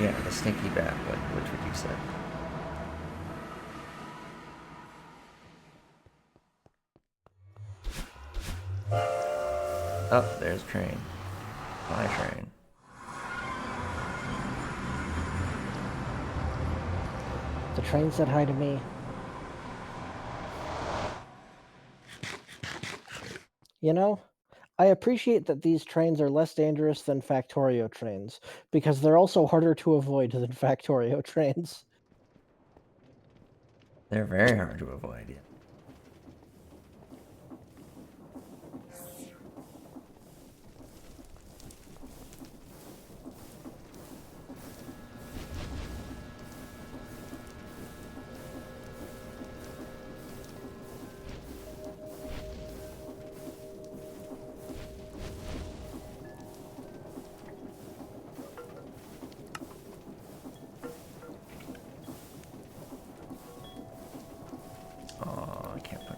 Yeah, the stinky bat, which would you say? Oh, there's train. My train. The train said hi to me. You know, I appreciate that these trains are less dangerous than Factorio trains, because they're also harder to avoid than Factorio trains. They're very hard to avoid. Yeah. Oh, I can't put.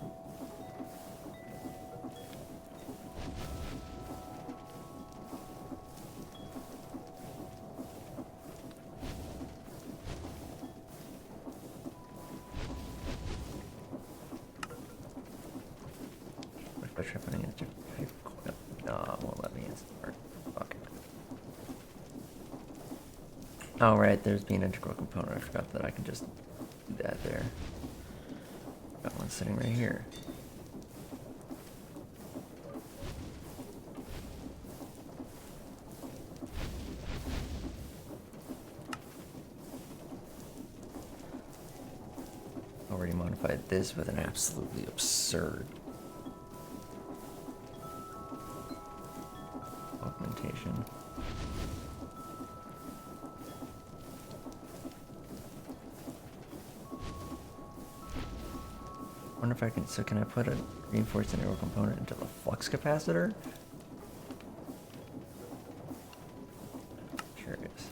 What if I try putting in a different type of coil? No, it won't let me install. Fuck. Oh, right, there's the integral component. I forgot that I can just do that there. Got one sitting right here. Already modified this with an absolutely absurd augmentation. Wonder if I can. So can I put a reinforced integral component into the flux capacitor? Curious.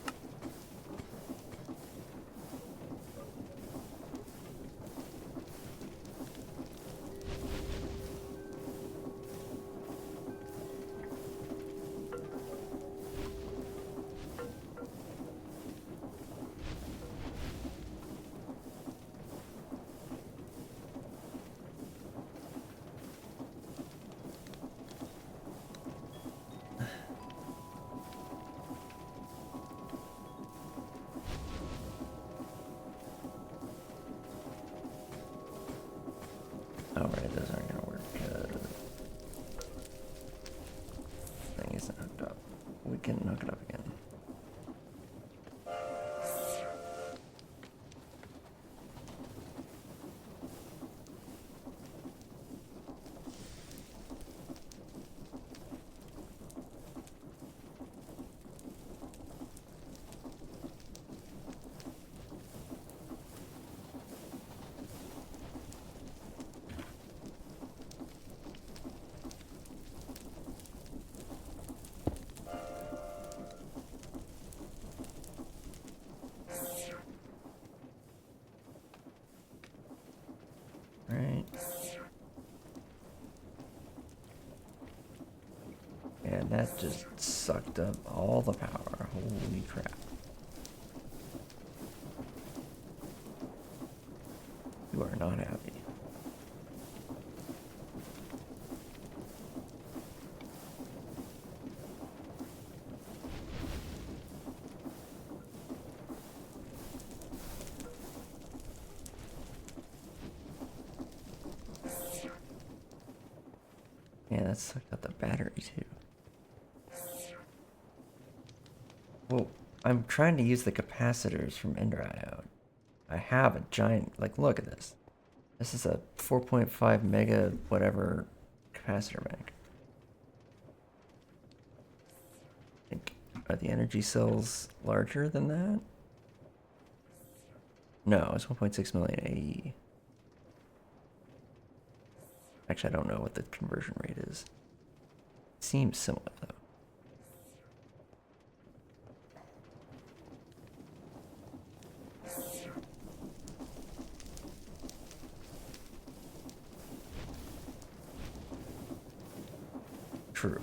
Oh, right, those aren't gonna work. Thing isn't hooked up. We can hook it up again. Right. And that just sucked up all the power. Holy crap. You are not happy. Yeah, that sucked out the battery too. Well, I'm trying to use the capacitors from Indradiode. I have a giant, like, look at this. This is a 4.5 mega whatever capacitor bank. I think, are the energy cells larger than that? No, it's 1.6 million AE. Actually, I don't know what the conversion rate is. It seems similar though. True.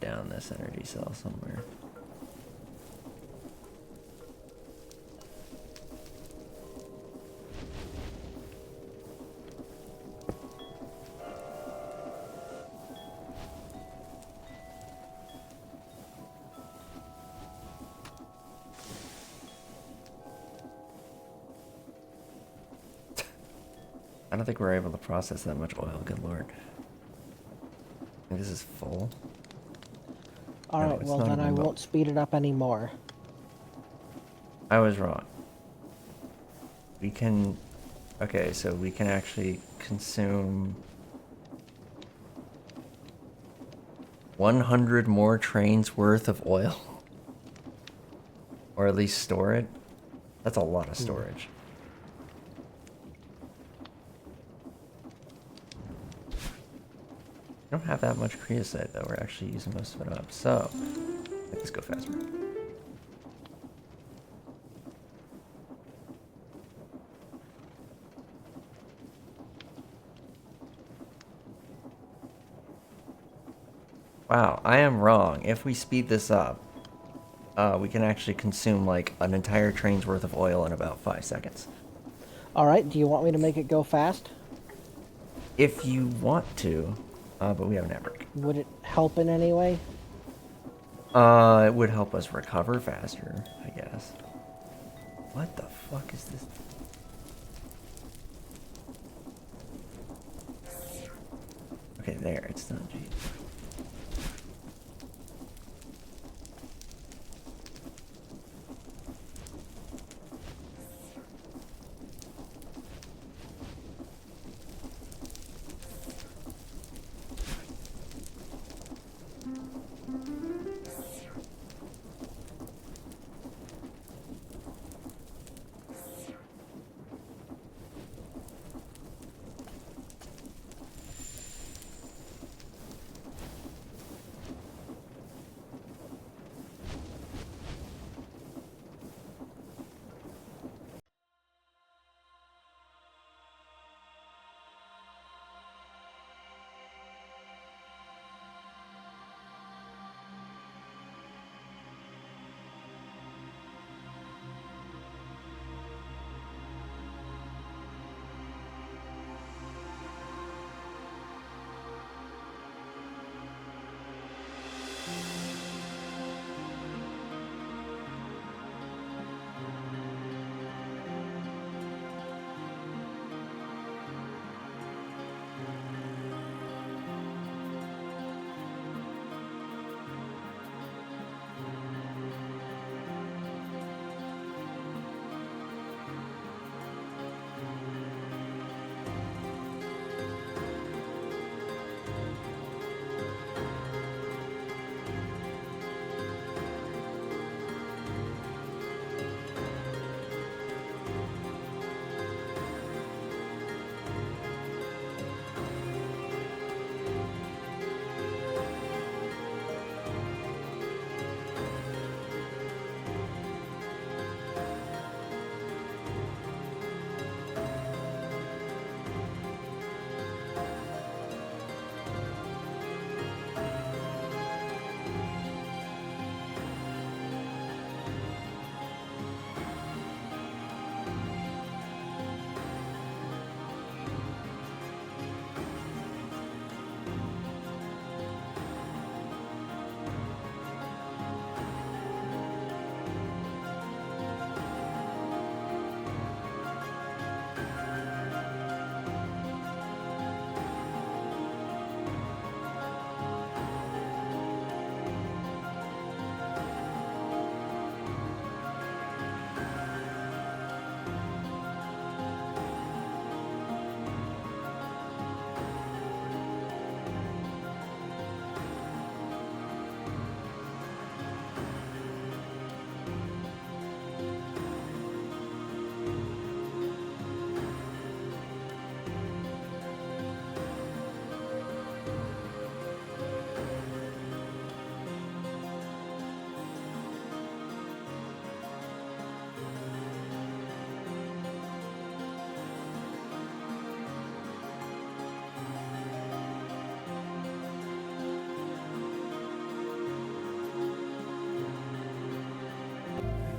down this energy cell somewhere. I don't think we're able to process that much oil, good lord. I think this is full. No, Alright, it's well not then I even won't speed it up anymore. I was wrong. We can... Okay, so we can actually consume 100 more trains worth of oil. Or at least store it. That's a lot of storage. We don't have that much creosote though, we're actually using most of it up. So, make this go faster. Wow, I am wrong. If we speed this up, we can actually consume like an entire train's worth of oil in about 5 seconds. Alright, do you want me to make it go fast? If you want to, but we have a network. Would it help in any way? It would help us recover faster, I guess. What the fuck is this? Okay, there, it's done, geez.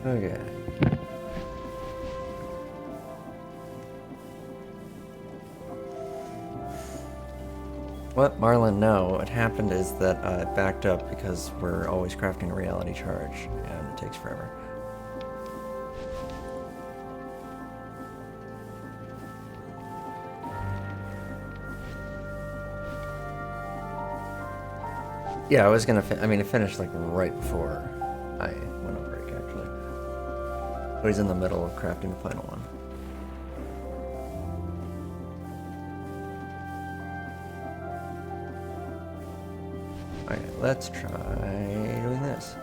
Okay. What Marlin, no. What happened is that it backed up because we're always crafting a reality charge, and it takes forever. Yeah, I was gonna. I mean, it finished like right before I went on break, actually. But he's in the middle of crafting the final one. Alright, let's try doing this.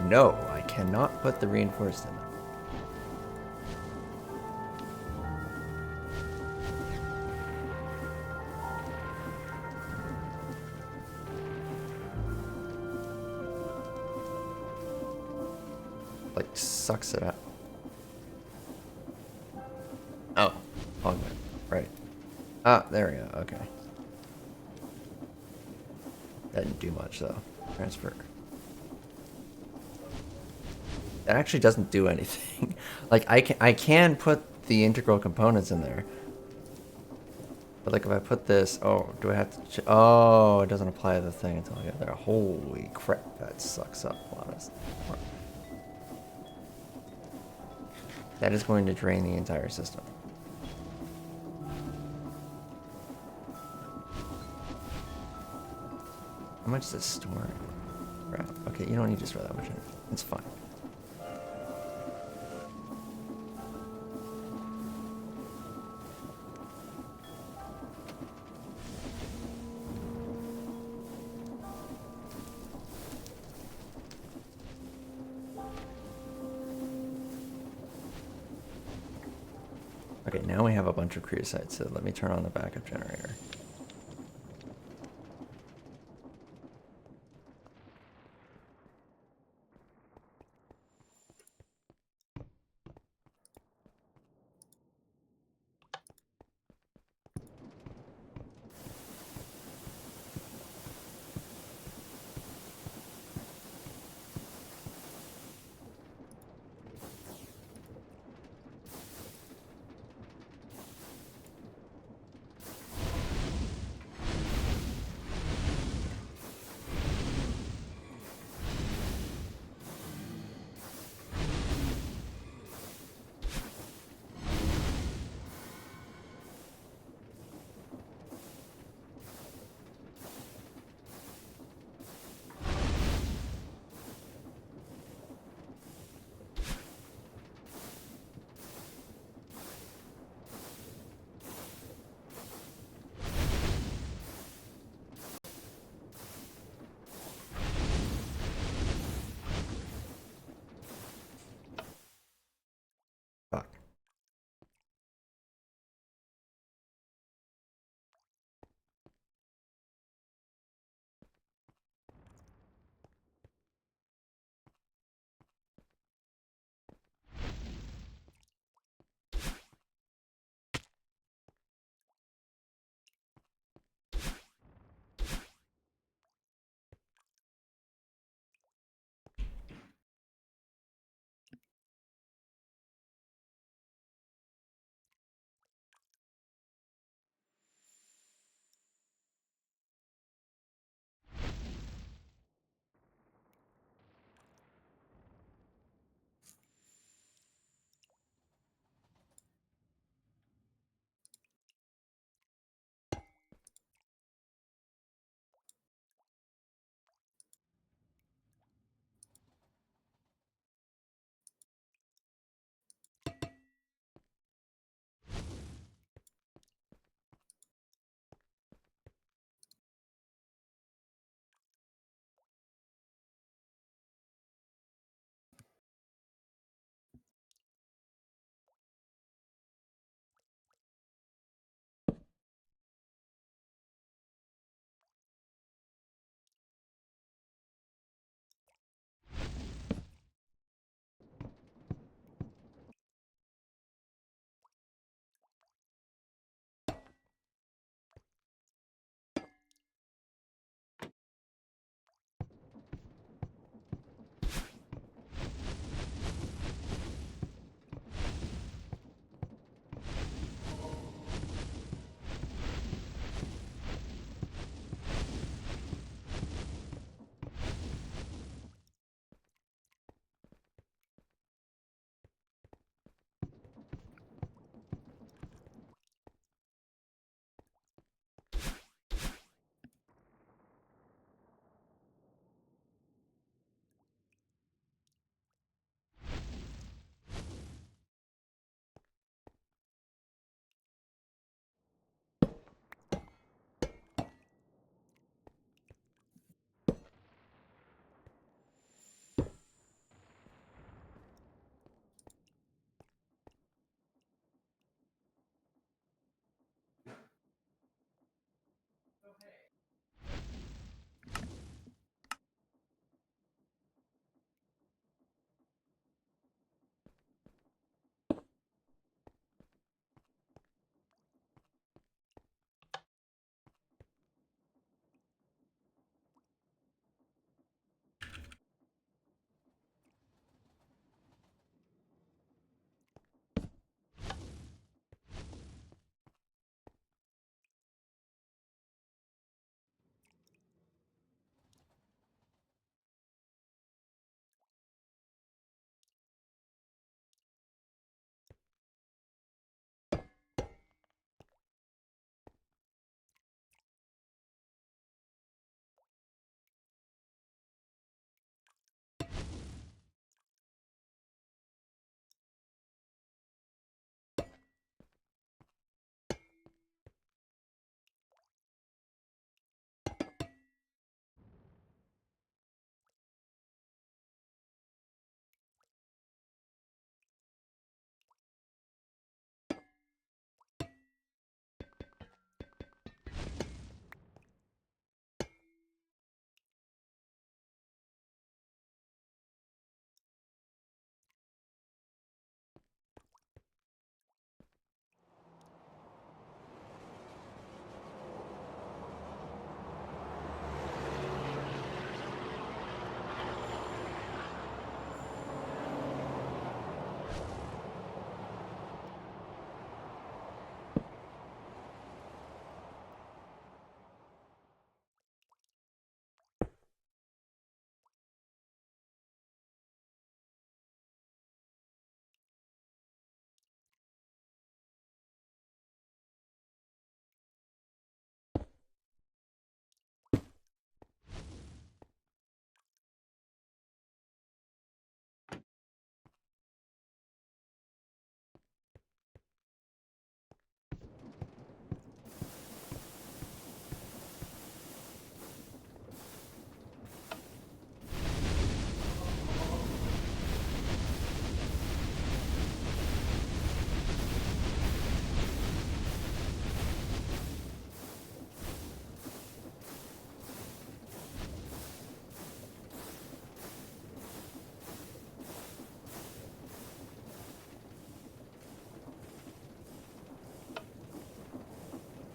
No, I cannot put the reinforced in there. Like, sucks it up. Oh, augment. Right. Ah, there we go. Okay. That didn't do much, though. Transfer. It actually doesn't do anything. Like, I can put the integral components in there. But, like, if I put this... Oh, do I have to... Oh, it doesn't apply the thing until I get there. Holy crap, that sucks up a lot of stuff. That is going to drain the entire system. How much does this store? Crap. Okay, you don't need to store that much in it. It's fine. Okay, now we have a bunch of crucites, so let me turn on the backup generator.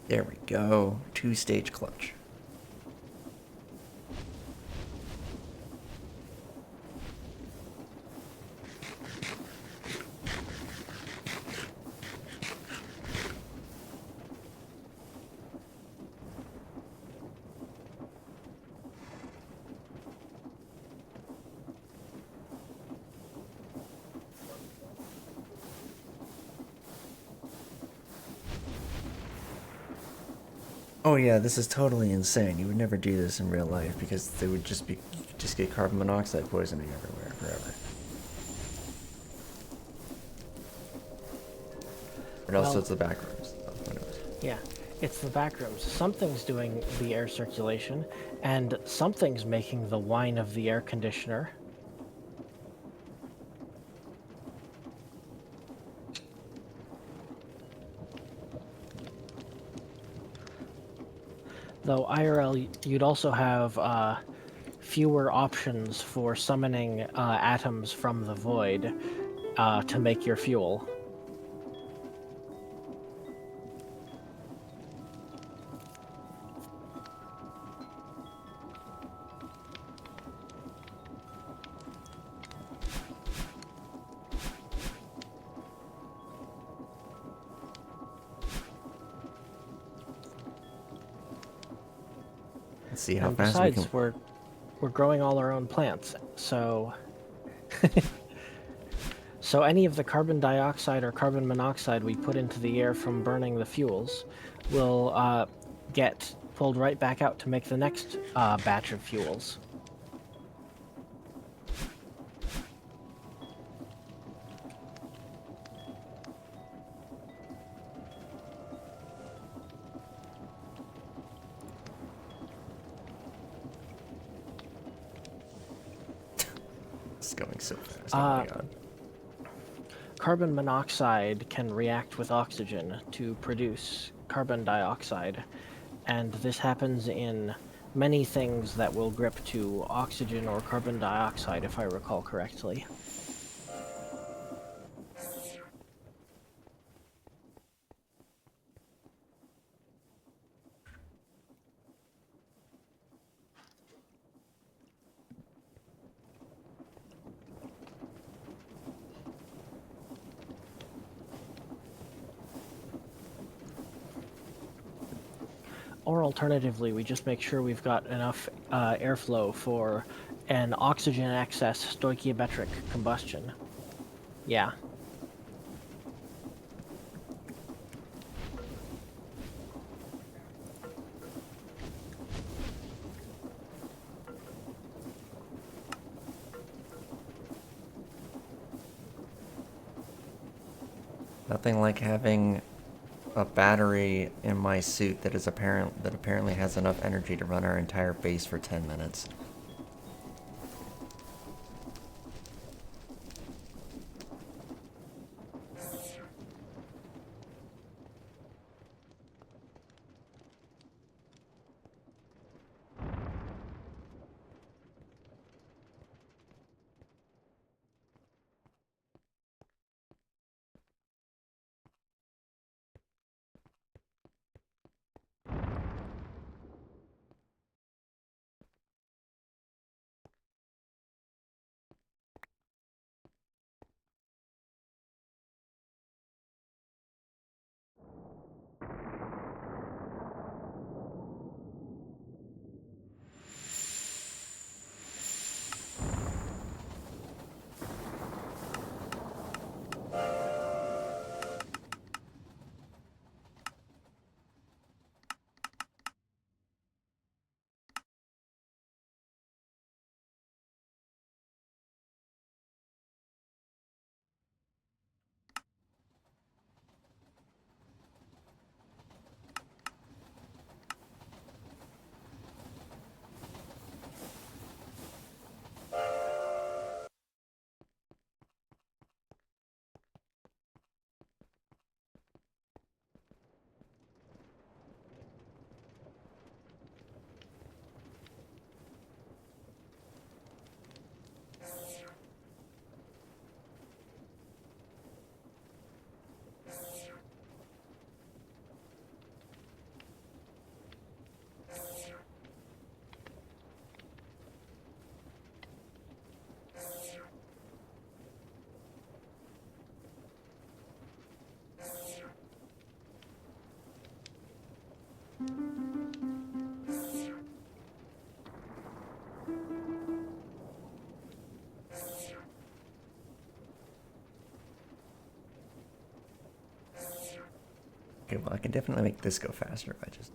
There we go. Two-stage clutch. Oh yeah, this is totally insane. You would never do this in real life because they would just be you could just get carbon monoxide poisoning everywhere forever. But also Well, it's the back rooms. So anyways. yeah, it's the back rooms. Something's doing the air circulation, and something's making the whine of the air conditioner. Though IRL, you'd also have fewer options for summoning atoms from the void to make your fuel. Let's see how And fast we can. besides, we're growing all our own plants, so so any of the carbon dioxide or carbon monoxide we put into the air from burning the fuels will get pulled right back out to make the next batch of fuels. It's going so fast. Oh my Uh, god. Carbon monoxide can react with oxygen to produce carbon dioxide, and this happens in many things that will grip to oxygen or carbon dioxide, if I recall correctly. Or alternatively, we just make sure we've got enough airflow for an oxygen excess stoichiometric combustion. Yeah. Nothing like having a battery in my suit that apparently has enough energy to run our entire base for 10 minutes. Okay, well, I can definitely make this go faster by just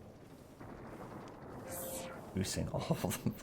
boosting all of them.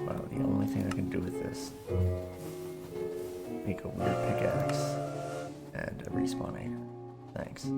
Wow, the only thing I can do with this, make a weird pickaxe and a respawner. Thanks.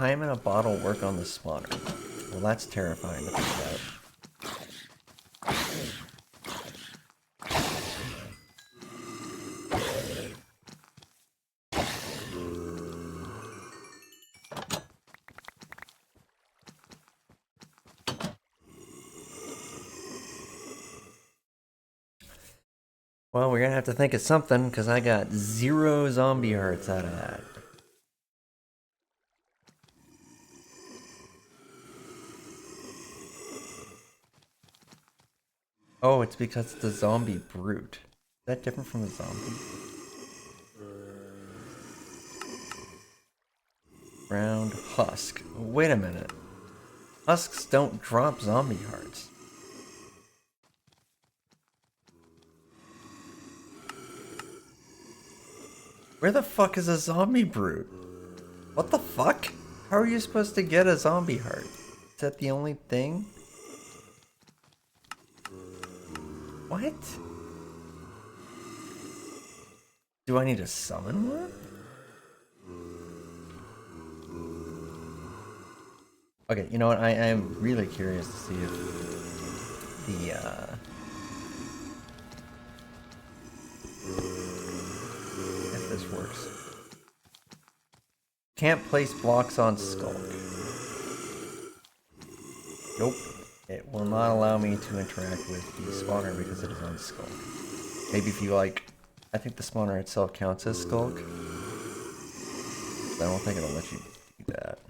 time in a bottle work on the spawner? Well, that's terrifying to think about. Well, we're gonna have to think of something, because I got 0 zombie hearts out of that. Oh, it's because it's a zombie brute. Is that different from a zombie? Round husk. Wait a minute. Husks don't drop zombie hearts. Where the fuck is a zombie brute? What the fuck? How are you supposed to get a zombie heart? Is that the only thing? What? Do I need to summon one? Okay, you know what? I am really curious to see if if this works. Can't place blocks on Skulk. Nope. It will not allow me to interact with the spawner because it is on Skulk. Maybe if you like... I think the spawner itself counts as Skulk. I don't think it'll let you do that.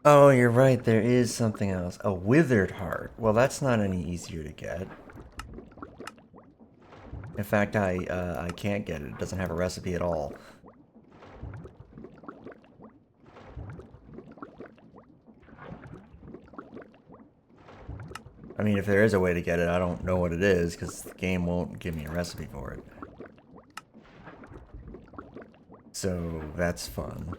Oh, you're right, there is something else. A withered heart. Well, that's not any easier to get. In fact, I can't get it. It doesn't have a recipe at all. I mean, if there is a way to get it, I don't know what it is, because the game won't give me a recipe for it. So, that's fun.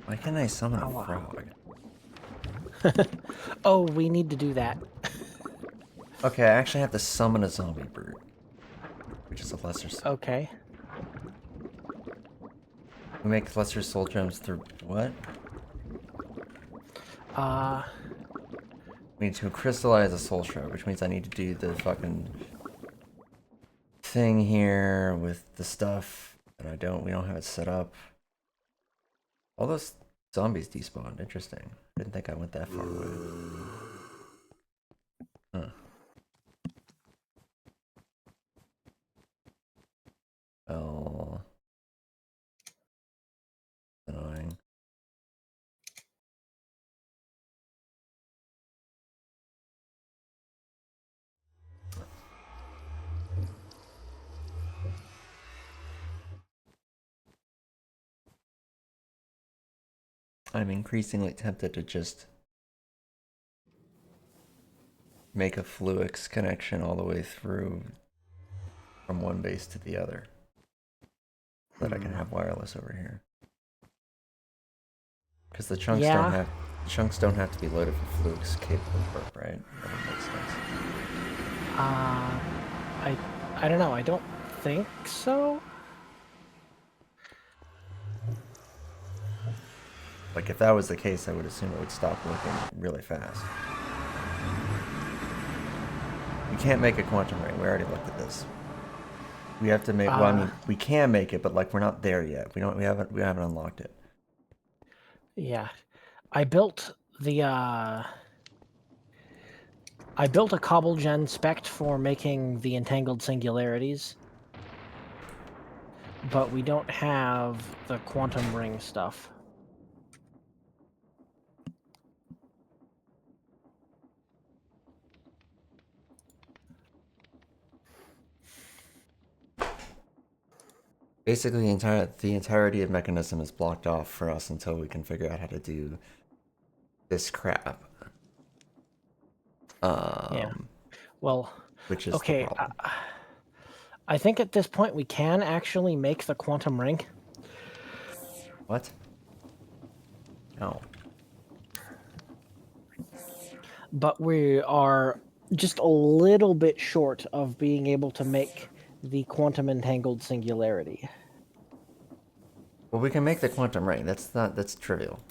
Why can't I summon a frog? Oh, we need to do that. Okay, I actually have to summon a zombie brute, which is a lesser soul. Okay. We make lesser soul gems through what? We need to crystallize a soul shard, which means I need to do the fucking thing here with the stuff, and we don't have it set up. All those zombies despawned. Interesting. Didn't think I went that far away. Huh. Well, annoying. I'm increasingly tempted to just make a Fluix connection all the way through from one base to the other, so that I can have wireless over here. Because the chunks don't have to be loaded for Fluix capable work, right? That would make sense. I don't know. I don't think so. Like, if that was the case, I would assume it would stop working really fast. We can't make a quantum ring. We already looked at this. We have to make. Well, I mean, we can make it, but like we're not there yet. We don't. We haven't unlocked it. Yeah, I built the. I built a cobble gen spec for making the entangled singularities, but we don't have the quantum ring stuff. Basically, the entirety of mechanism is blocked off for us until we can figure out how to do this crap. Yeah. Well, Which is the okay. problem. I think at this point we can actually make the quantum ring. What? No. But we are just a little bit short of being able to make the quantum entangled singularity. Well, we can make the quantum ring. That's trivial.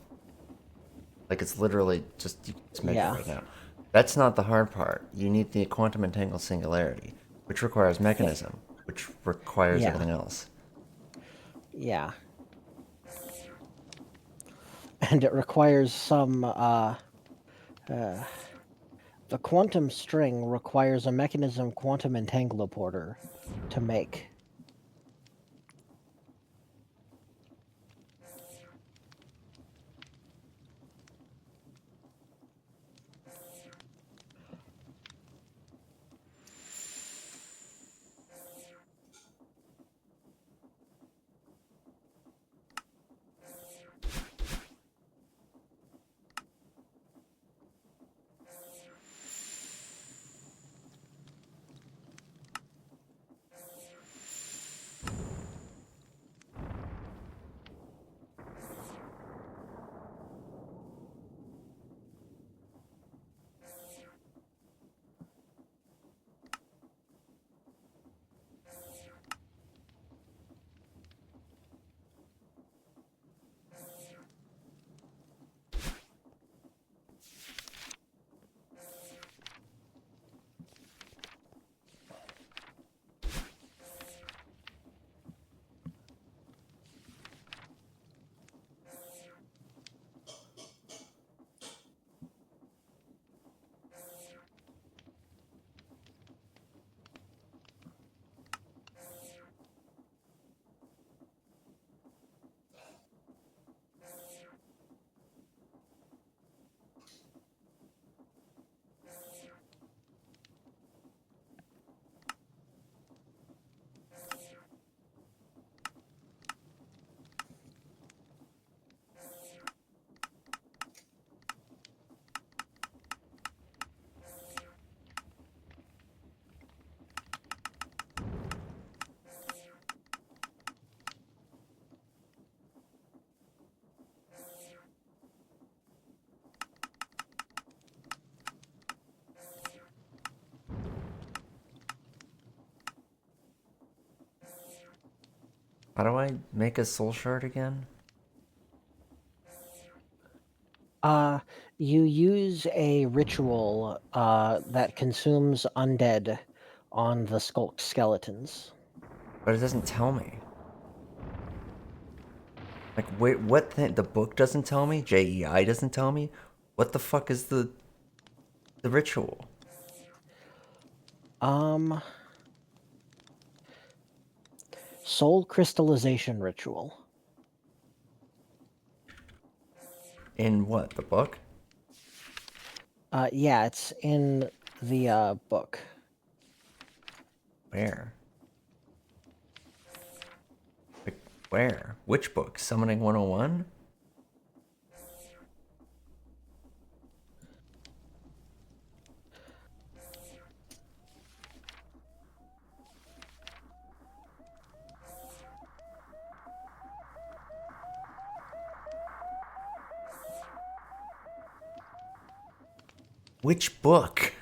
Like, it's literally just, you can just make it Yeah. right now. That's not the hard part. You need the quantum entangled singularity, which requires mechanism, which requires Yeah. everything else. Yeah. And it requires some, the quantum string requires a mechanism quantum entangloporter to make. How do I make a soul shard again? You use a ritual that consumes undead on the skulked skeletons. But it doesn't tell me. Like, wait, what thing? The book doesn't tell me? JEI doesn't tell me? What the fuck is the ritual? Soul crystallization ritual. In what? The book? Yeah, it's in the book. Where? Like, where? Which book? Summoning 101? Which book?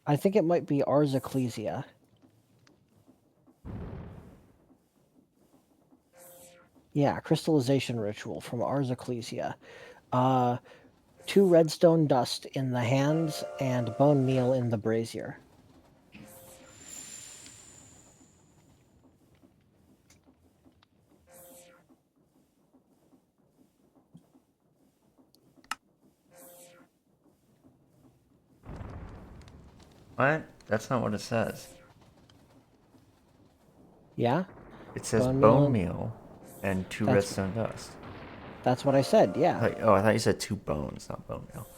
I think it might be Ars Ecclesia. Yeah, crystallization ritual from Ars Ecclesia. 2 redstone dust in the hands and bone meal in the brazier. What? That's not what it says. Yeah? It says Bone meal bone and meal and 2 that's redstone dust. that's what I said, yeah. I thought you said 2 bones, not bone meal.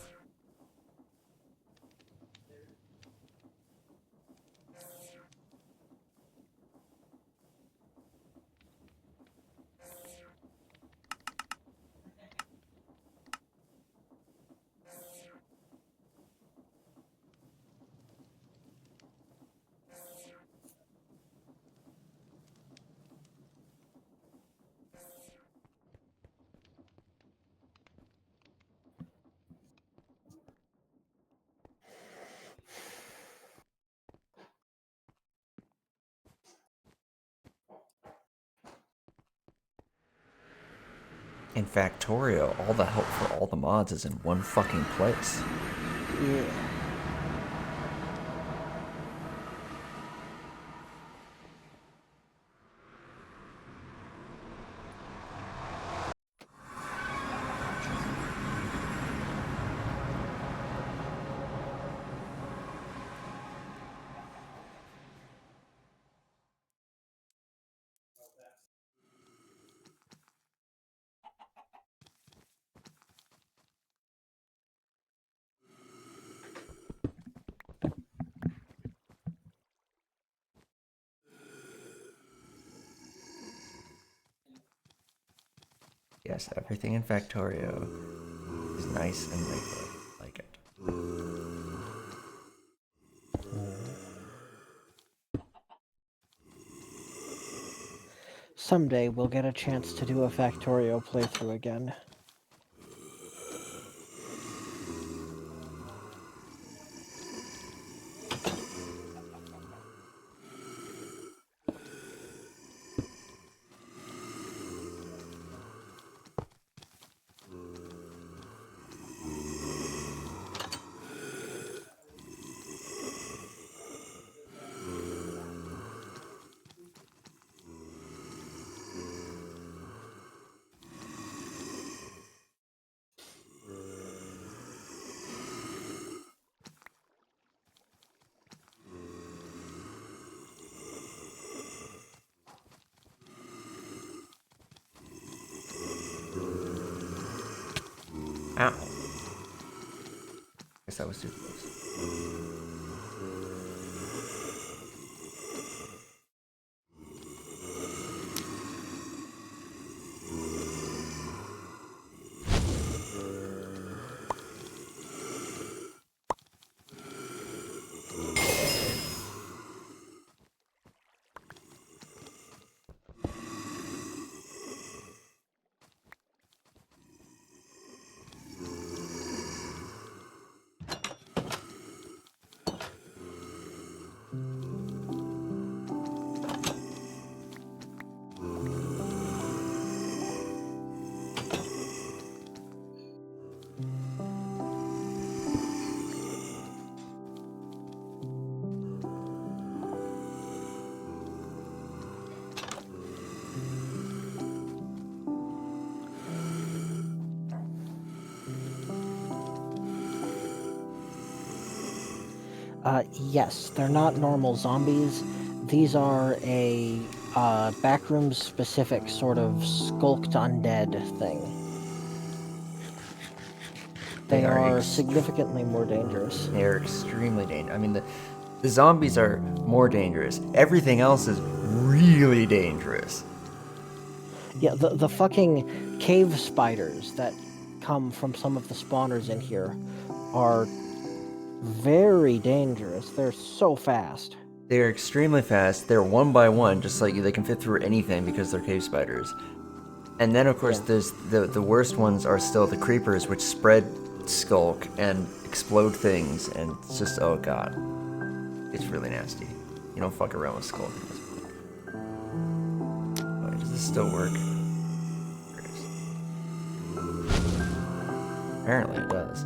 In Factorio, all the help for all the mods is in one fucking place. Yeah. Yes, everything in Factorio is nice and regular, like it. Someday we'll get a chance to do a Factorio playthrough again. Ow. Guess that was too close. Yes, they're not normal zombies. These are a backroom specific sort of skulked undead thing. They are significantly more dangerous. They are extremely dangerous. I mean, the zombies are more dangerous. Everything else is really dangerous. Yeah, the fucking cave spiders that come from some of the spawners in here are very dangerous. They're so fast. They are extremely fast. They're one by one, just like they can fit through anything because they're cave spiders. And then, of course, Yeah. there's the worst ones are still the creepers, which spread skulk and explode things, and it's just, oh god. It's really nasty. You don't fuck around with skulk at this point. Wait, does this still work? There it is. Apparently it does.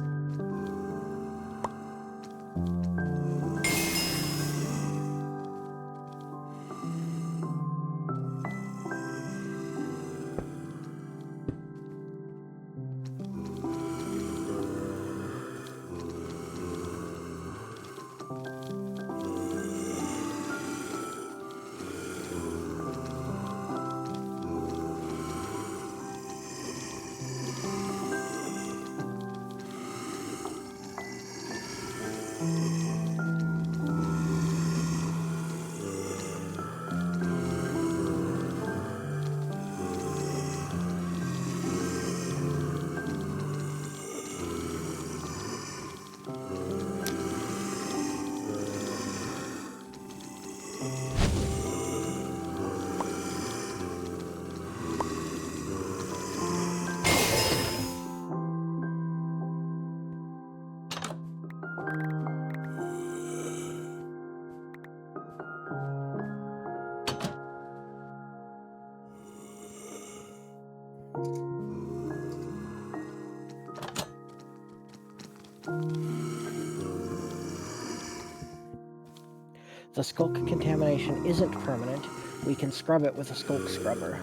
The skulk contamination isn't permanent. We can scrub it with a skulk scrubber.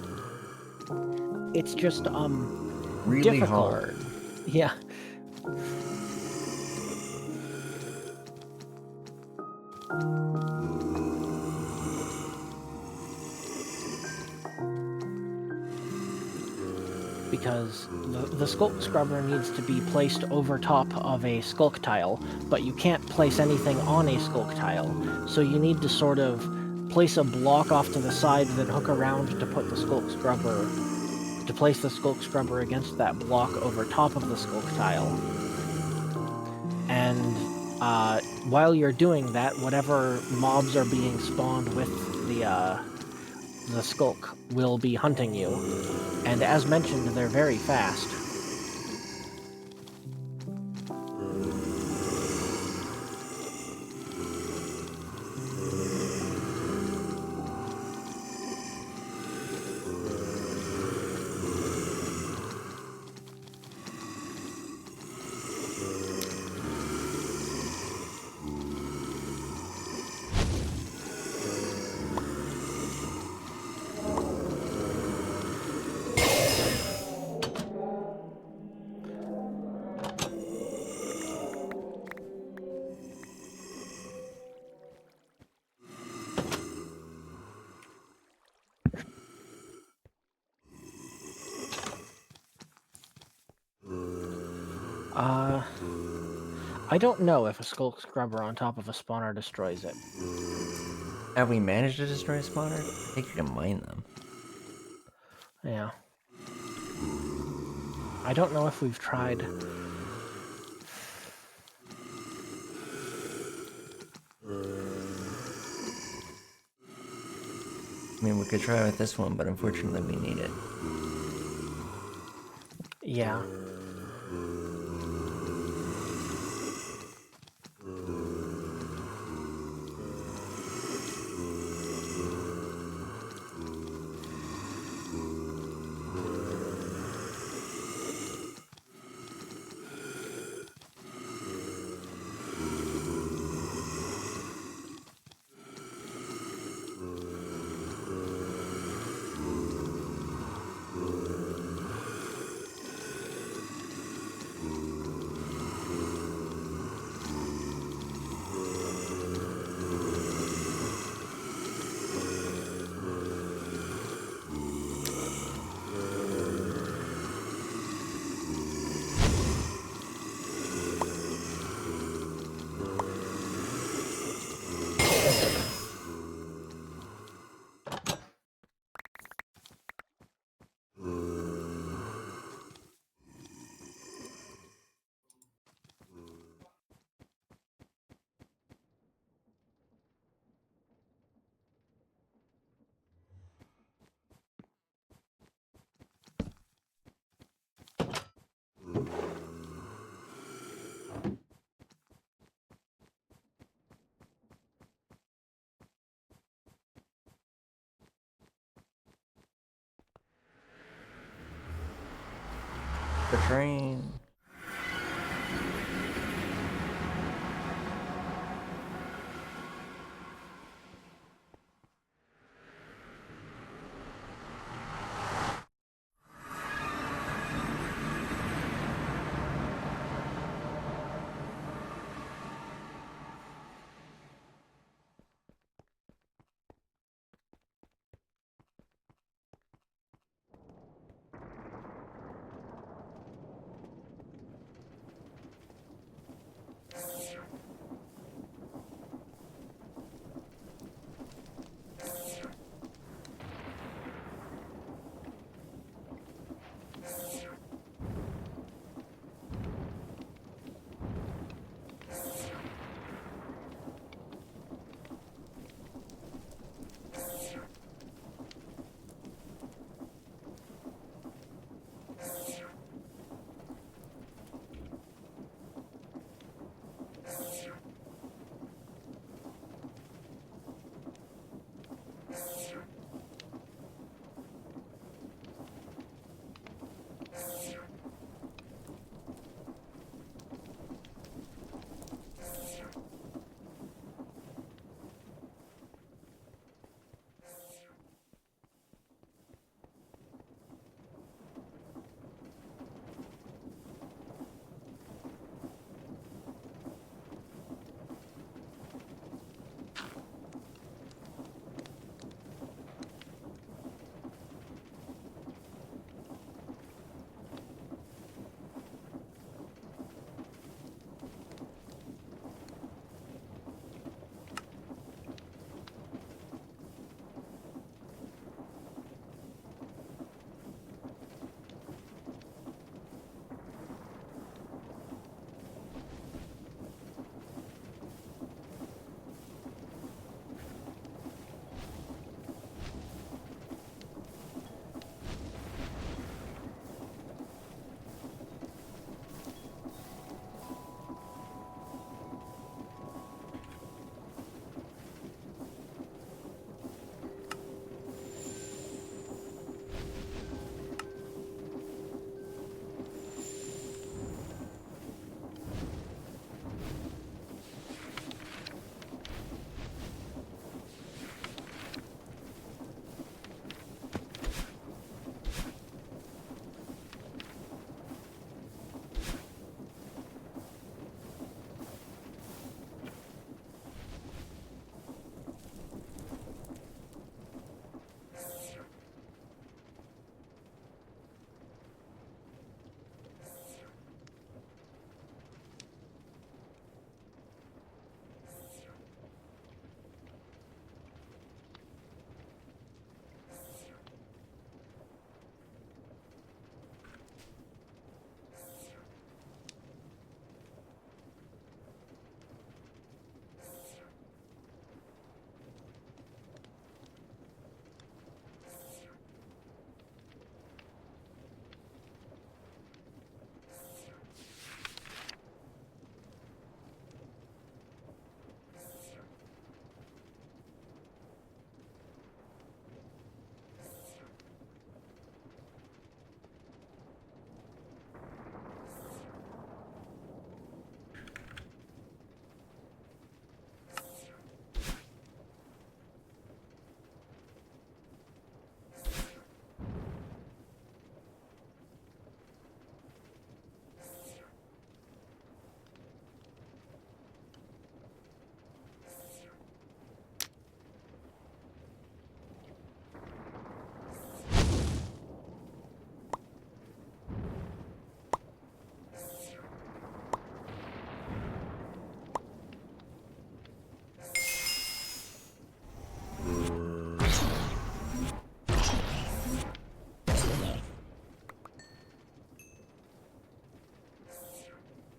It's just, Really difficult. hard. Yeah. Because the skulk scrubber needs to be placed over top of a skulk tile, but you can't place anything on a skulk tile, so you need to sort of place a block off to the side, then hook around to put the skulk scrubber, to place the skulk scrubber against that block over top of the skulk tile. And while you're doing that, whatever mobs are being spawned with the skulk will be hunting you. And as mentioned, they're very fast. I don't know if a skulk scrubber on top of a spawner destroys it. Have we managed to destroy a spawner? I think you can mine them. Yeah. I don't know if we've tried. I mean, we could try with this one, but unfortunately we need it. Yeah. The train.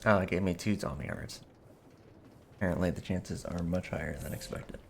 Oh, it gave me 2 zombie hearts. Apparently the chances are much higher than expected.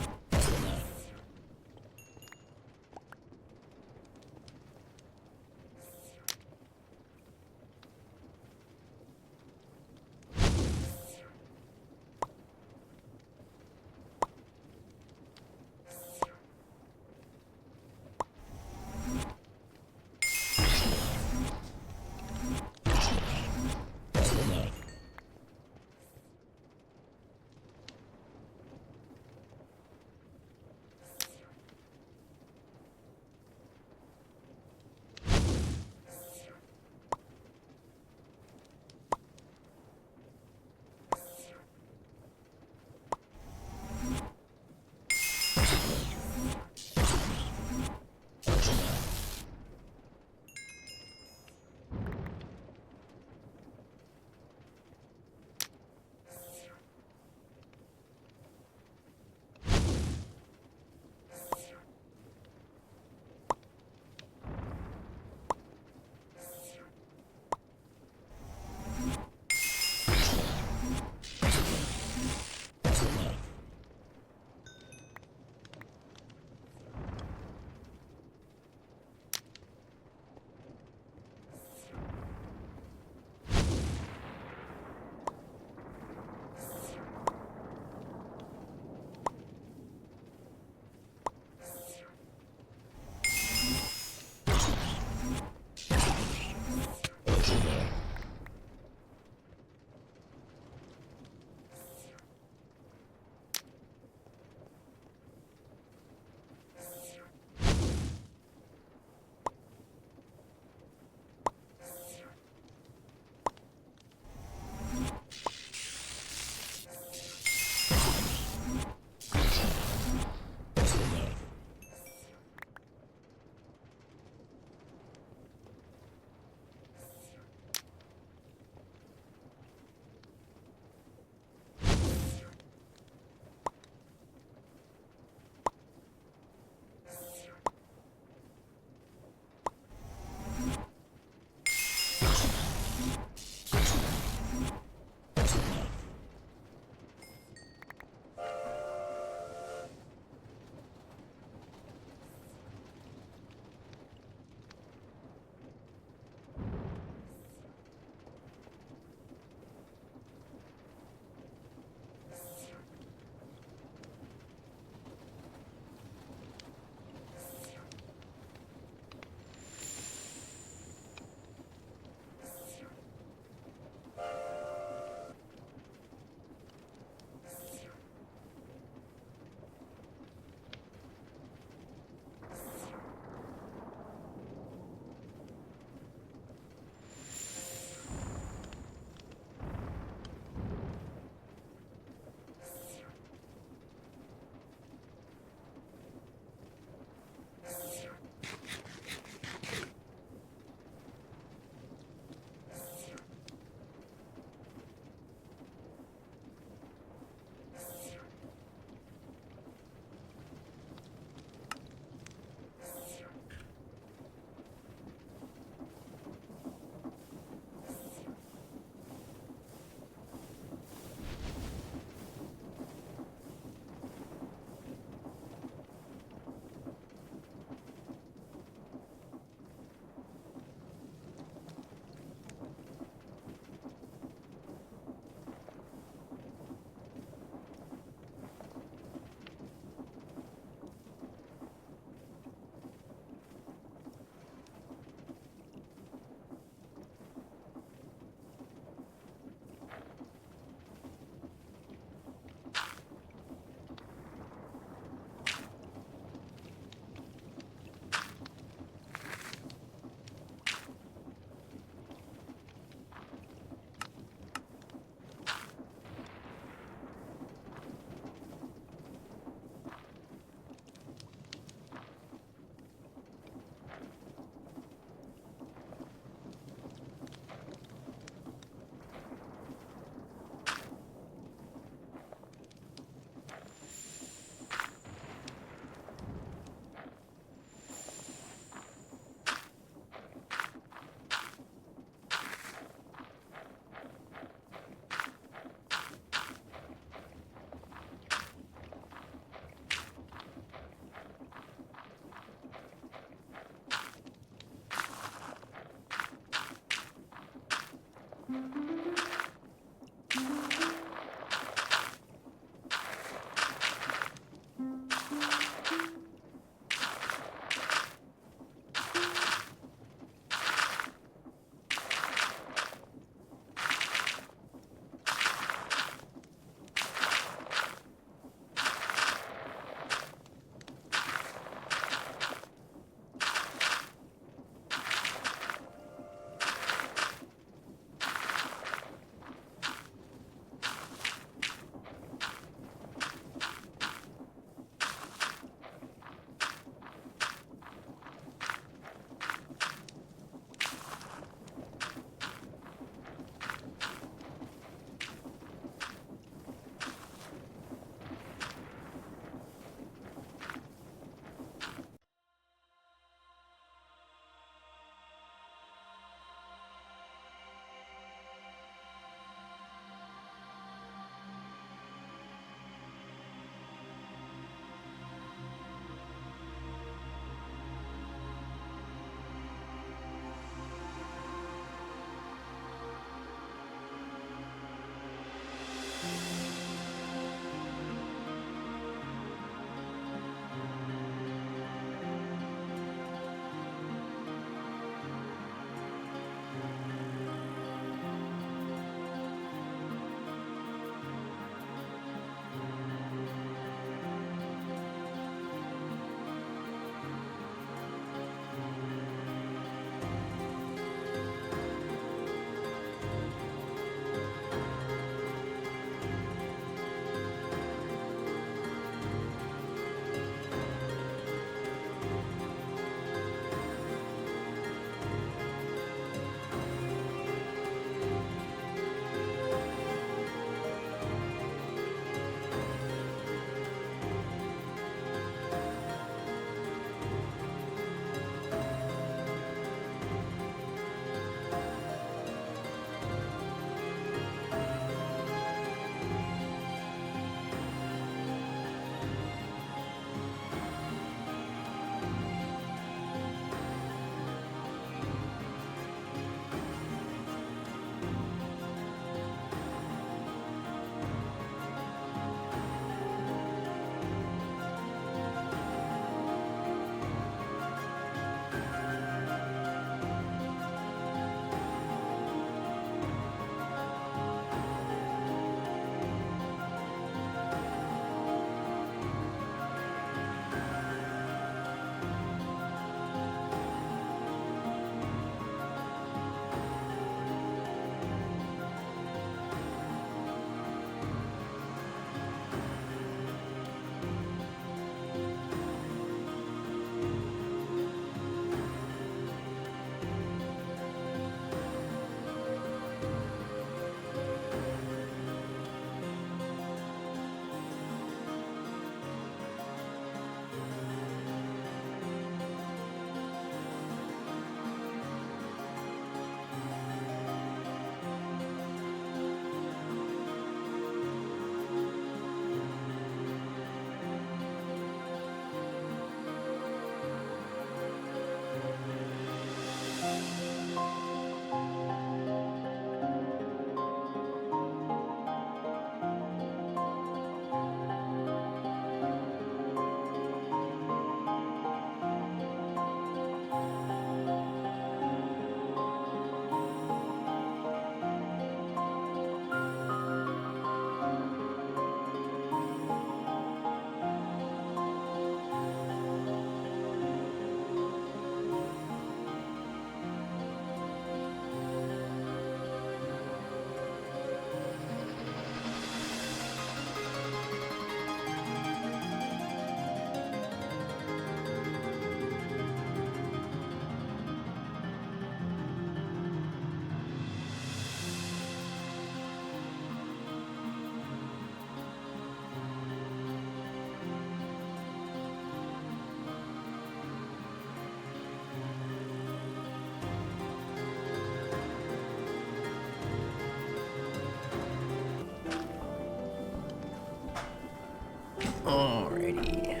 Alrighty.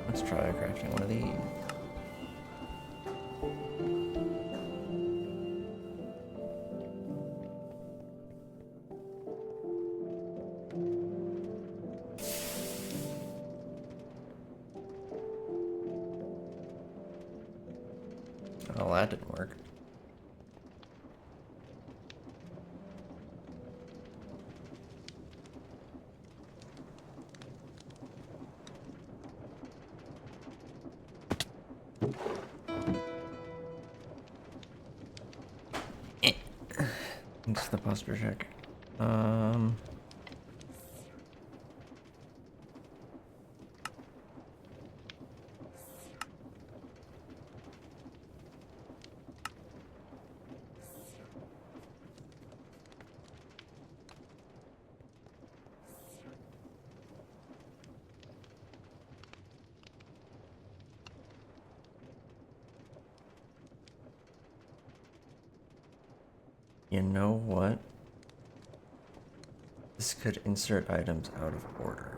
Let's try crafting one of these. Oh, that didn't work. It's the posture check. You know what? This could insert items out of order.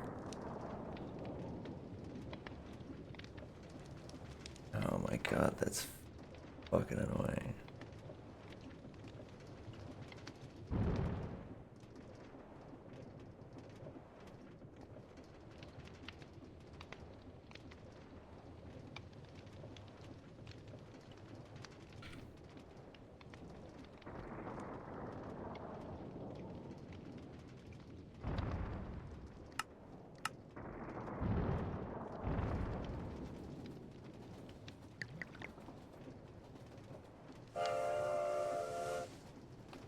Oh my god, that's fucking annoying.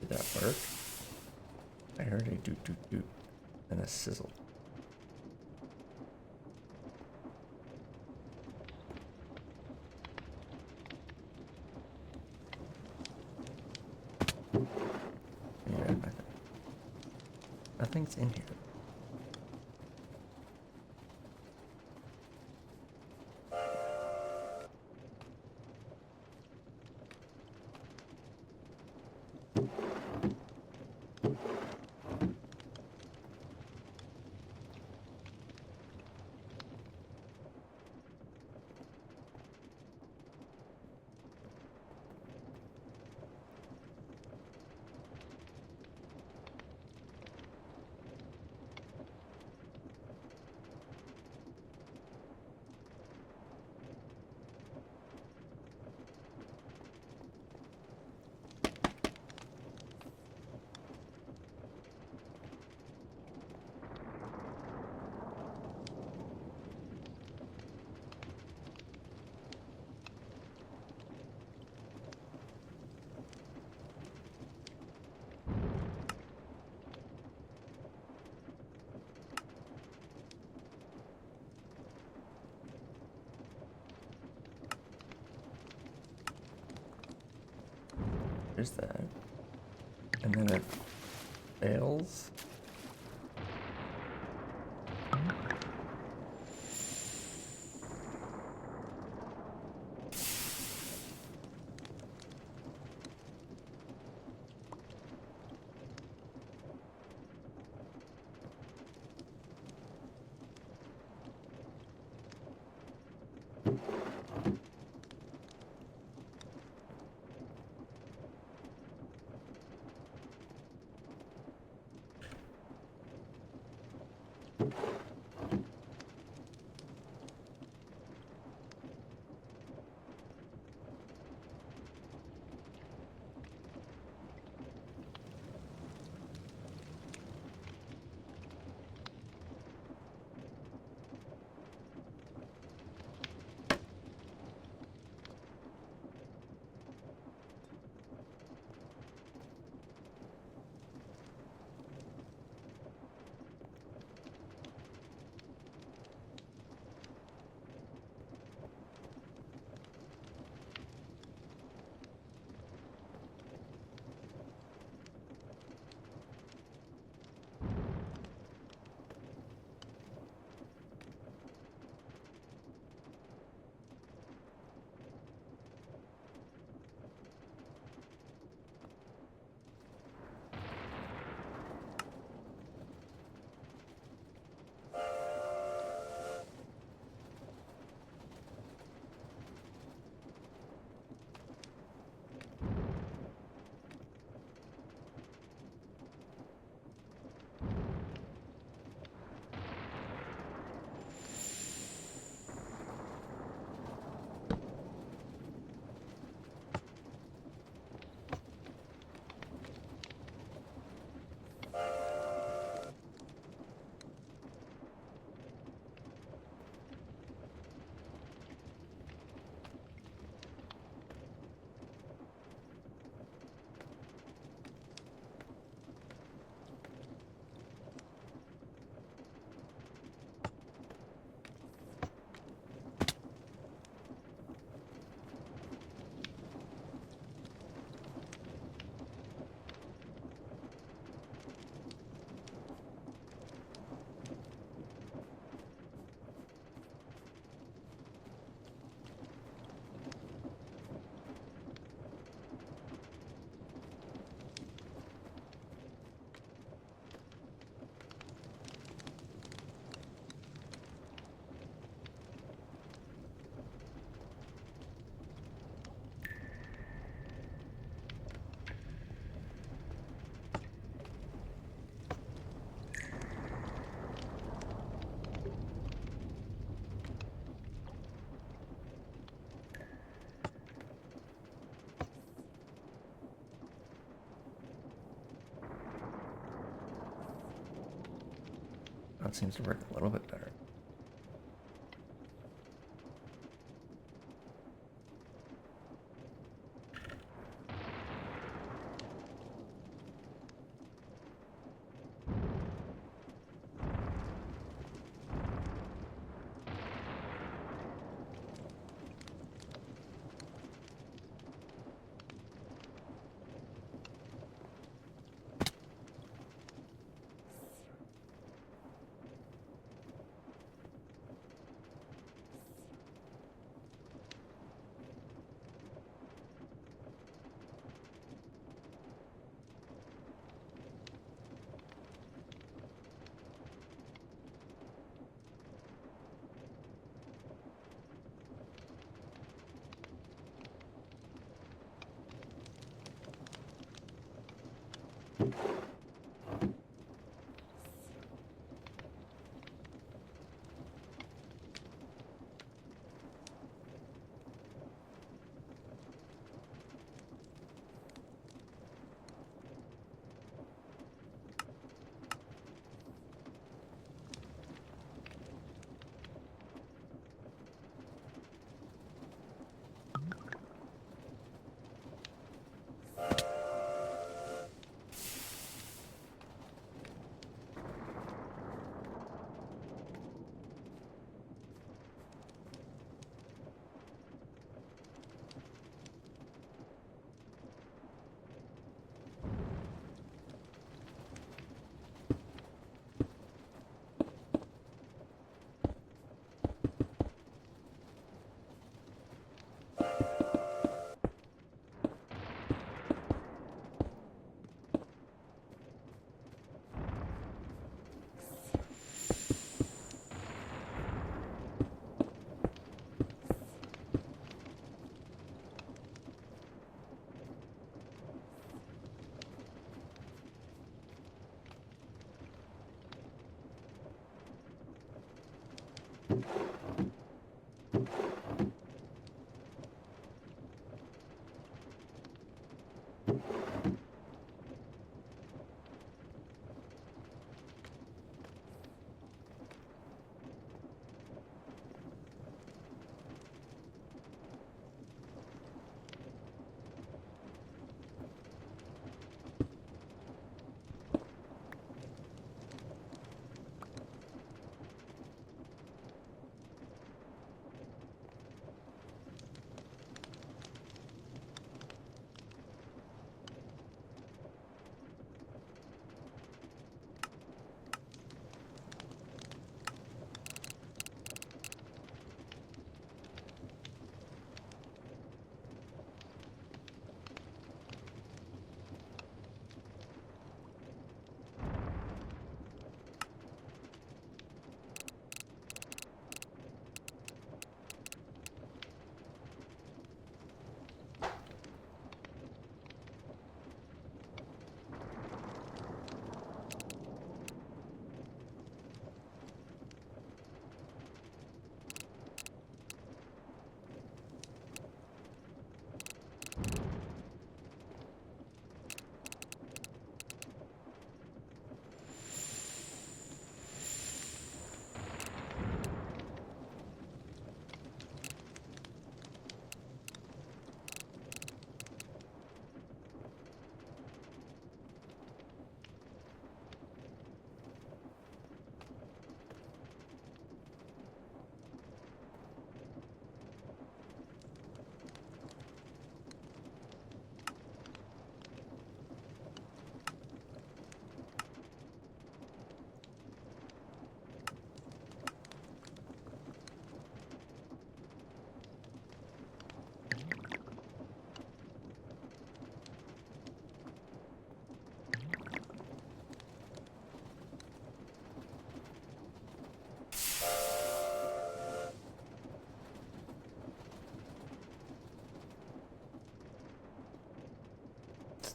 Did that work? I heard a doot doot doot and a sizzle. Yeah, nothing's in here. There's that. And then it fails. it seems to work a little bit better.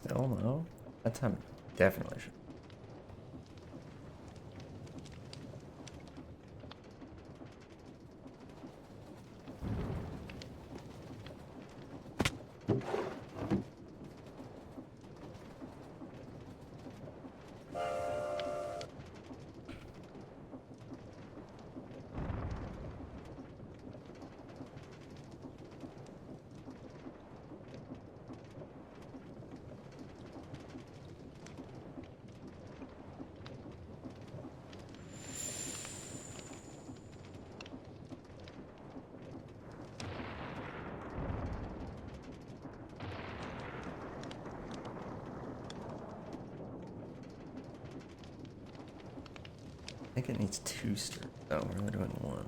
Still no? That time definitely should. think it needs 2 stirs. Oh, we're only doing 1.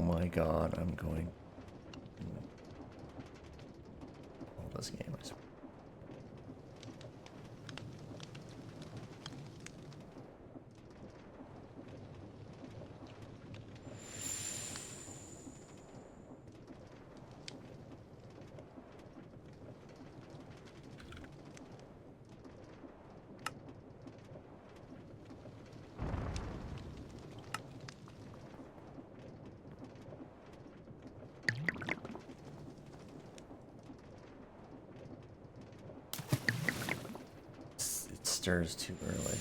Oh my god, I'm going. All this game, I swear. It stirs too early.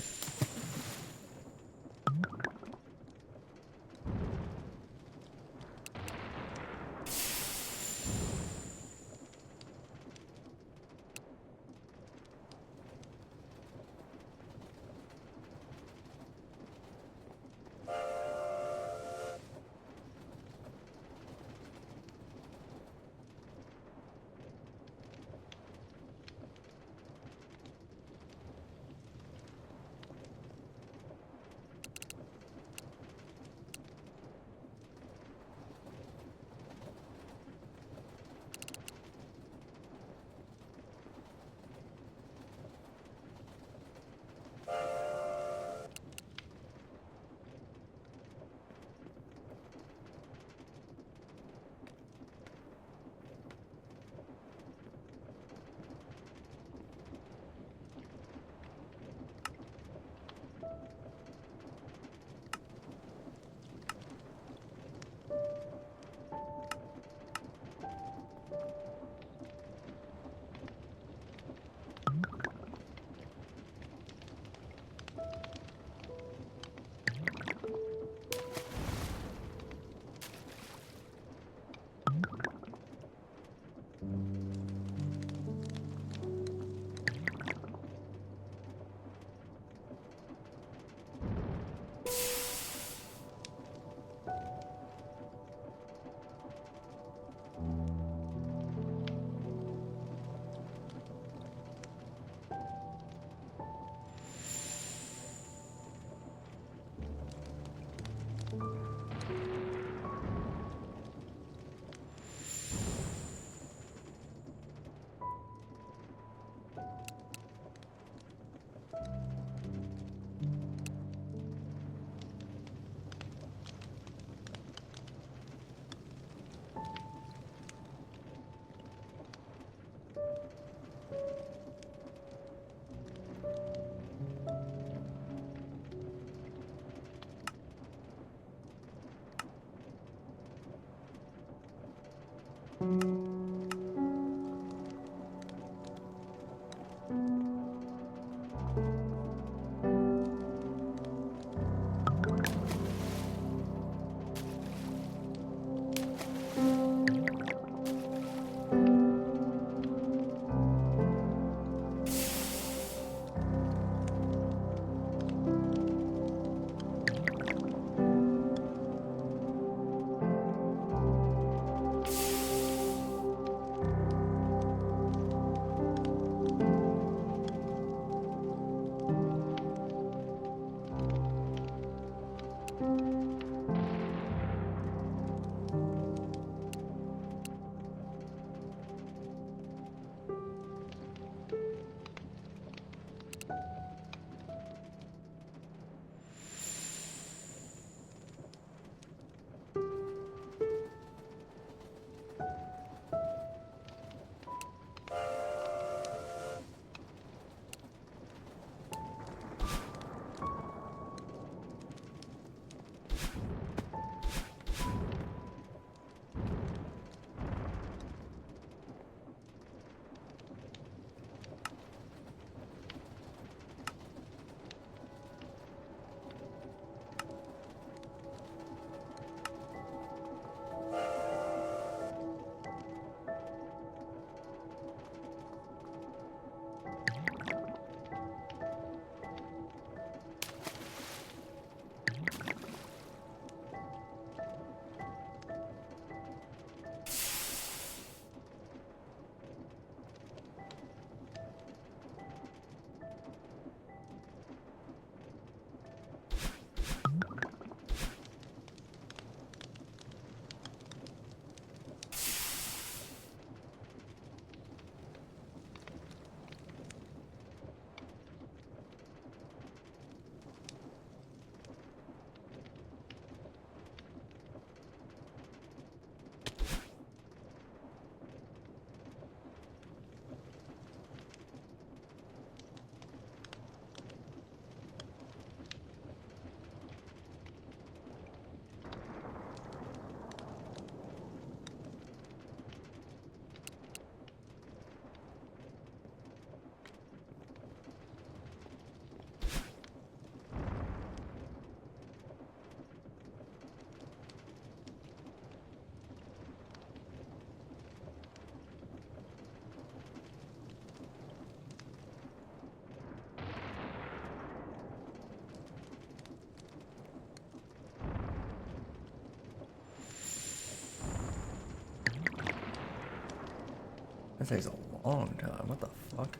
That takes a long time. What the fuck?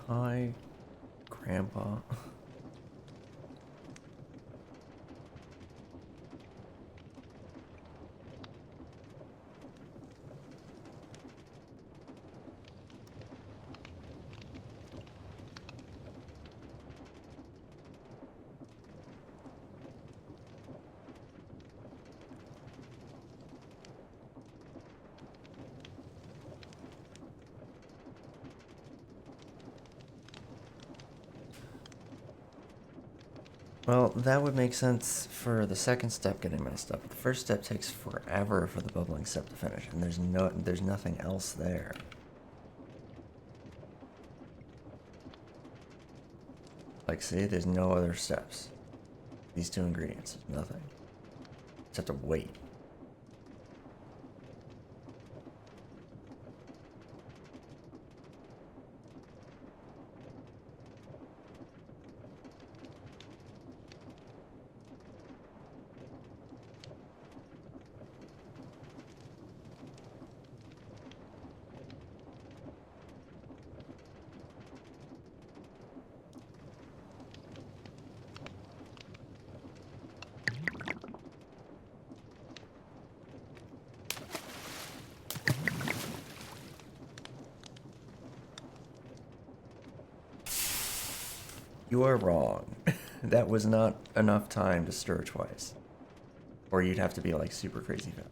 Hi, Grandpa. Well, that would make sense for the second step getting messed up. The first step takes forever for the bubbling step to finish, and there's nothing else there. Like, see, there's no other steps. These two ingredients, there's nothing. Just have to wait. You are wrong. That was not enough time to stir twice. Or you'd have to be like super crazy fast.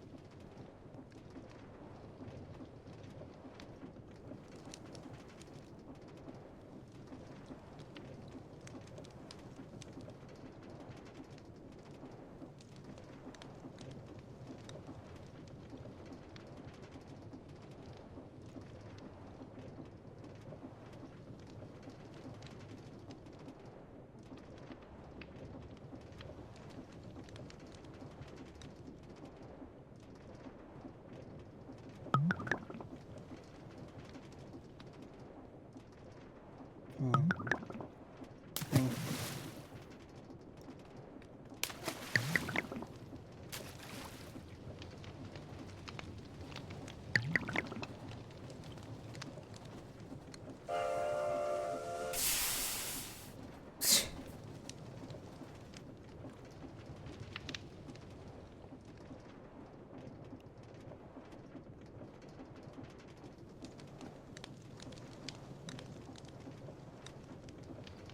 Hmm.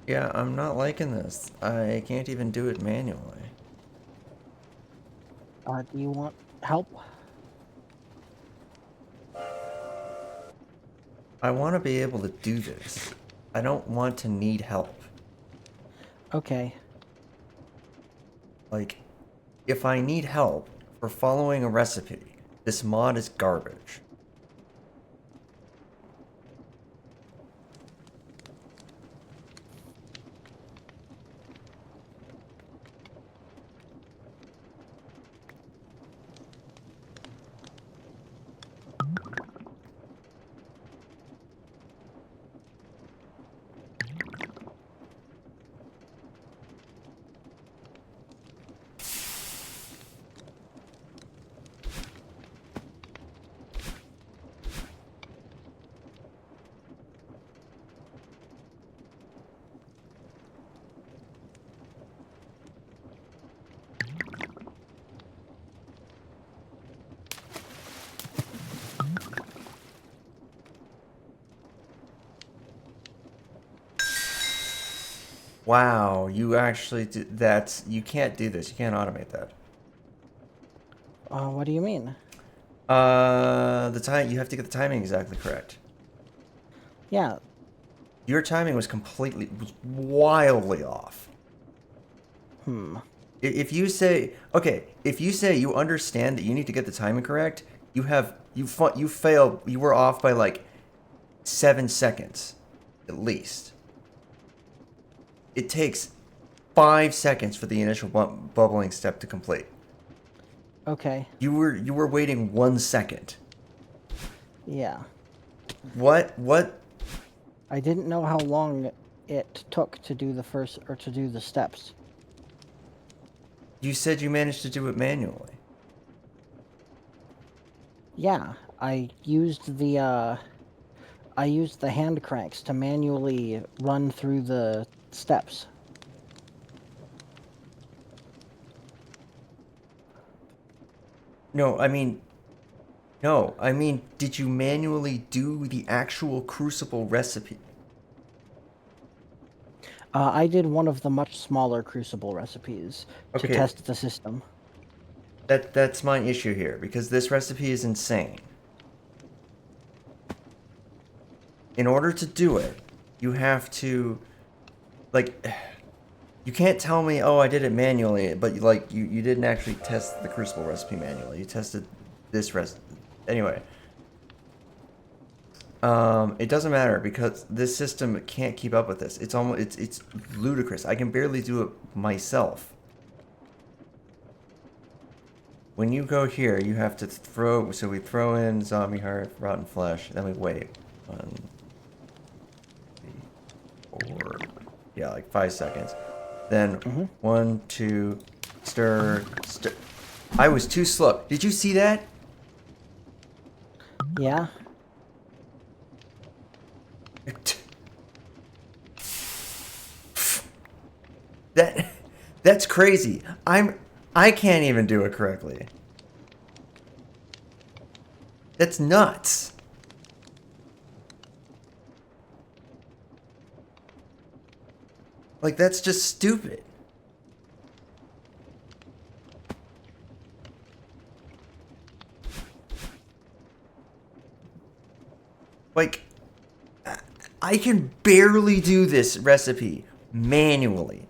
Yeah, I'm not liking this. I can't even do it manually. Do you want help? I want to be able to do this. I don't want to need help. Okay. Like, if I need help for following a recipe, this mod is garbage. Wow, you actually do, you can't do this. You can't automate that. What do you mean? The time, you have to get the timing exactly correct. Yeah. Your timing was wildly off. Hmm. If you say, okay, if you say you understand that you need to get the timing correct, you failed. You were off by like 7 seconds, at least. It takes 5 seconds for the initial bubbling step to complete. Okay. You were waiting 1 second. Yeah. What? I didn't know how long it took to do the first or to do the steps. You said you managed to do it manually. Yeah, I used the hand cranks to manually run through the steps. No, I mean, no, I mean, did you manually do the actual crucible recipe? I did one of the much smaller crucible recipes to Okay, test the system. that's my issue here because this recipe is insane. In order to do it, you have to like you can't tell me, "Oh, I did it manually," but you didn't actually test the crucible recipe manually. You tested this recipe. Anyway, it doesn't matter because this system can't keep up with this. It's ludicrous. I can barely do it myself. When you go here, you have to throw. So we throw in zombie heart, rotten flesh, then we wait. 1, 3, 4. Yeah, like 5 seconds. Then Hmm. 1, 2, stir, stir. I was too slow. Did you see that? Yeah. That that's crazy. I can't even do it correctly. That's nuts. Like that's just stupid. Like I can barely do this recipe manually.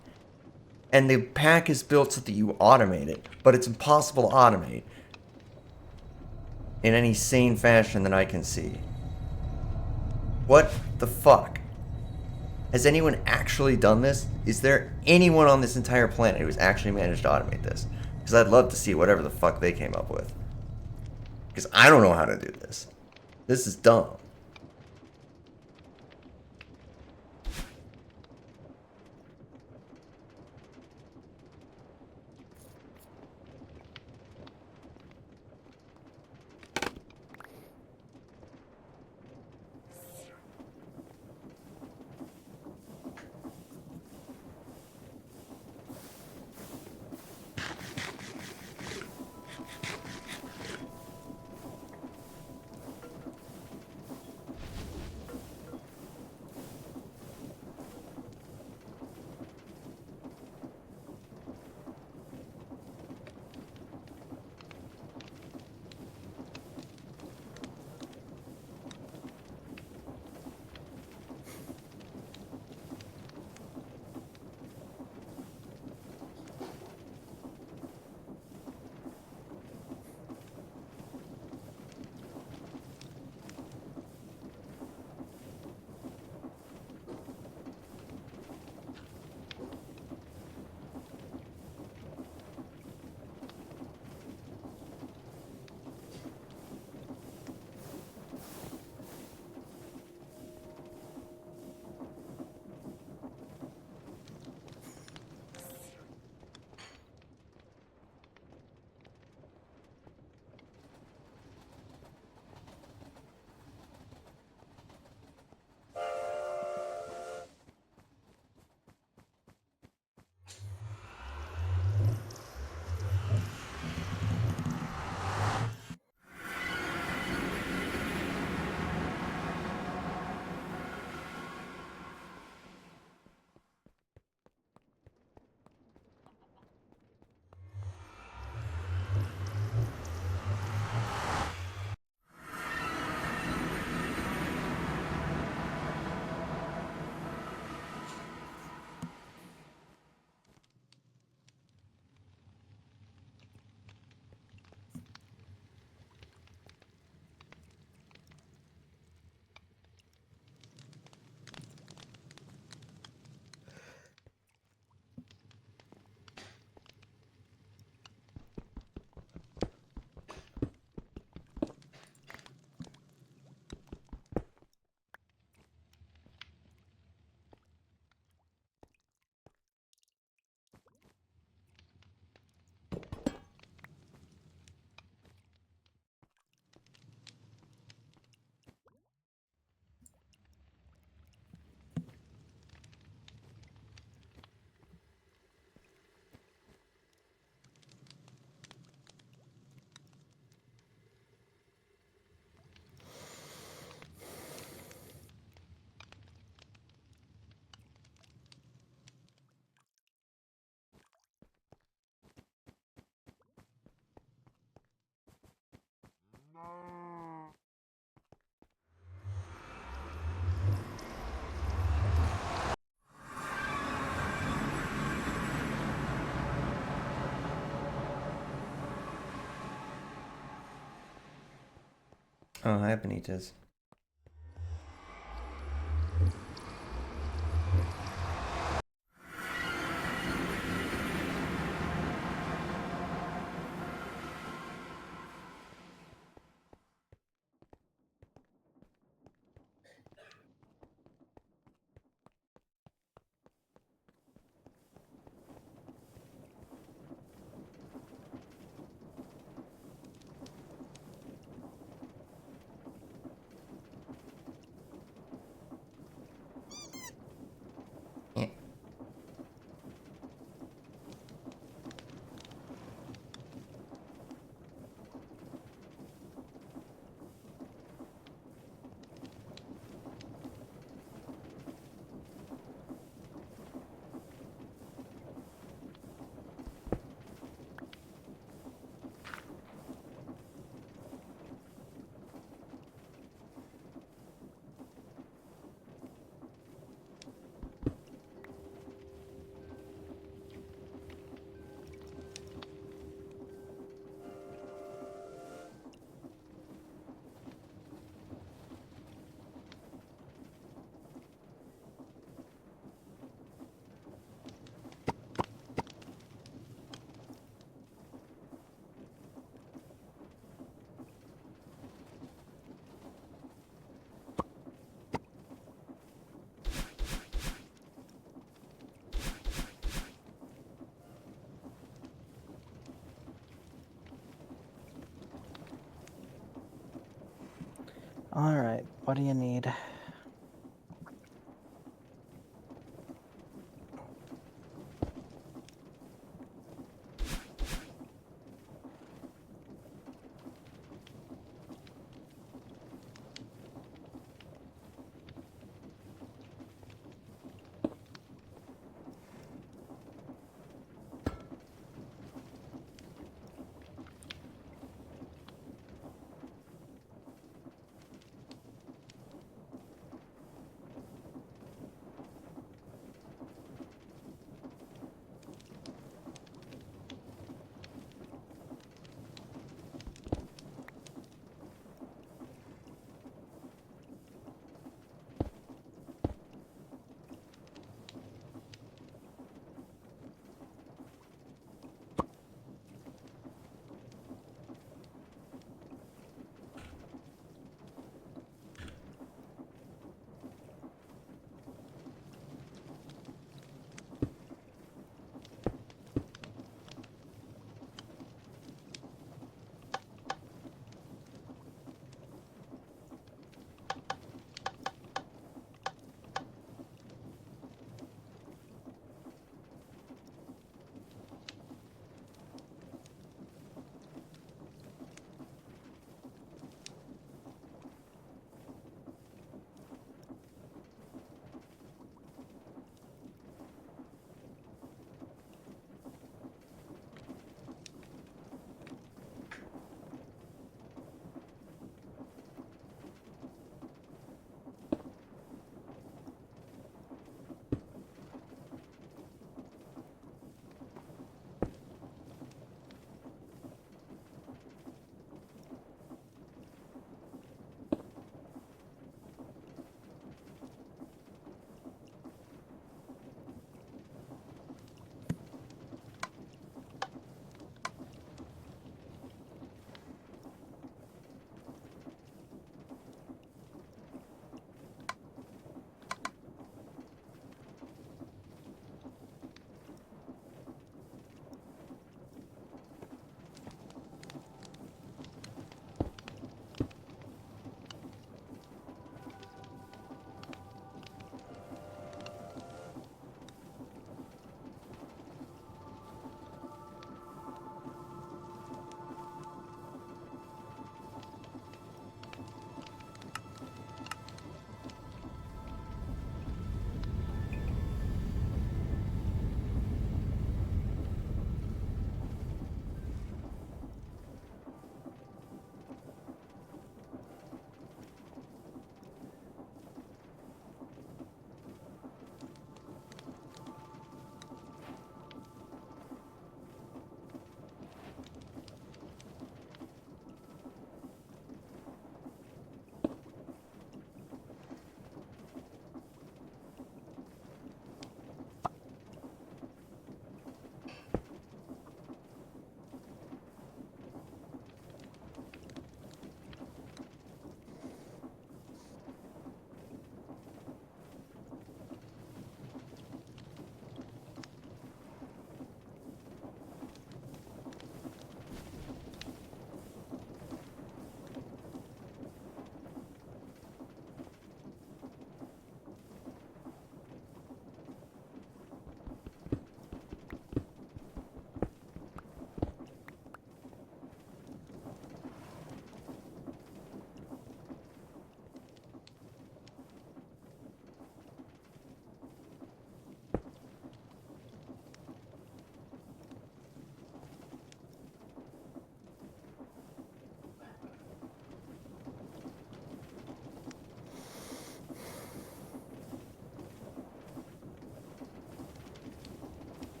And the pack is built so that you automate it, but it's impossible to automate in any sane fashion that I can see. What the fuck? Has anyone actually done this? Is there anyone on this entire planet who's actually managed to automate this? Because I'd love to see whatever the fuck they came up with. Because I don't know how to do this. This is dumb. Oh, hi, Benitez. Yeah. All right, what do you need?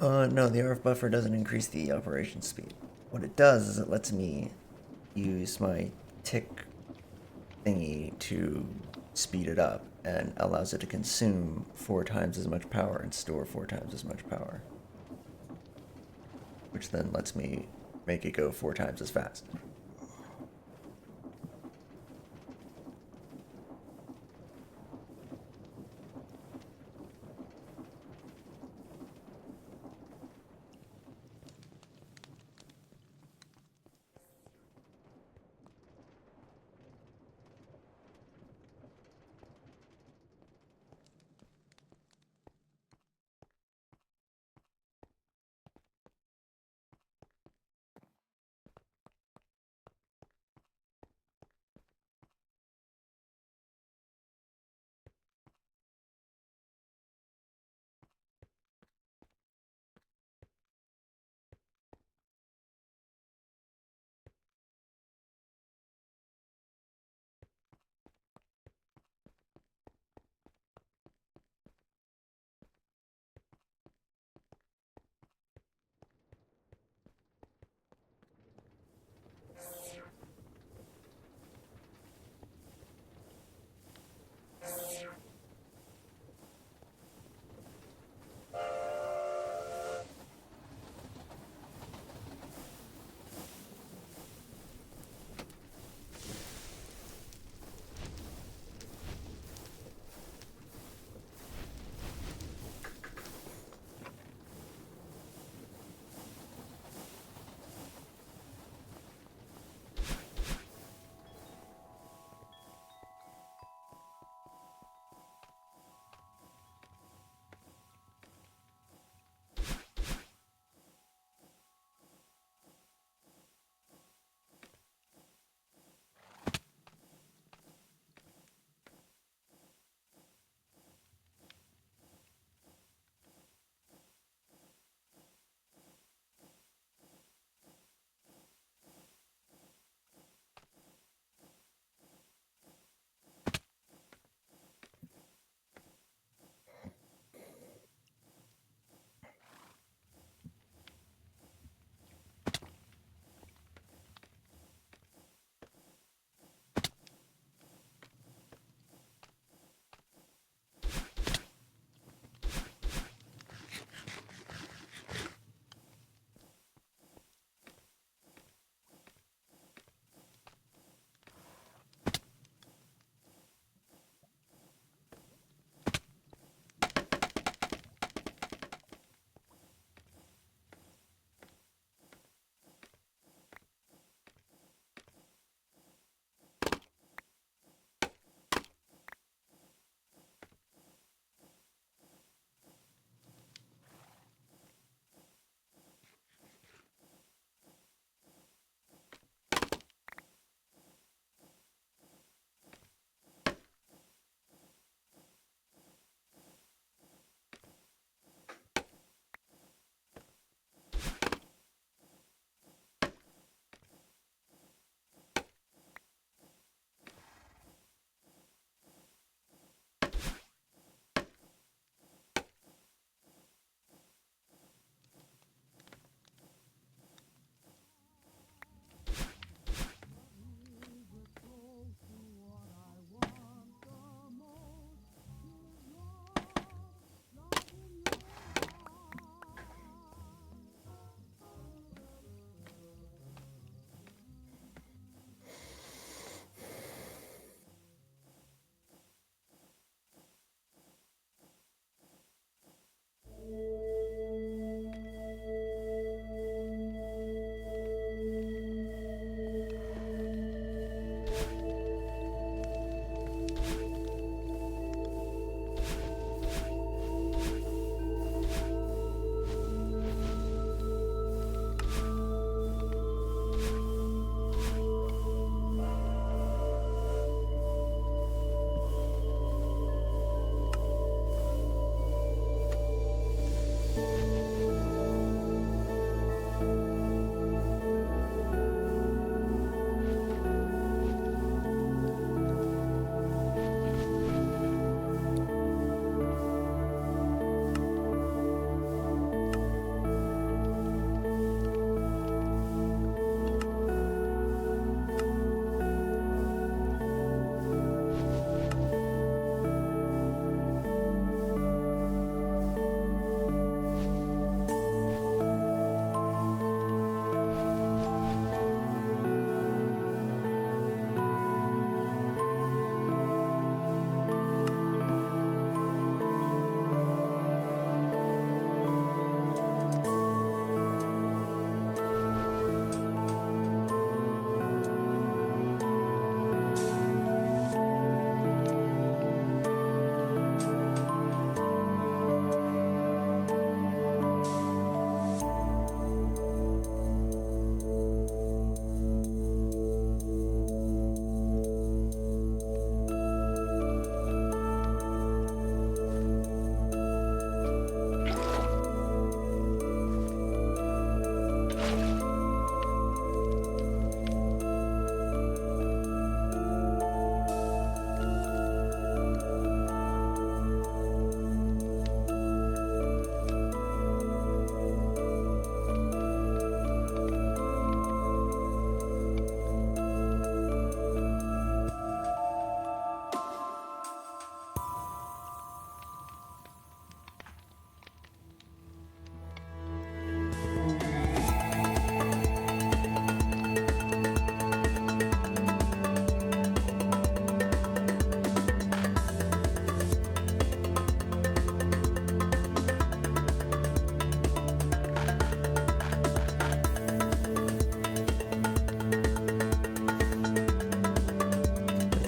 No, the RF buffer doesn't increase the operation speed. What it does is it lets me use my tick thingy to speed it up and allows it to consume 4 times as much power and store 4 times as much power, which then lets me make it go 4 times as fast.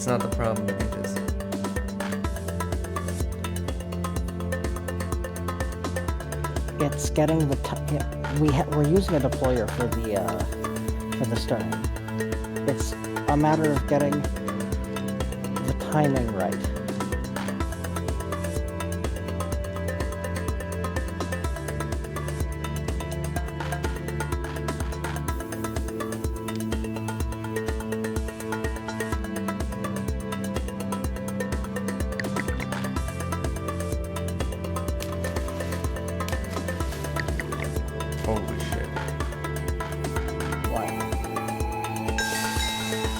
That's not the problem, Lucas. It's getting the we're using a deployer for the stern. It's a matter of getting the timing right. Holy shit. Why?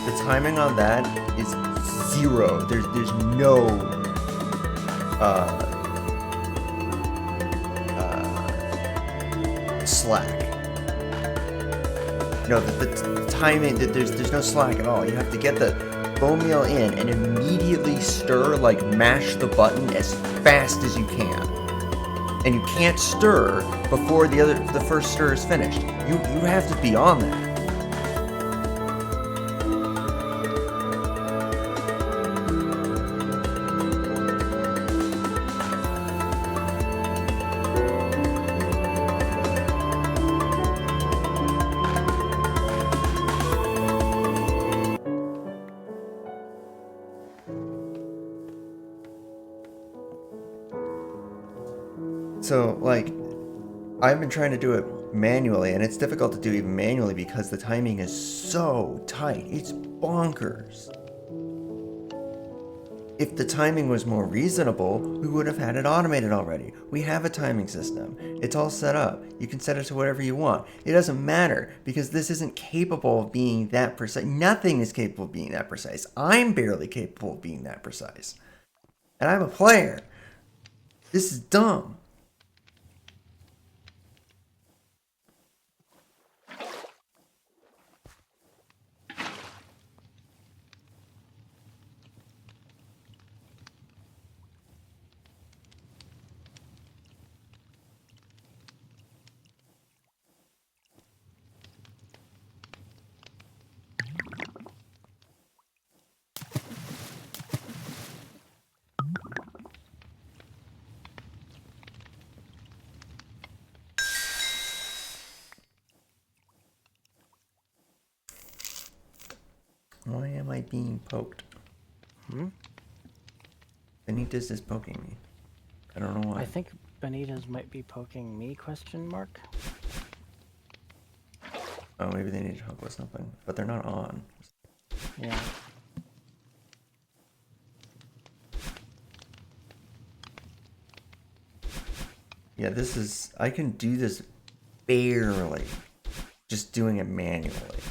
The timing on that is 0. There's no slack. No, the timing, there's no slack at all. You have to get the bone meal in and immediately stir, like mash the button as fast as you can. And you can't stir before the first stir is finished. You have to be on that. So, like, I've been trying to do it manually, and it's difficult to do even manually because the timing is so tight. It's bonkers. If the timing was more reasonable, we would have had it automated already. We have a timing system. It's all set up. You can set it to whatever you want. It doesn't matter because this isn't capable of being that precise. Nothing is capable of being that precise. I'm barely capable of being that precise. And I'm a player. This is dumb. Why am I being poked? Benitez is poking me. I don't know why. I think Benitez might be poking me, question mark. Oh, maybe they need to hook with something. But they're not on. Yeah. Yeah, this is... I can do this barely. Just doing it manually.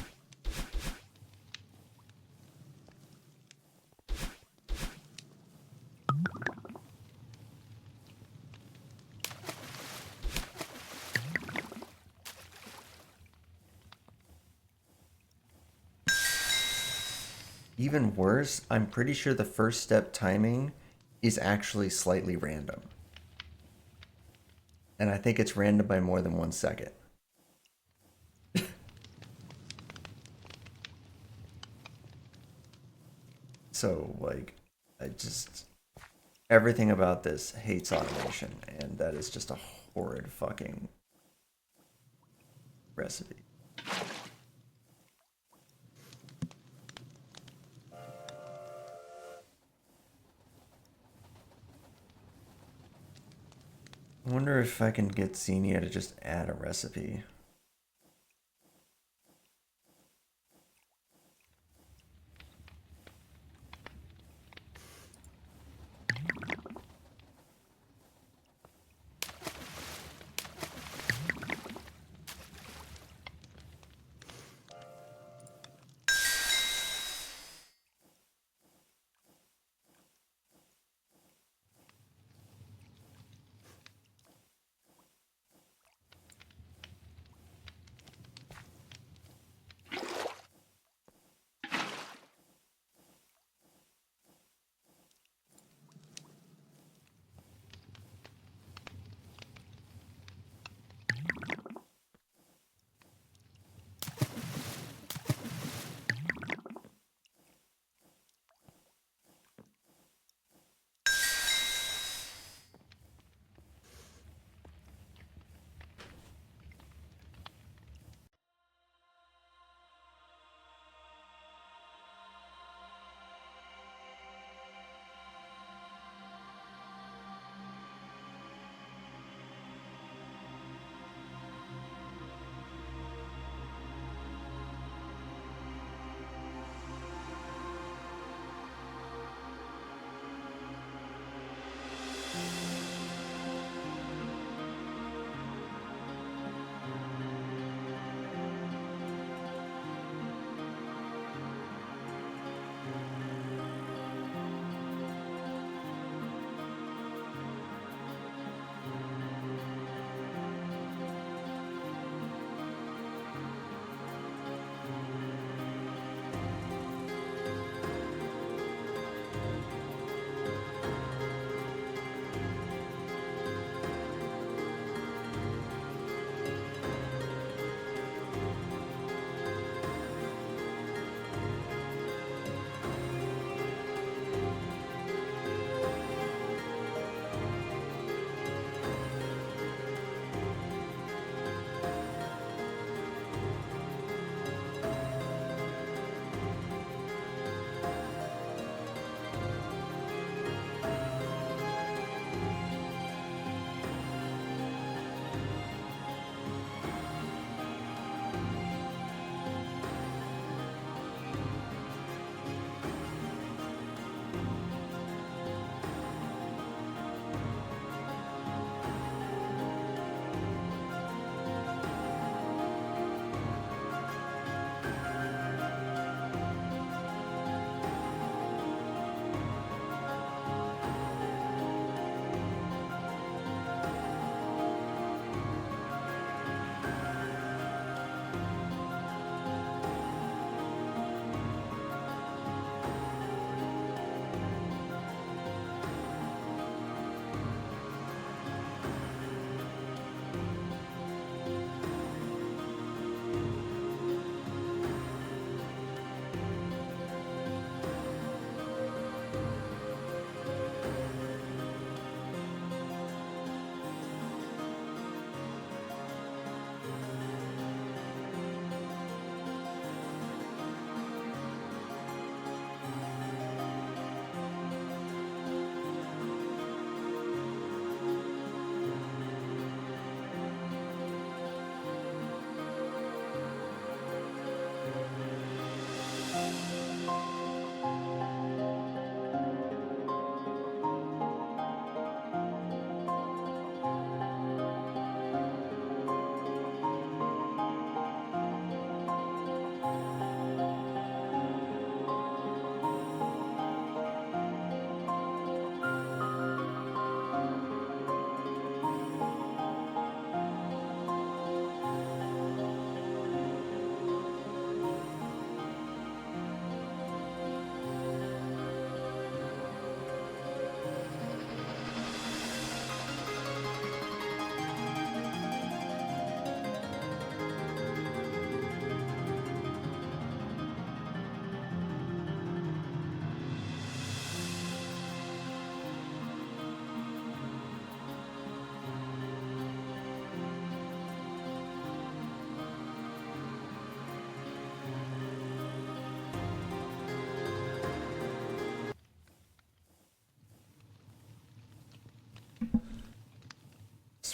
Even worse, I'm pretty sure the first step timing is actually slightly random. And I think it's random by more than 1 second. So, like, I just... Everything about this hates automation, and that is just a horrid fucking recipe. I wonder if I can get Xenia to just add a recipe.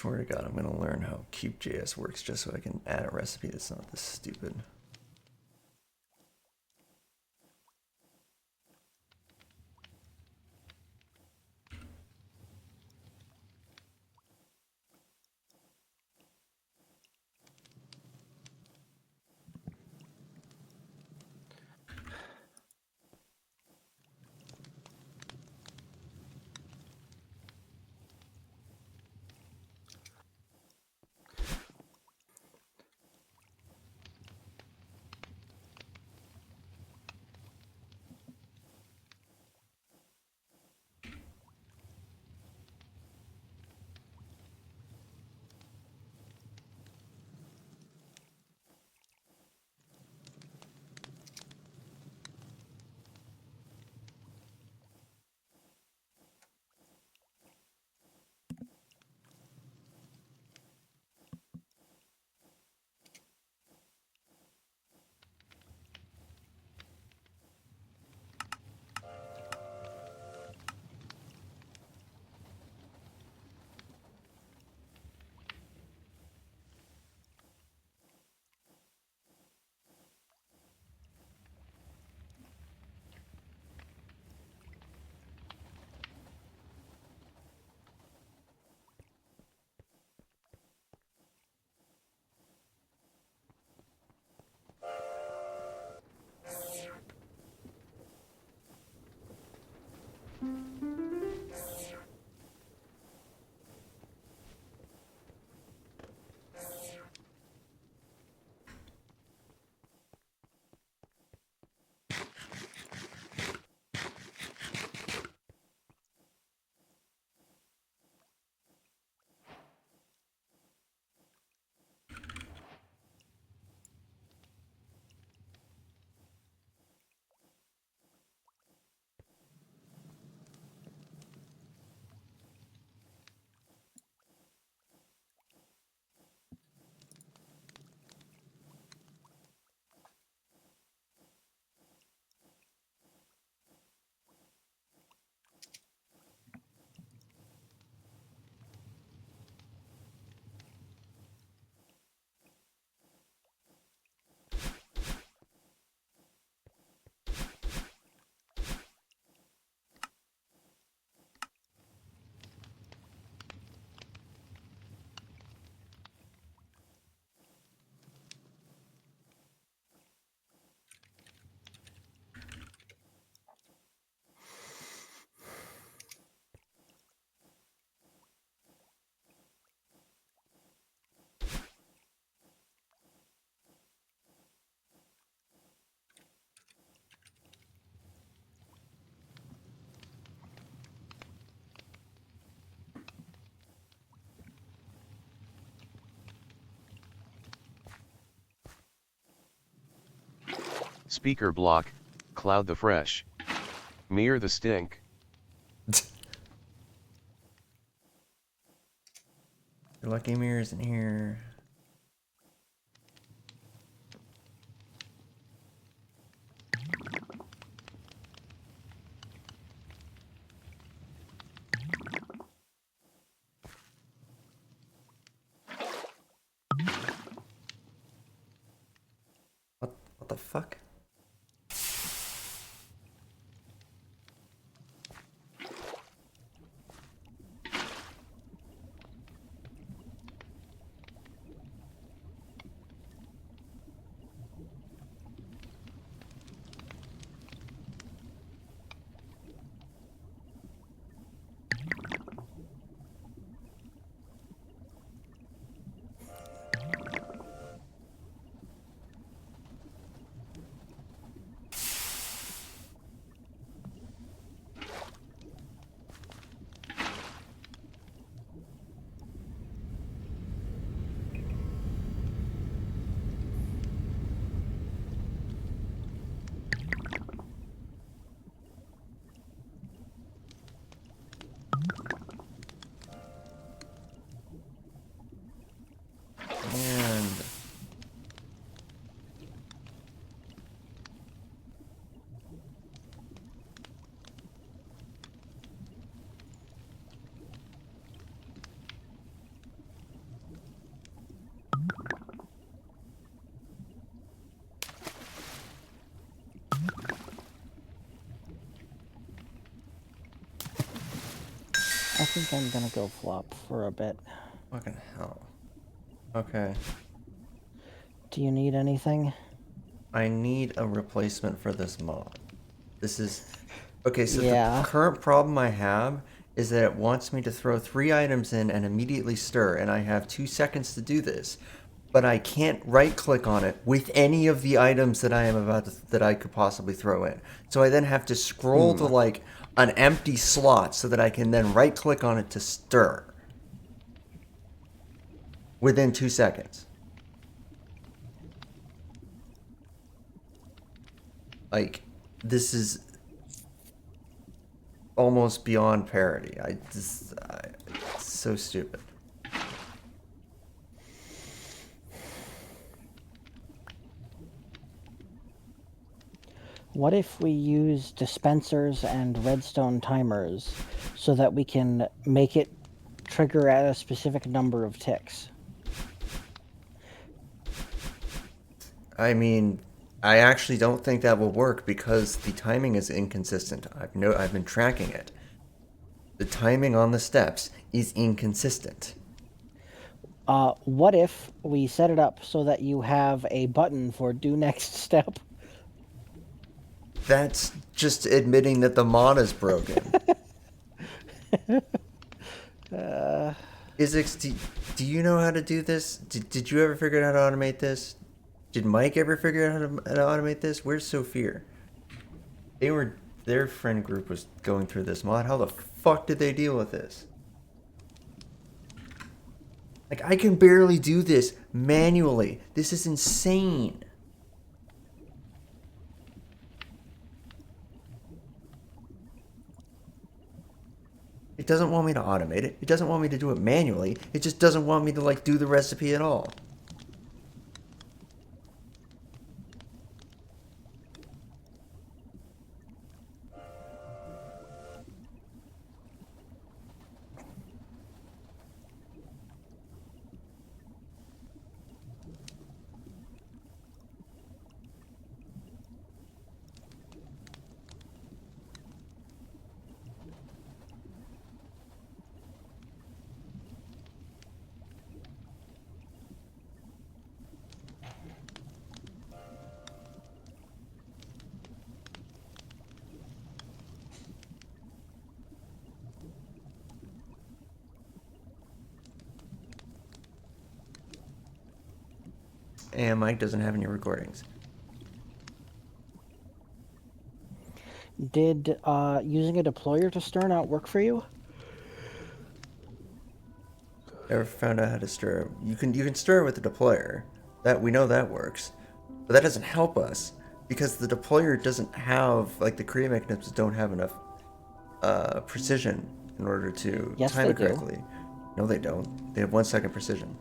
swear to God, I'm gonna learn how Cube.js works just so I can add a recipe that's not this stupid. Speaker block, cloud the fresh. Mirror the stink. Your lucky mirror's in here. What the fuck? think I'm gonna go flop for a bit. Fucking hell. Okay. Do you need anything? I need a replacement for this mod. This is... Okay, so the Yeah. current problem I have is that it wants me to throw 3 items in and immediately stir, and I have 2 seconds to do this. But I can't right-click on it with any of the items that I am about to, that I could possibly throw in. So I then have to scroll to like an empty slot so that I can then right-click on it to stir within 2 seconds. Like, this is almost beyond parody. It's so stupid. What if we use dispensers and redstone timers so that we can make it trigger at a specific number of ticks? I mean, I actually don't think that will work because the timing is inconsistent. I've been tracking it. The timing on the steps is inconsistent. What if we set it up so that you have a button for do next step? That's just admitting that the mod is broken. Isix, do you know how to do this? Did you ever figure out how to automate this? Did Mike ever figure out how to automate this? Where's Sophia? Their friend group was going through this mod. How the fuck did they deal with this? Like, I can barely do this manually. This is insane. It doesn't want me to automate it. It doesn't want me to do it manually. It just doesn't want me to, like, do the recipe at all. And Mike doesn't have any recordings. Did using a deployer to stir not work for you? Never found out how to stir. You can stir with the deployer. That we know that works, but that doesn't help us because the deployer doesn't have, like, the create mechanisms don't have enough precision in order to Yes, time they it do. correctly. No, they don't. They have 1 second precision.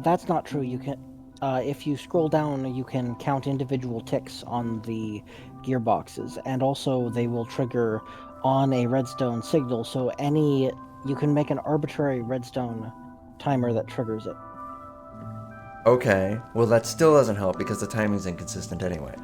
That's not true. You can, if you scroll down, you can count individual ticks on the gearboxes, and also they will trigger on a redstone signal. So you can make an arbitrary redstone timer that triggers it. Okay, well that still doesn't help because the timing's inconsistent anyway.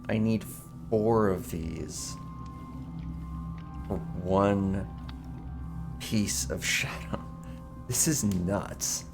I need 4 of these for 1 piece of shadow. This is nuts.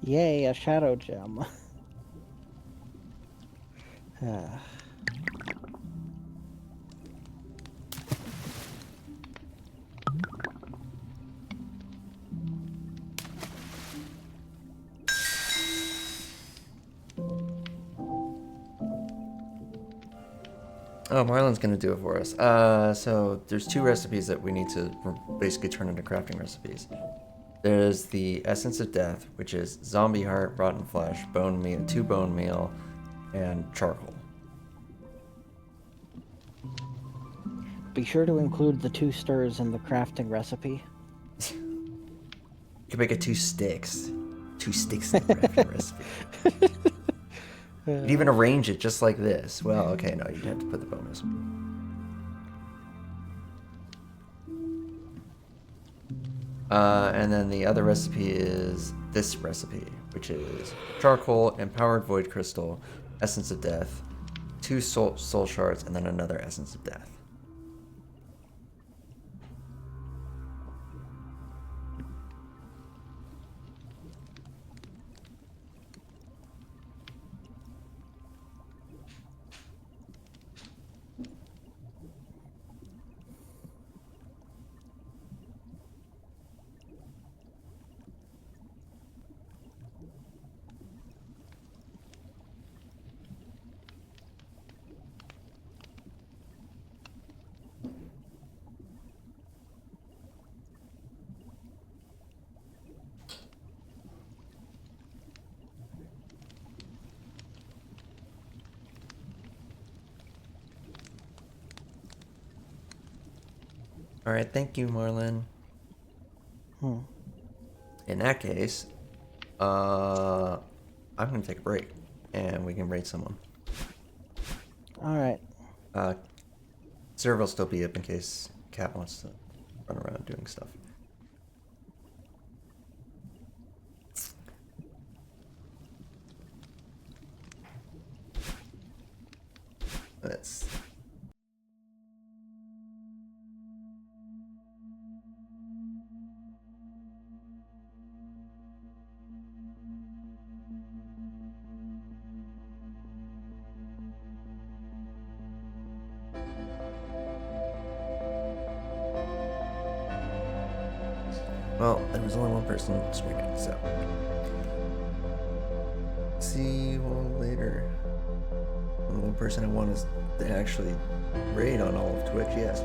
Yay, a shadow gem. Ah. Oh, Marlon's gonna do it for us. So there's two recipes that we need to basically turn into crafting recipes. There's the Essence of Death, which is zombie heart, rotten flesh, bone meal, 2 bone meal, and charcoal. Be sure to include the 2 stirs in the crafting recipe. You can make it 2 sticks. 2 sticks in the crafting recipe. You'd even arrange it just like this. Well, okay, no, you'd have to put the bonus. And then the other recipe is this recipe, which is charcoal, empowered void crystal, essence of death, 2 soul shards, and then another essence of death. All right, thank you, Marlon. In that case, I'm gonna take a break, and we can raid someone. All right. Server will still be up in case Cat wants to run around doing stuff. Let's. Well, there was only one person streaming, so. See you all later. The one person I want is to actually raid on all of Twitch, yes.